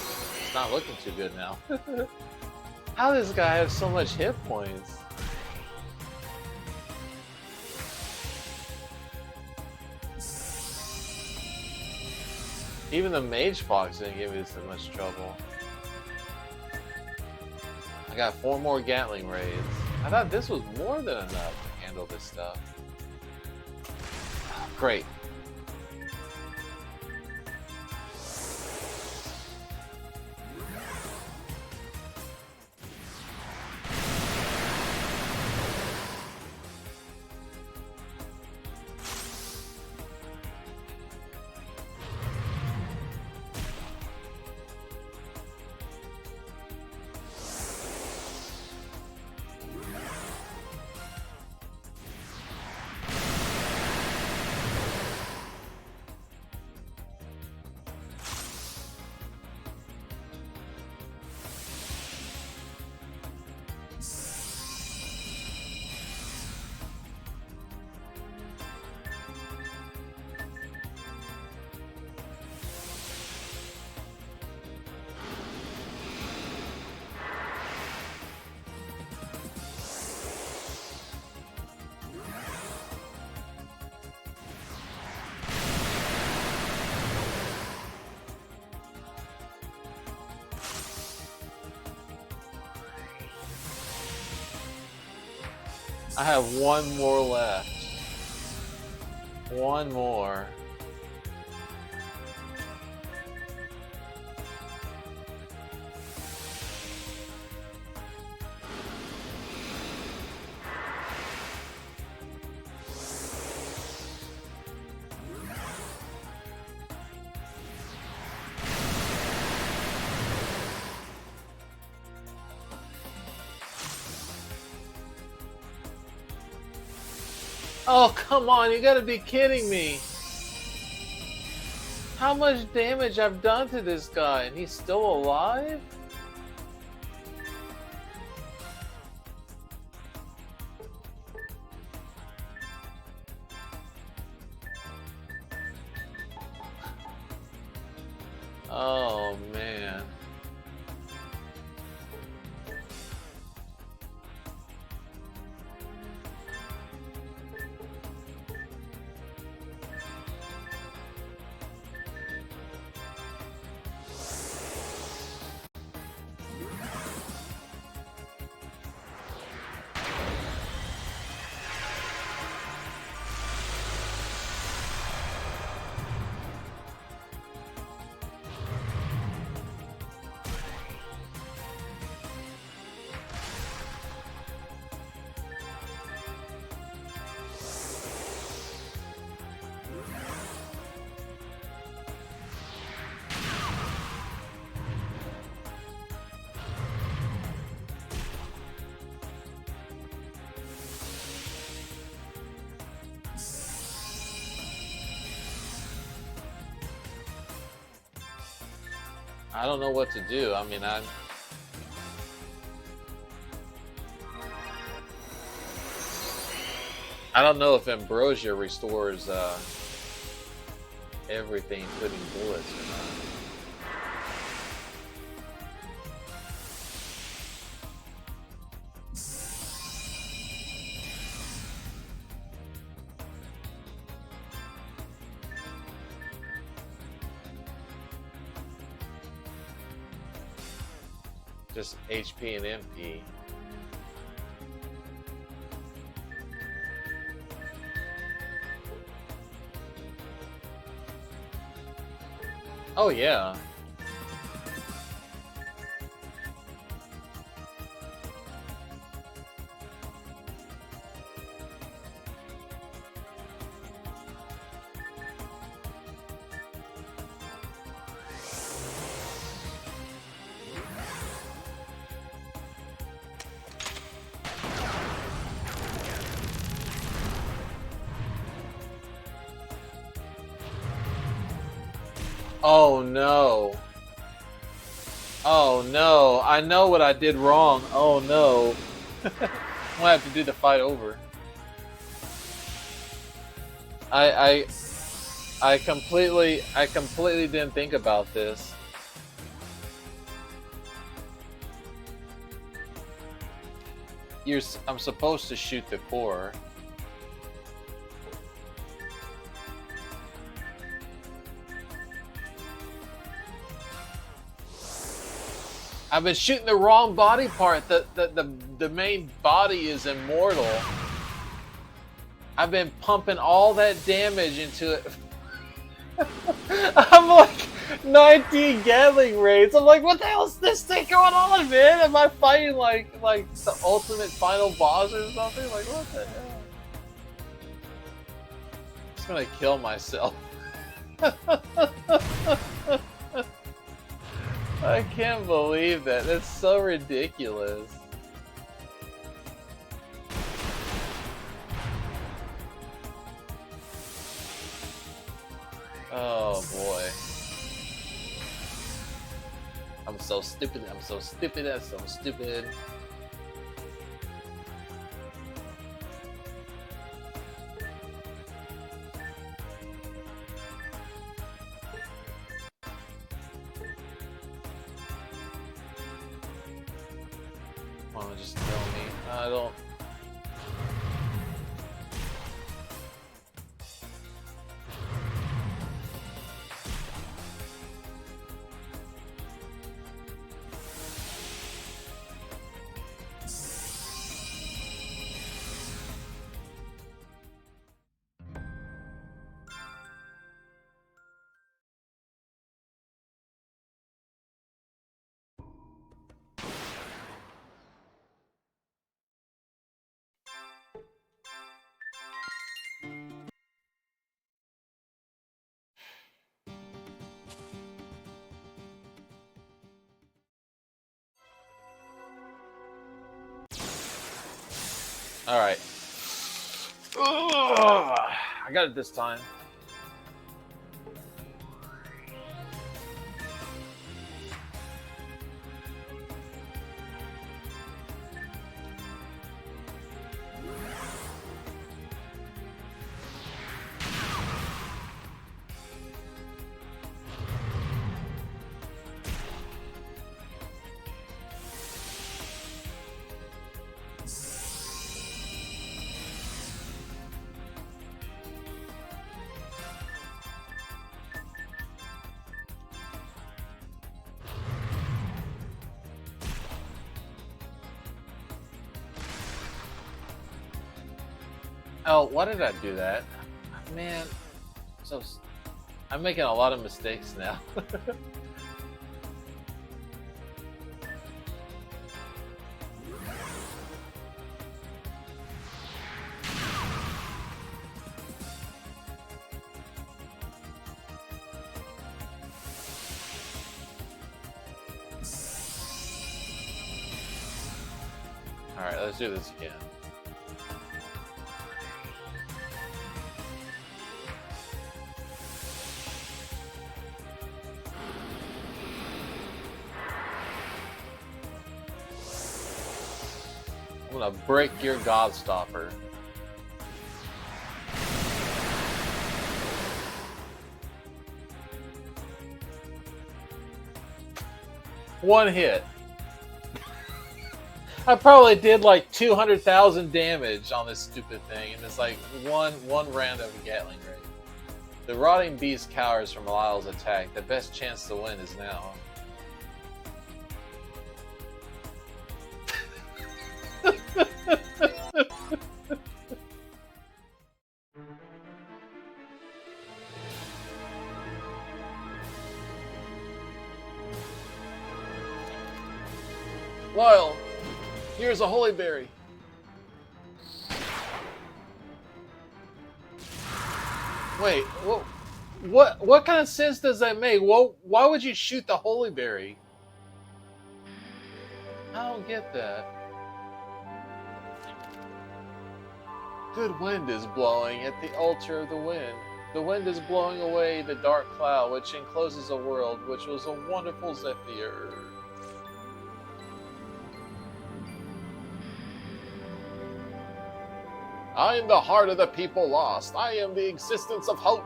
It's not looking too good now. How does this guy have so much hit points? Even the Mage Fox didn't give me so much trouble. I got 4 more Gatling raids. I thought this was more than enough to handle this stuff. Great. I have 1 more left. 1 more. Oh, come on, you gotta be kidding me. How much damage I've done to this guy and he's still alive? Oh, man. I don't know what to do. I mean, I don't know if Ambrosia restores everything, including bullets or not. Just HP and MP. Oh yeah. Oh no. Oh no. I know what I did wrong. Oh no. I'm gonna have to do the fight over. I completely didn't think about this. I'm supposed to shoot the core. I've been shooting the wrong body part. The main body is immortal. I've been pumping all that damage into it. I'm like 19 Gatling raids. I'm like, what the hell is this thing going on, man? Am I fighting like the ultimate final boss or something? Like, what the hell? I'm just gonna kill myself. I can't believe that. That's so ridiculous. Oh boy. I'm so stupid. I'm so stupid. I'm so stupid. Come on, just kill me. I don't. All right. Ugh, I got it this time. Oh, why did I do that? Man, so I'm making a lot of mistakes now. All right, let's do this again. I'm gonna break your Godstopper. One hit. I probably did like 200,000 damage on this stupid thing, and it's like one random Gatling ray. The rotting beast cowers from Lyle's attack. The best chance to win is now. Lyle, here's a holy berry. Wait, what kind of sense does that make? Well, why would you shoot the holy berry? I don't get that. Good wind is blowing at the altar of the wind. The wind is blowing away the dark cloud which encloses a world which was a wonderful zephyr. I am the heart of the people lost. I am the existence of hope.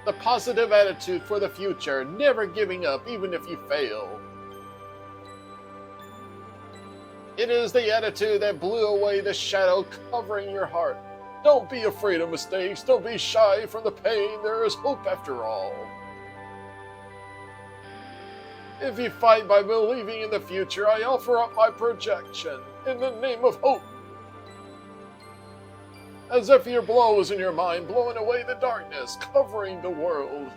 The positive attitude for the future, never giving up even if you fail. It is the attitude that blew away the shadow covering your heart. Don't be afraid of mistakes. Don't be shy from the pain. There is hope after all. If you fight by believing in the future, I offer up my projection in the name of hope. As if your blows in your mind, blowing away the darkness, covering the world.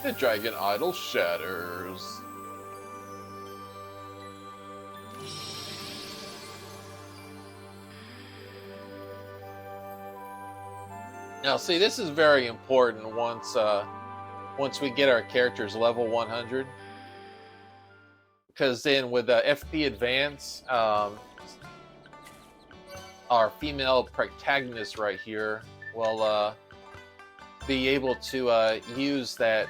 The dragon idol shatters. Now, see, this is very important once we get our characters level 100, because then with the FP advance, our female protagonist right here will be able to use that.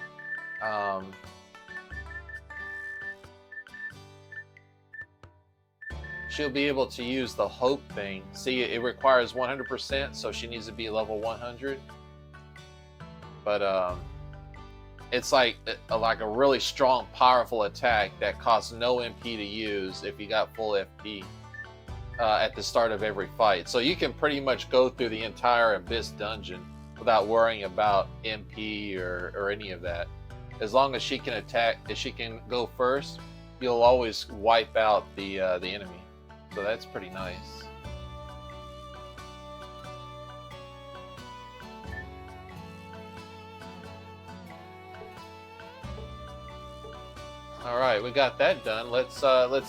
She'll be able to use the hope thing. See, it requires 100%, so she needs to be level 100. But it's like a really strong, powerful attack that costs no MP to use if you got full FP at the start of every fight. So you can pretty much go through the entire Abyss dungeon without worrying about MP or any of that. As long as she can attack, if she can go first, you'll always wipe out the enemy. So that's pretty nice. All right, we got that done. Let's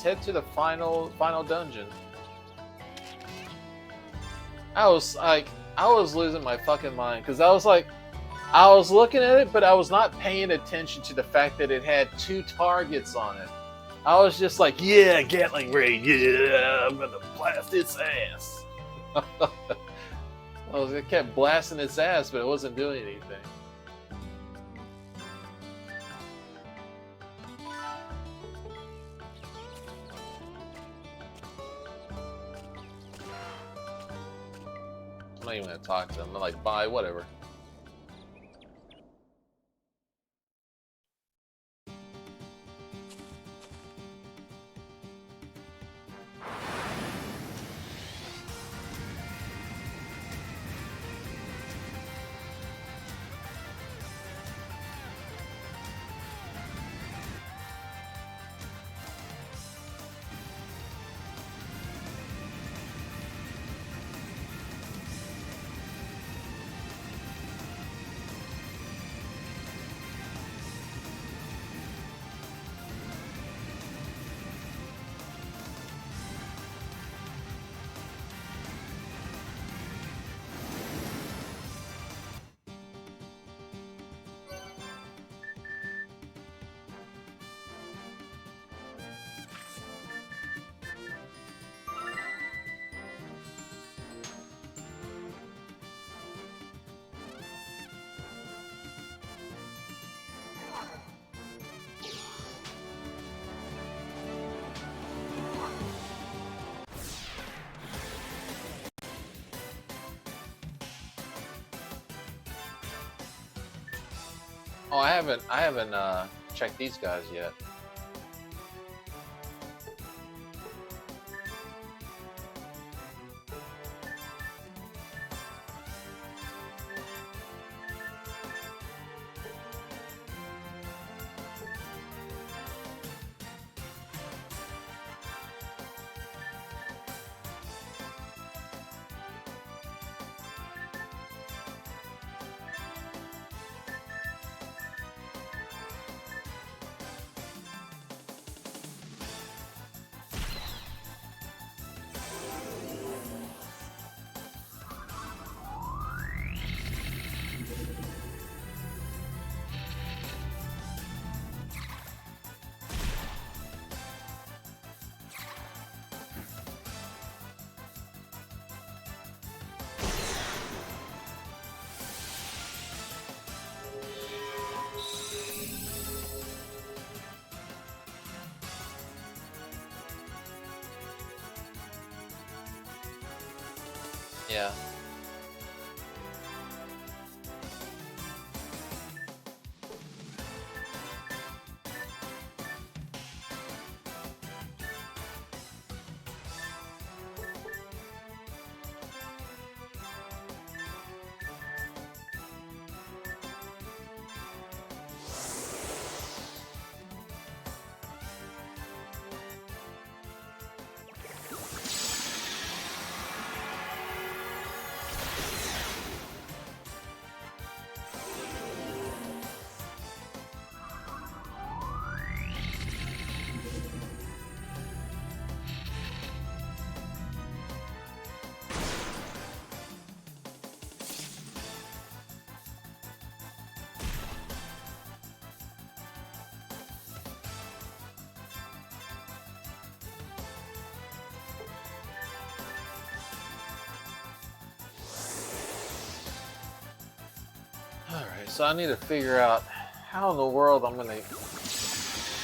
head to the final dungeon. I was losing my fucking mind because I was looking at it, but I was not paying attention to the fact that it had 2 targets on it. I was just like, yeah, Gatling Ray, yeah, I'm gonna blast its ass. It kept blasting its ass, but it wasn't doing anything. I'm not even gonna talk to them. I'm like, bye, whatever. Oh, I haven't checked these guys yet. Yeah. Alright, so I need to figure out how in the world I'm gonna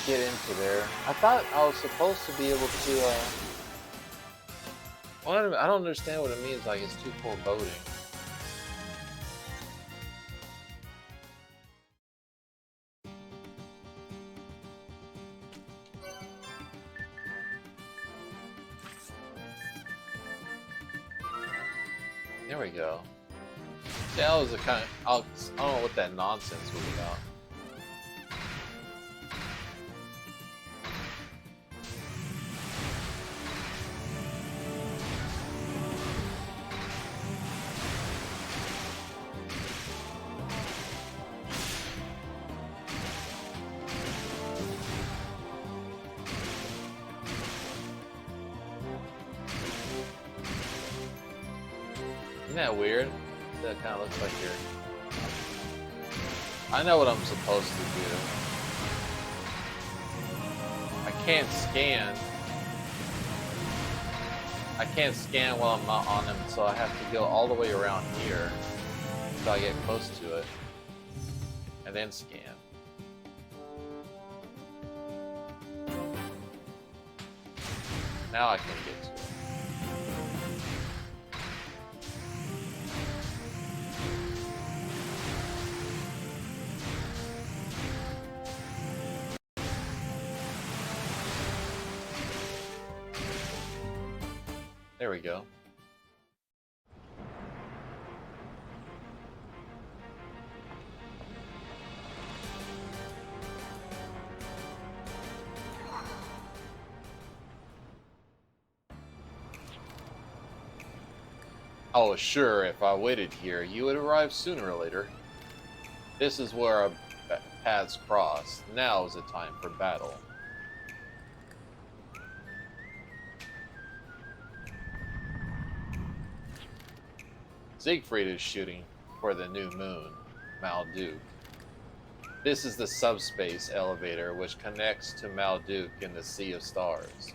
get into there. I thought I was supposed to be able to, well, I don't understand what it means, like it's too foreboding. There we go. That was the kind of, I don't know what that nonsense was about. Isn't that weird? That kind of looks like you're... I know what I'm supposed to do. I can't scan. I can't scan while I'm not on him, so I have to go all the way around here until I get close to it. And then scan. Now I can get to it. There we go. Oh, sure, if I waited here, you would arrive sooner or later. This is where our paths cross. Now is the time for battle. Siegfried is shooting for the new moon, Malduke. This is the subspace elevator which connects to Malduke in the Sea of Stars.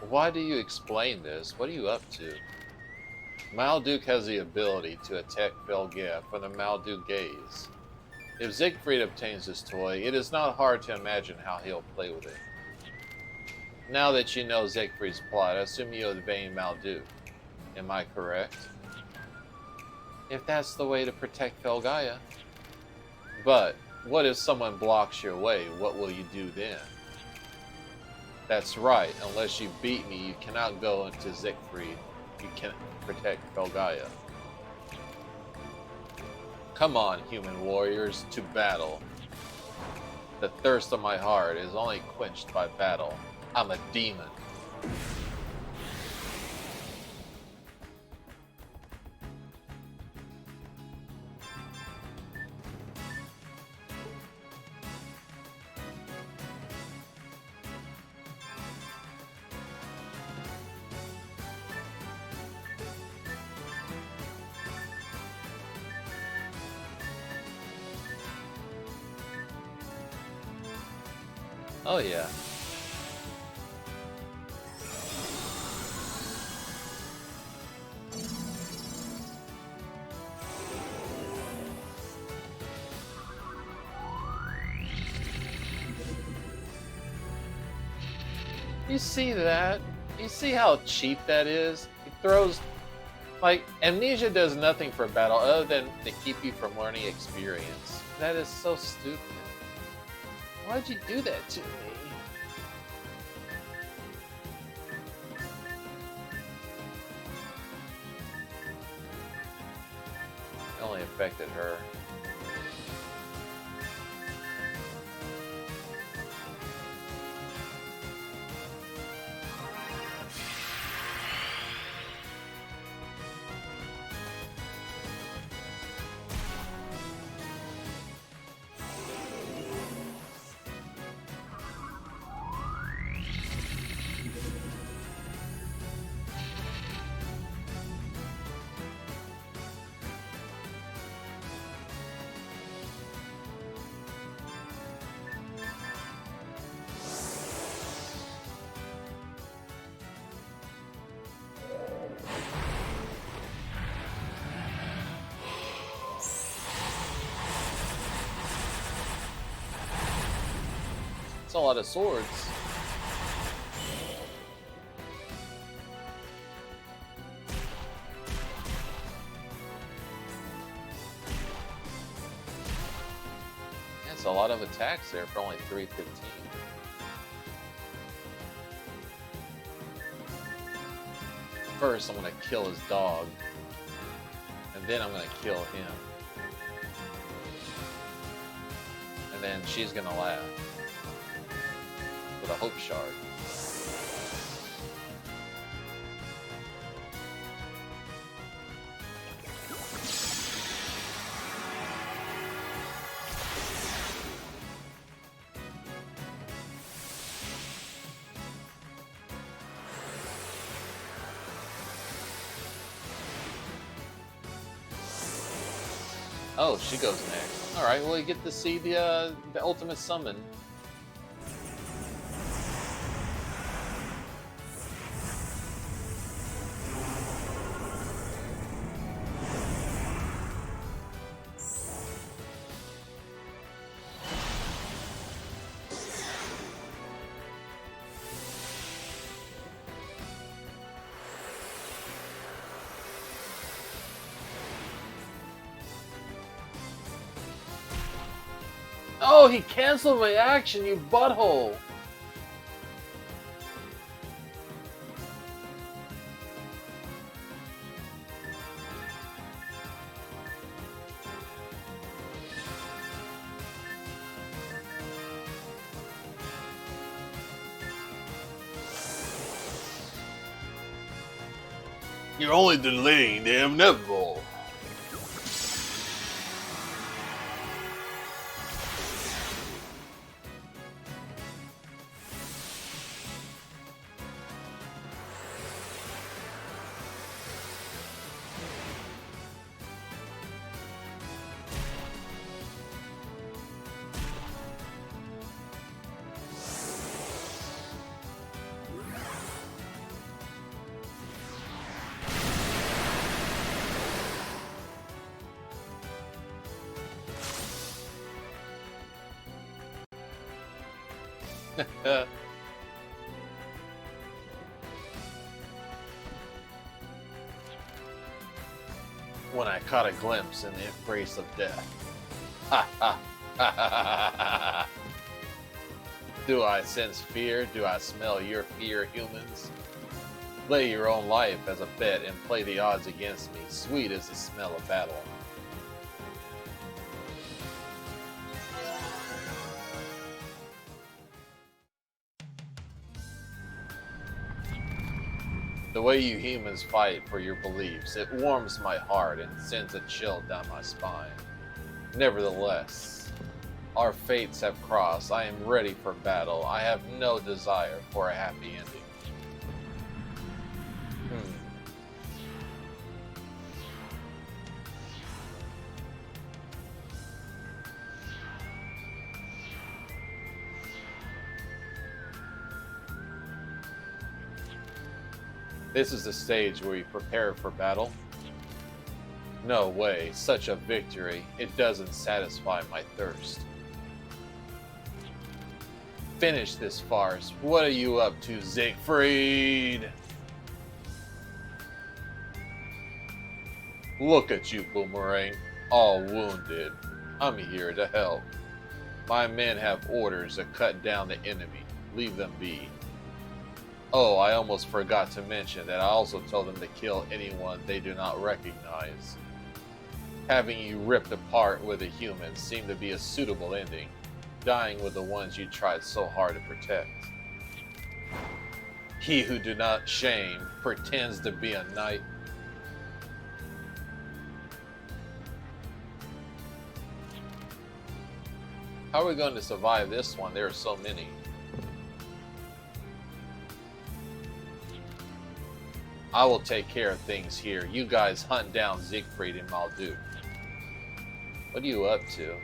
Why do you explain this? What are you up to? Malduke has the ability to attack Belgaea from the Malduke gaze. If Siegfried obtains this toy, it is not hard to imagine how he'll play with it. Now that you know Siegfried's plot, I assume you obey Malduke. Am I correct? If that's the way to protect Belgaea. But, what if someone blocks your way? What will you do then? That's right, unless you beat me, you cannot go into Siegfried. You can protect Belgaea. Come on, human warriors, to battle. The thirst of my heart is only quenched by battle. I'm a demon. Oh yeah. You see that? You see how cheap that is? He throws, like, amnesia does nothing for battle other than to keep you from learning experience. That is so stupid. Why'd you do that to me? It only affected her. It's a lot of swords. That's a lot of attacks there for only 315. First, I'm gonna kill his dog, and then I'm gonna kill him. And then she's gonna laugh. With a hope shard. Oh, she goes next. All right, well, you get to see the ultimate summon. Oh, he canceled my action, you butthole! You're only delaying the inevitable. When I caught a glimpse in the embrace of death. Ha ha ha ha ha ha. Do I sense fear? Do I smell your fear, humans? Lay your own life as a bet and play the odds against me. Sweet is the smell of battle. The way you humans fight for your beliefs, it warms my heart and sends a chill down my spine. Nevertheless, our fates have crossed. I am ready for battle. I have no desire for a happy ending. This is the stage where we prepare for battle. No way, such a victory. It doesn't satisfy my thirst. finish this farce. What are you up to, Siegfried? Look at you, Boomerang, all wounded. I'm here to help. My men have orders to cut down the enemy. Leave them be. Oh, I almost forgot to mention that I also told them to kill anyone they do not recognize. Having you ripped apart with a human seemed to be a suitable ending, dying with the ones you tried so hard to protect. He who do not shame pretends to be a knight. How are we going to survive this one? There are so many. I will take care of things here. You guys hunt down Siegfried and Malduk. What are you up to?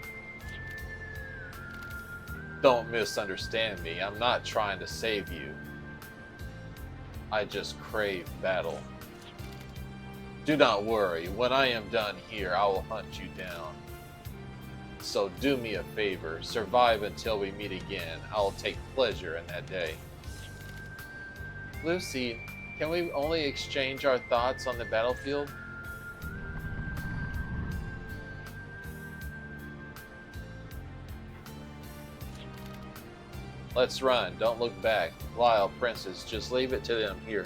Don't misunderstand me. I'm not trying to save you. I just crave battle. Do not worry. When I am done here, I will hunt you down. So do me a favor. Survive until we meet again. I will take pleasure in that day. Lucy, can we only exchange our thoughts on the battlefield? Let's run. Don't look back. Lyle, Princess, just leave it to them here.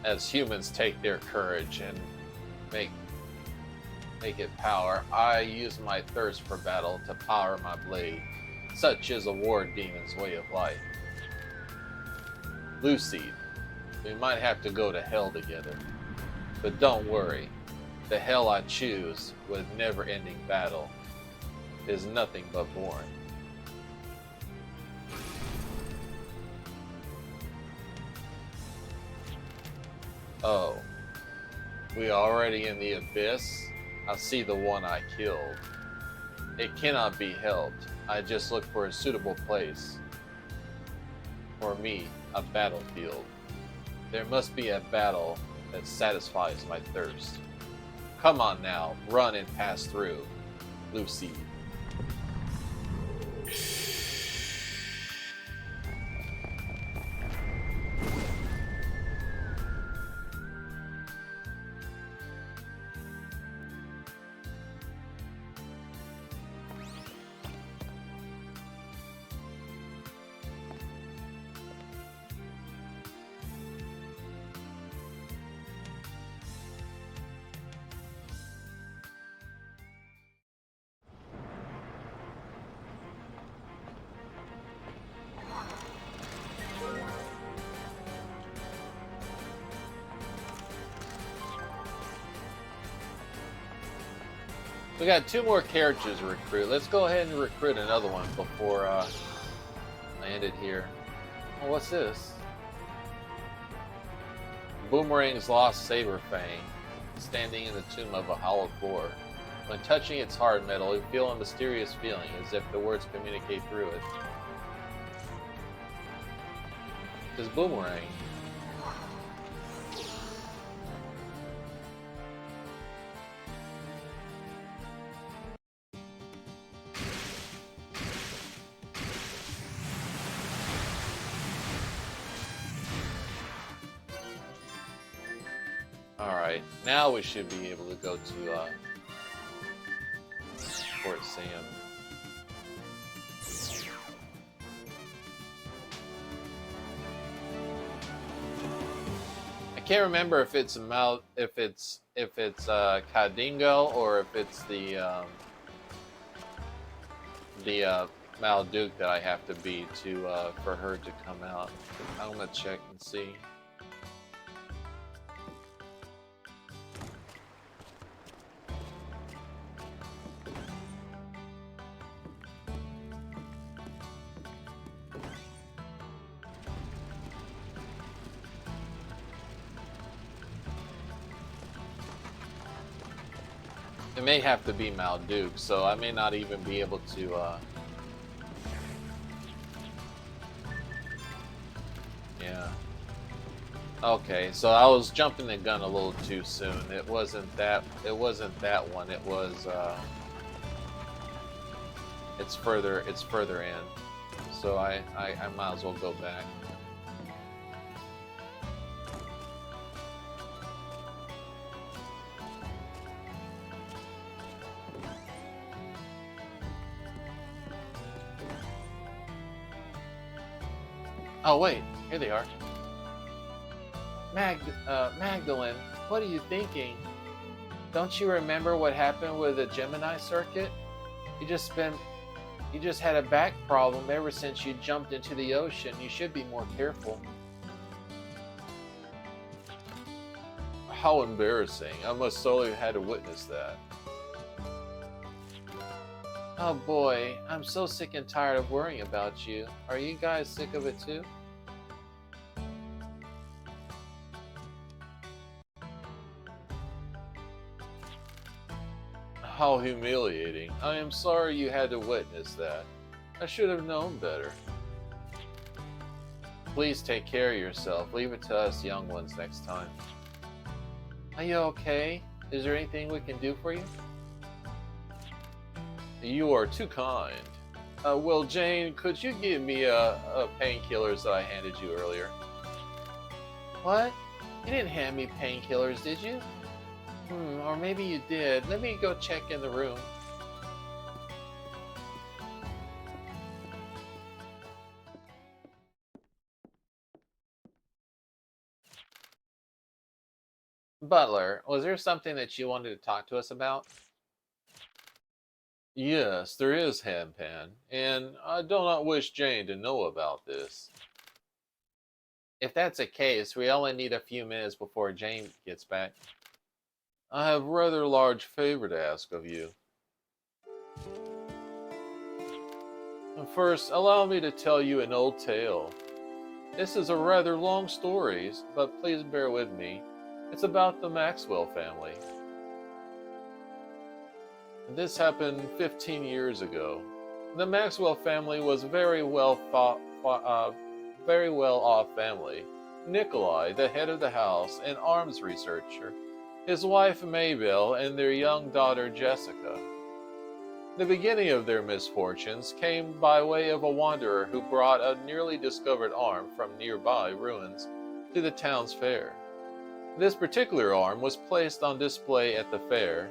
As humans take their courage and make it power, I use my thirst for battle to power my blade. Such is a war demon's way of life. Lucy, we might have to go to hell together. But don't worry, the hell I choose with never-ending battle is nothing but boring. Oh, we already in the abyss? I see the one I killed. It cannot be helped. I just look for a suitable place. For me, a battlefield. There must be a battle that satisfies my thirst. Come on now, run and pass through. Lucy. We got 2 more characters to recruit. Let's go ahead and recruit another one before I end it here. Oh, what's this? Boomerang's lost saber fang, standing in the tomb of a hollowed boar. When touching its hard metal, you feel a mysterious feeling, as if the words communicate through it. This Boomerang. Alright, now we should be able to go to Fort Sam. I can't remember if it's Kadingo or if it's the Malduk that I have to be to for her to come out. I'm gonna check and see. It may have to be Malduke, so I may not even be able to, yeah. Okay, so I was jumping the gun a little too soon. It wasn't that one. It was, it's further in. So I might as well go back. Oh wait, here they are. Magdalene, what are you thinking? Don't you remember what happened with the Gemini circuit? You just had a back problem ever since you jumped into the ocean. You should be more careful. How embarrassing. I must sorely have had to witness that. Oh boy, I'm so sick and tired of worrying about you. Are you guys sick of it too? How humiliating. I am sorry you had to witness that. I should have known better. Please take care of yourself. Leave it to us young ones next time. Are you okay? Is there anything we can do for you? You are too kind. Well, Jane, could you give me a painkillers that I handed you earlier? What? You didn't hand me painkillers, did you? Or maybe you did. Let me go check in the room. Butler, was there something that you wanted to talk to us about? Yes, there is, Hampan, and I do not wish Jane to know about this. If that's the case, we only need a few minutes before Jane gets back. I have a rather large favor to ask of you. First, allow me to tell you an old tale. This is a rather long story, but please bear with me. It's about the Maxwell family. This happened 15 years ago. The Maxwell family was a very well off family. Nikolai, the head of the house, an arms researcher, his wife Maybelle, and their young daughter Jessica. The beginning of their misfortunes came by way of a wanderer who brought a nearly discovered arm from nearby ruins to the town's fair. This particular arm was placed on display at the fair.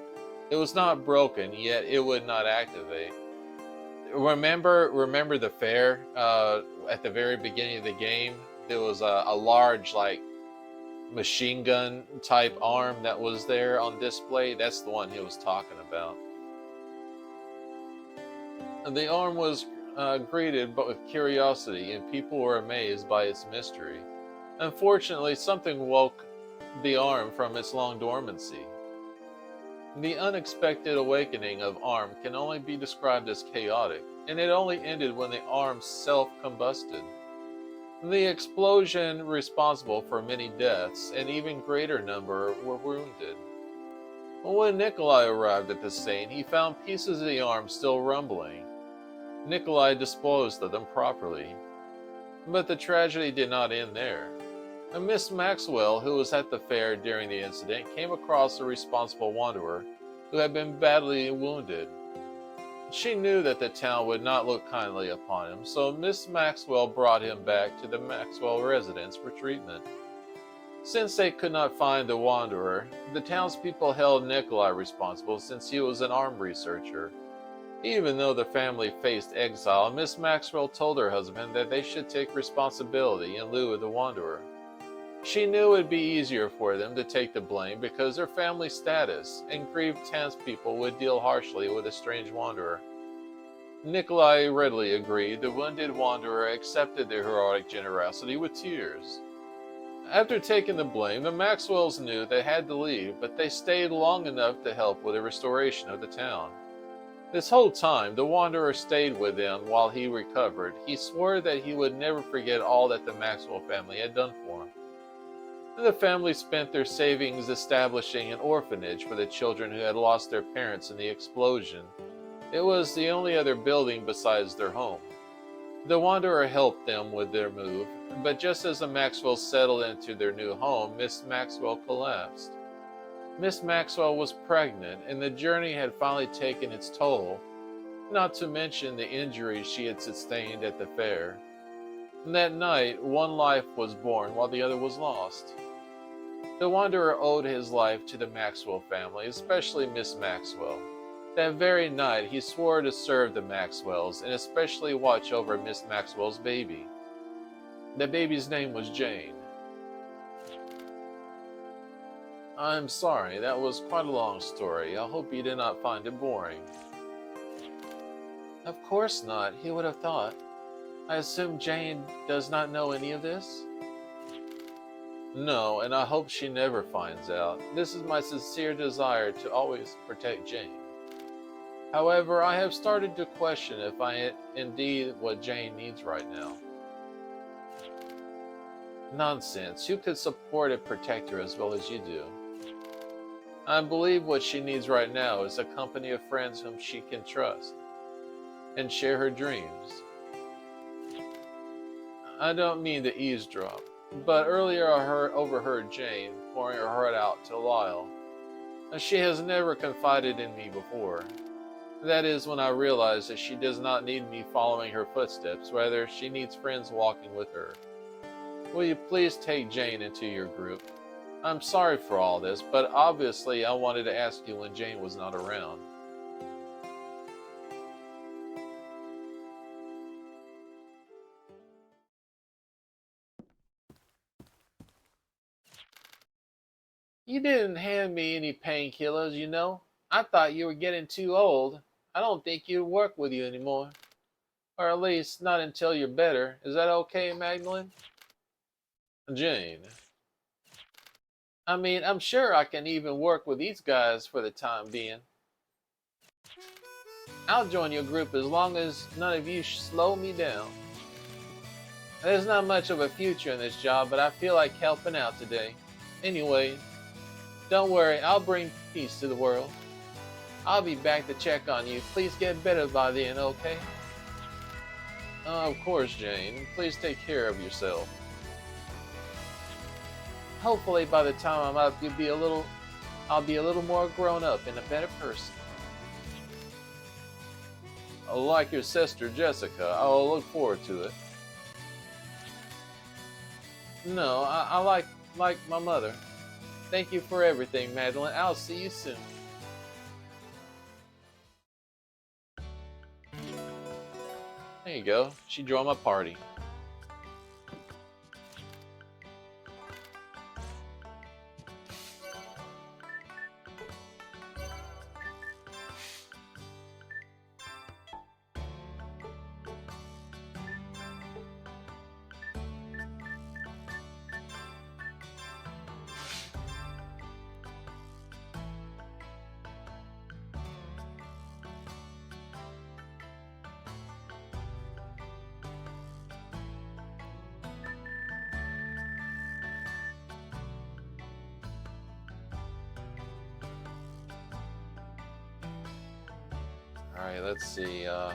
It was not broken, yet it would not activate. Remember the fair at the very beginning of the game? There was a large, like, machine gun type arm that was there on display. That's the one he was talking about. The arm was greeted but with curiosity, and people were amazed by its mystery. Unfortunately, something woke the arm from its long dormancy. The unexpected awakening of arm can only be described as chaotic, and it only ended when the arm self-combusted. The explosion responsible for many deaths, and even greater number were wounded. When Nikolai arrived at the scene, he found pieces of the arm still rumbling. Nikolai disposed of them properly. But the tragedy did not end there. Miss Maxwell, who was at the fair during the incident, came across a responsible wanderer who had been badly wounded. She knew that the town would not look kindly upon him, so Miss Maxwell brought him back to the Maxwell residence for treatment. Since they could not find the wanderer, the townspeople held Nikolai responsible since he was an armed researcher. Even though the family faced exile, Miss Maxwell told her husband that they should take responsibility in lieu of the wanderer. She knew it would be easier for them to take the blame because their family status, and grieved townspeople would deal harshly with a strange wanderer. Nikolai readily agreed. The wounded wanderer accepted their heroic generosity with tears. After taking the blame, the Maxwells knew they had to leave, but they stayed long enough to help with the restoration of the town. This whole time, the wanderer stayed with them while he recovered. He swore that he would never forget all that the Maxwell family had done for him. The family spent their savings establishing an orphanage for the children who had lost their parents in the explosion. It was the only other building besides their home. The Wanderer helped them with their move, but just as the Maxwells settled into their new home, Miss Maxwell collapsed. Miss Maxwell was pregnant, and the journey had finally taken its toll, not to mention the injuries she had sustained at the fair. And that night, one life was born while the other was lost. The Wanderer owed his life to the Maxwell family, especially Miss Maxwell. That very night, he swore to serve the Maxwells and especially watch over Miss Maxwell's baby. The baby's name was Jane. I'm sorry, that was quite a long story. I hope you did not find it boring. Of course not. Who would have thought? I assume Jane does not know any of this? No, and I hope she never finds out. This is my sincere desire to always protect Jane. However, I have started to question if I indeed what Jane needs right now. Nonsense. Who could support and protect her as well as you do? I believe what she needs right now is a company of friends whom she can trust and share her dreams. I don't mean to eavesdrop, but earlier I overheard Jane pouring her heart out to Lyle. She has never confided in me before. That is when I realized that she does not need me following her footsteps, rather she needs friends walking with her. Will you please take Jane into your group? I'm sorry for all this, but obviously I wanted to ask you when Jane was not around. You didn't hand me any painkillers, you know. I thought you were getting too old. I don't think you'd work with you anymore. Or at least not until you're better. Is that okay, Magdalene? Jane. I mean, I'm sure I can even work with these guys for the time being. I'll join your group as long as none of you slow me down. There's not much of a future in this job, but I feel like helping out today. Anyway, don't worry, I'll bring peace to the world. I'll be back to check on you. Please get better by then, okay? Of course, Jane. Please take care of yourself. Hopefully by the time I'm up, I'll be a little more grown up and a better person. Like your sister Jessica, I'll look forward to it. No, I like my mother. Thank you for everything, Madeline. I'll see you soon. There you go. She joined my party. Alright, let's see. It'll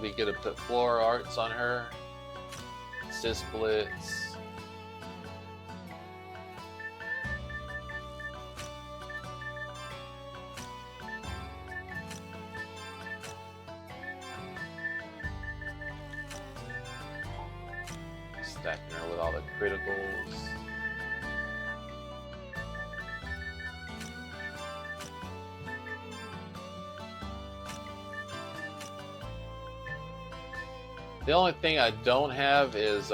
be good to put floor arts on her. Sis splits. Stacking her with all the criticals. The only thing I don't have is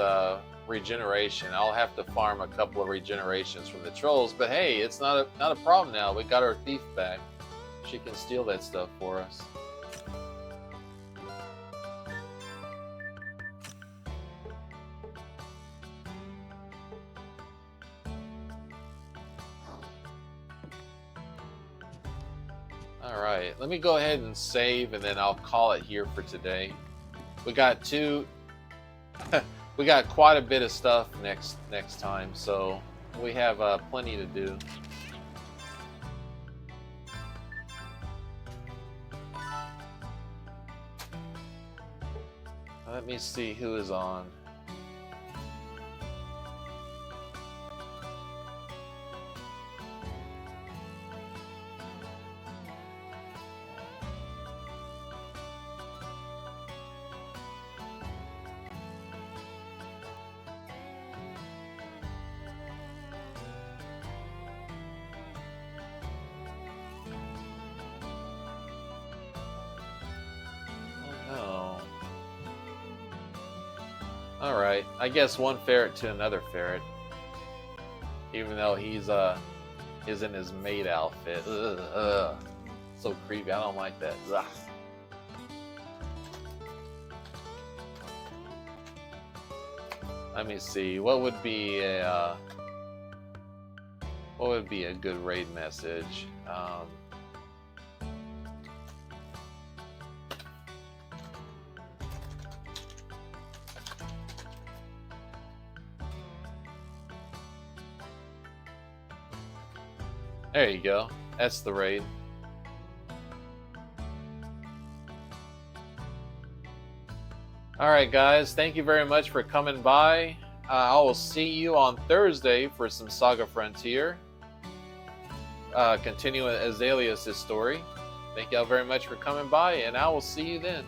regeneration. I'll have to farm a couple of regenerations from the trolls, but hey, it's not a problem now. We got our thief back. She can steal that stuff for us. Alright, let me go ahead and save and then I'll call it here for today. We got two we got quite a bit of stuff next time, so we have plenty to do. Let me see who is on. Alright, I guess one ferret to another ferret. Even though he's in his maid outfit. Ugh. So creepy, I don't like that. Ugh. Let me see, what would be a good raid message? There you go. That's the raid. Alright guys, thank you very much for coming by. I will see you on Thursday for some Saga Frontier. Continuing Azalea's story. Thank y'all very much for coming by, and I will see you then.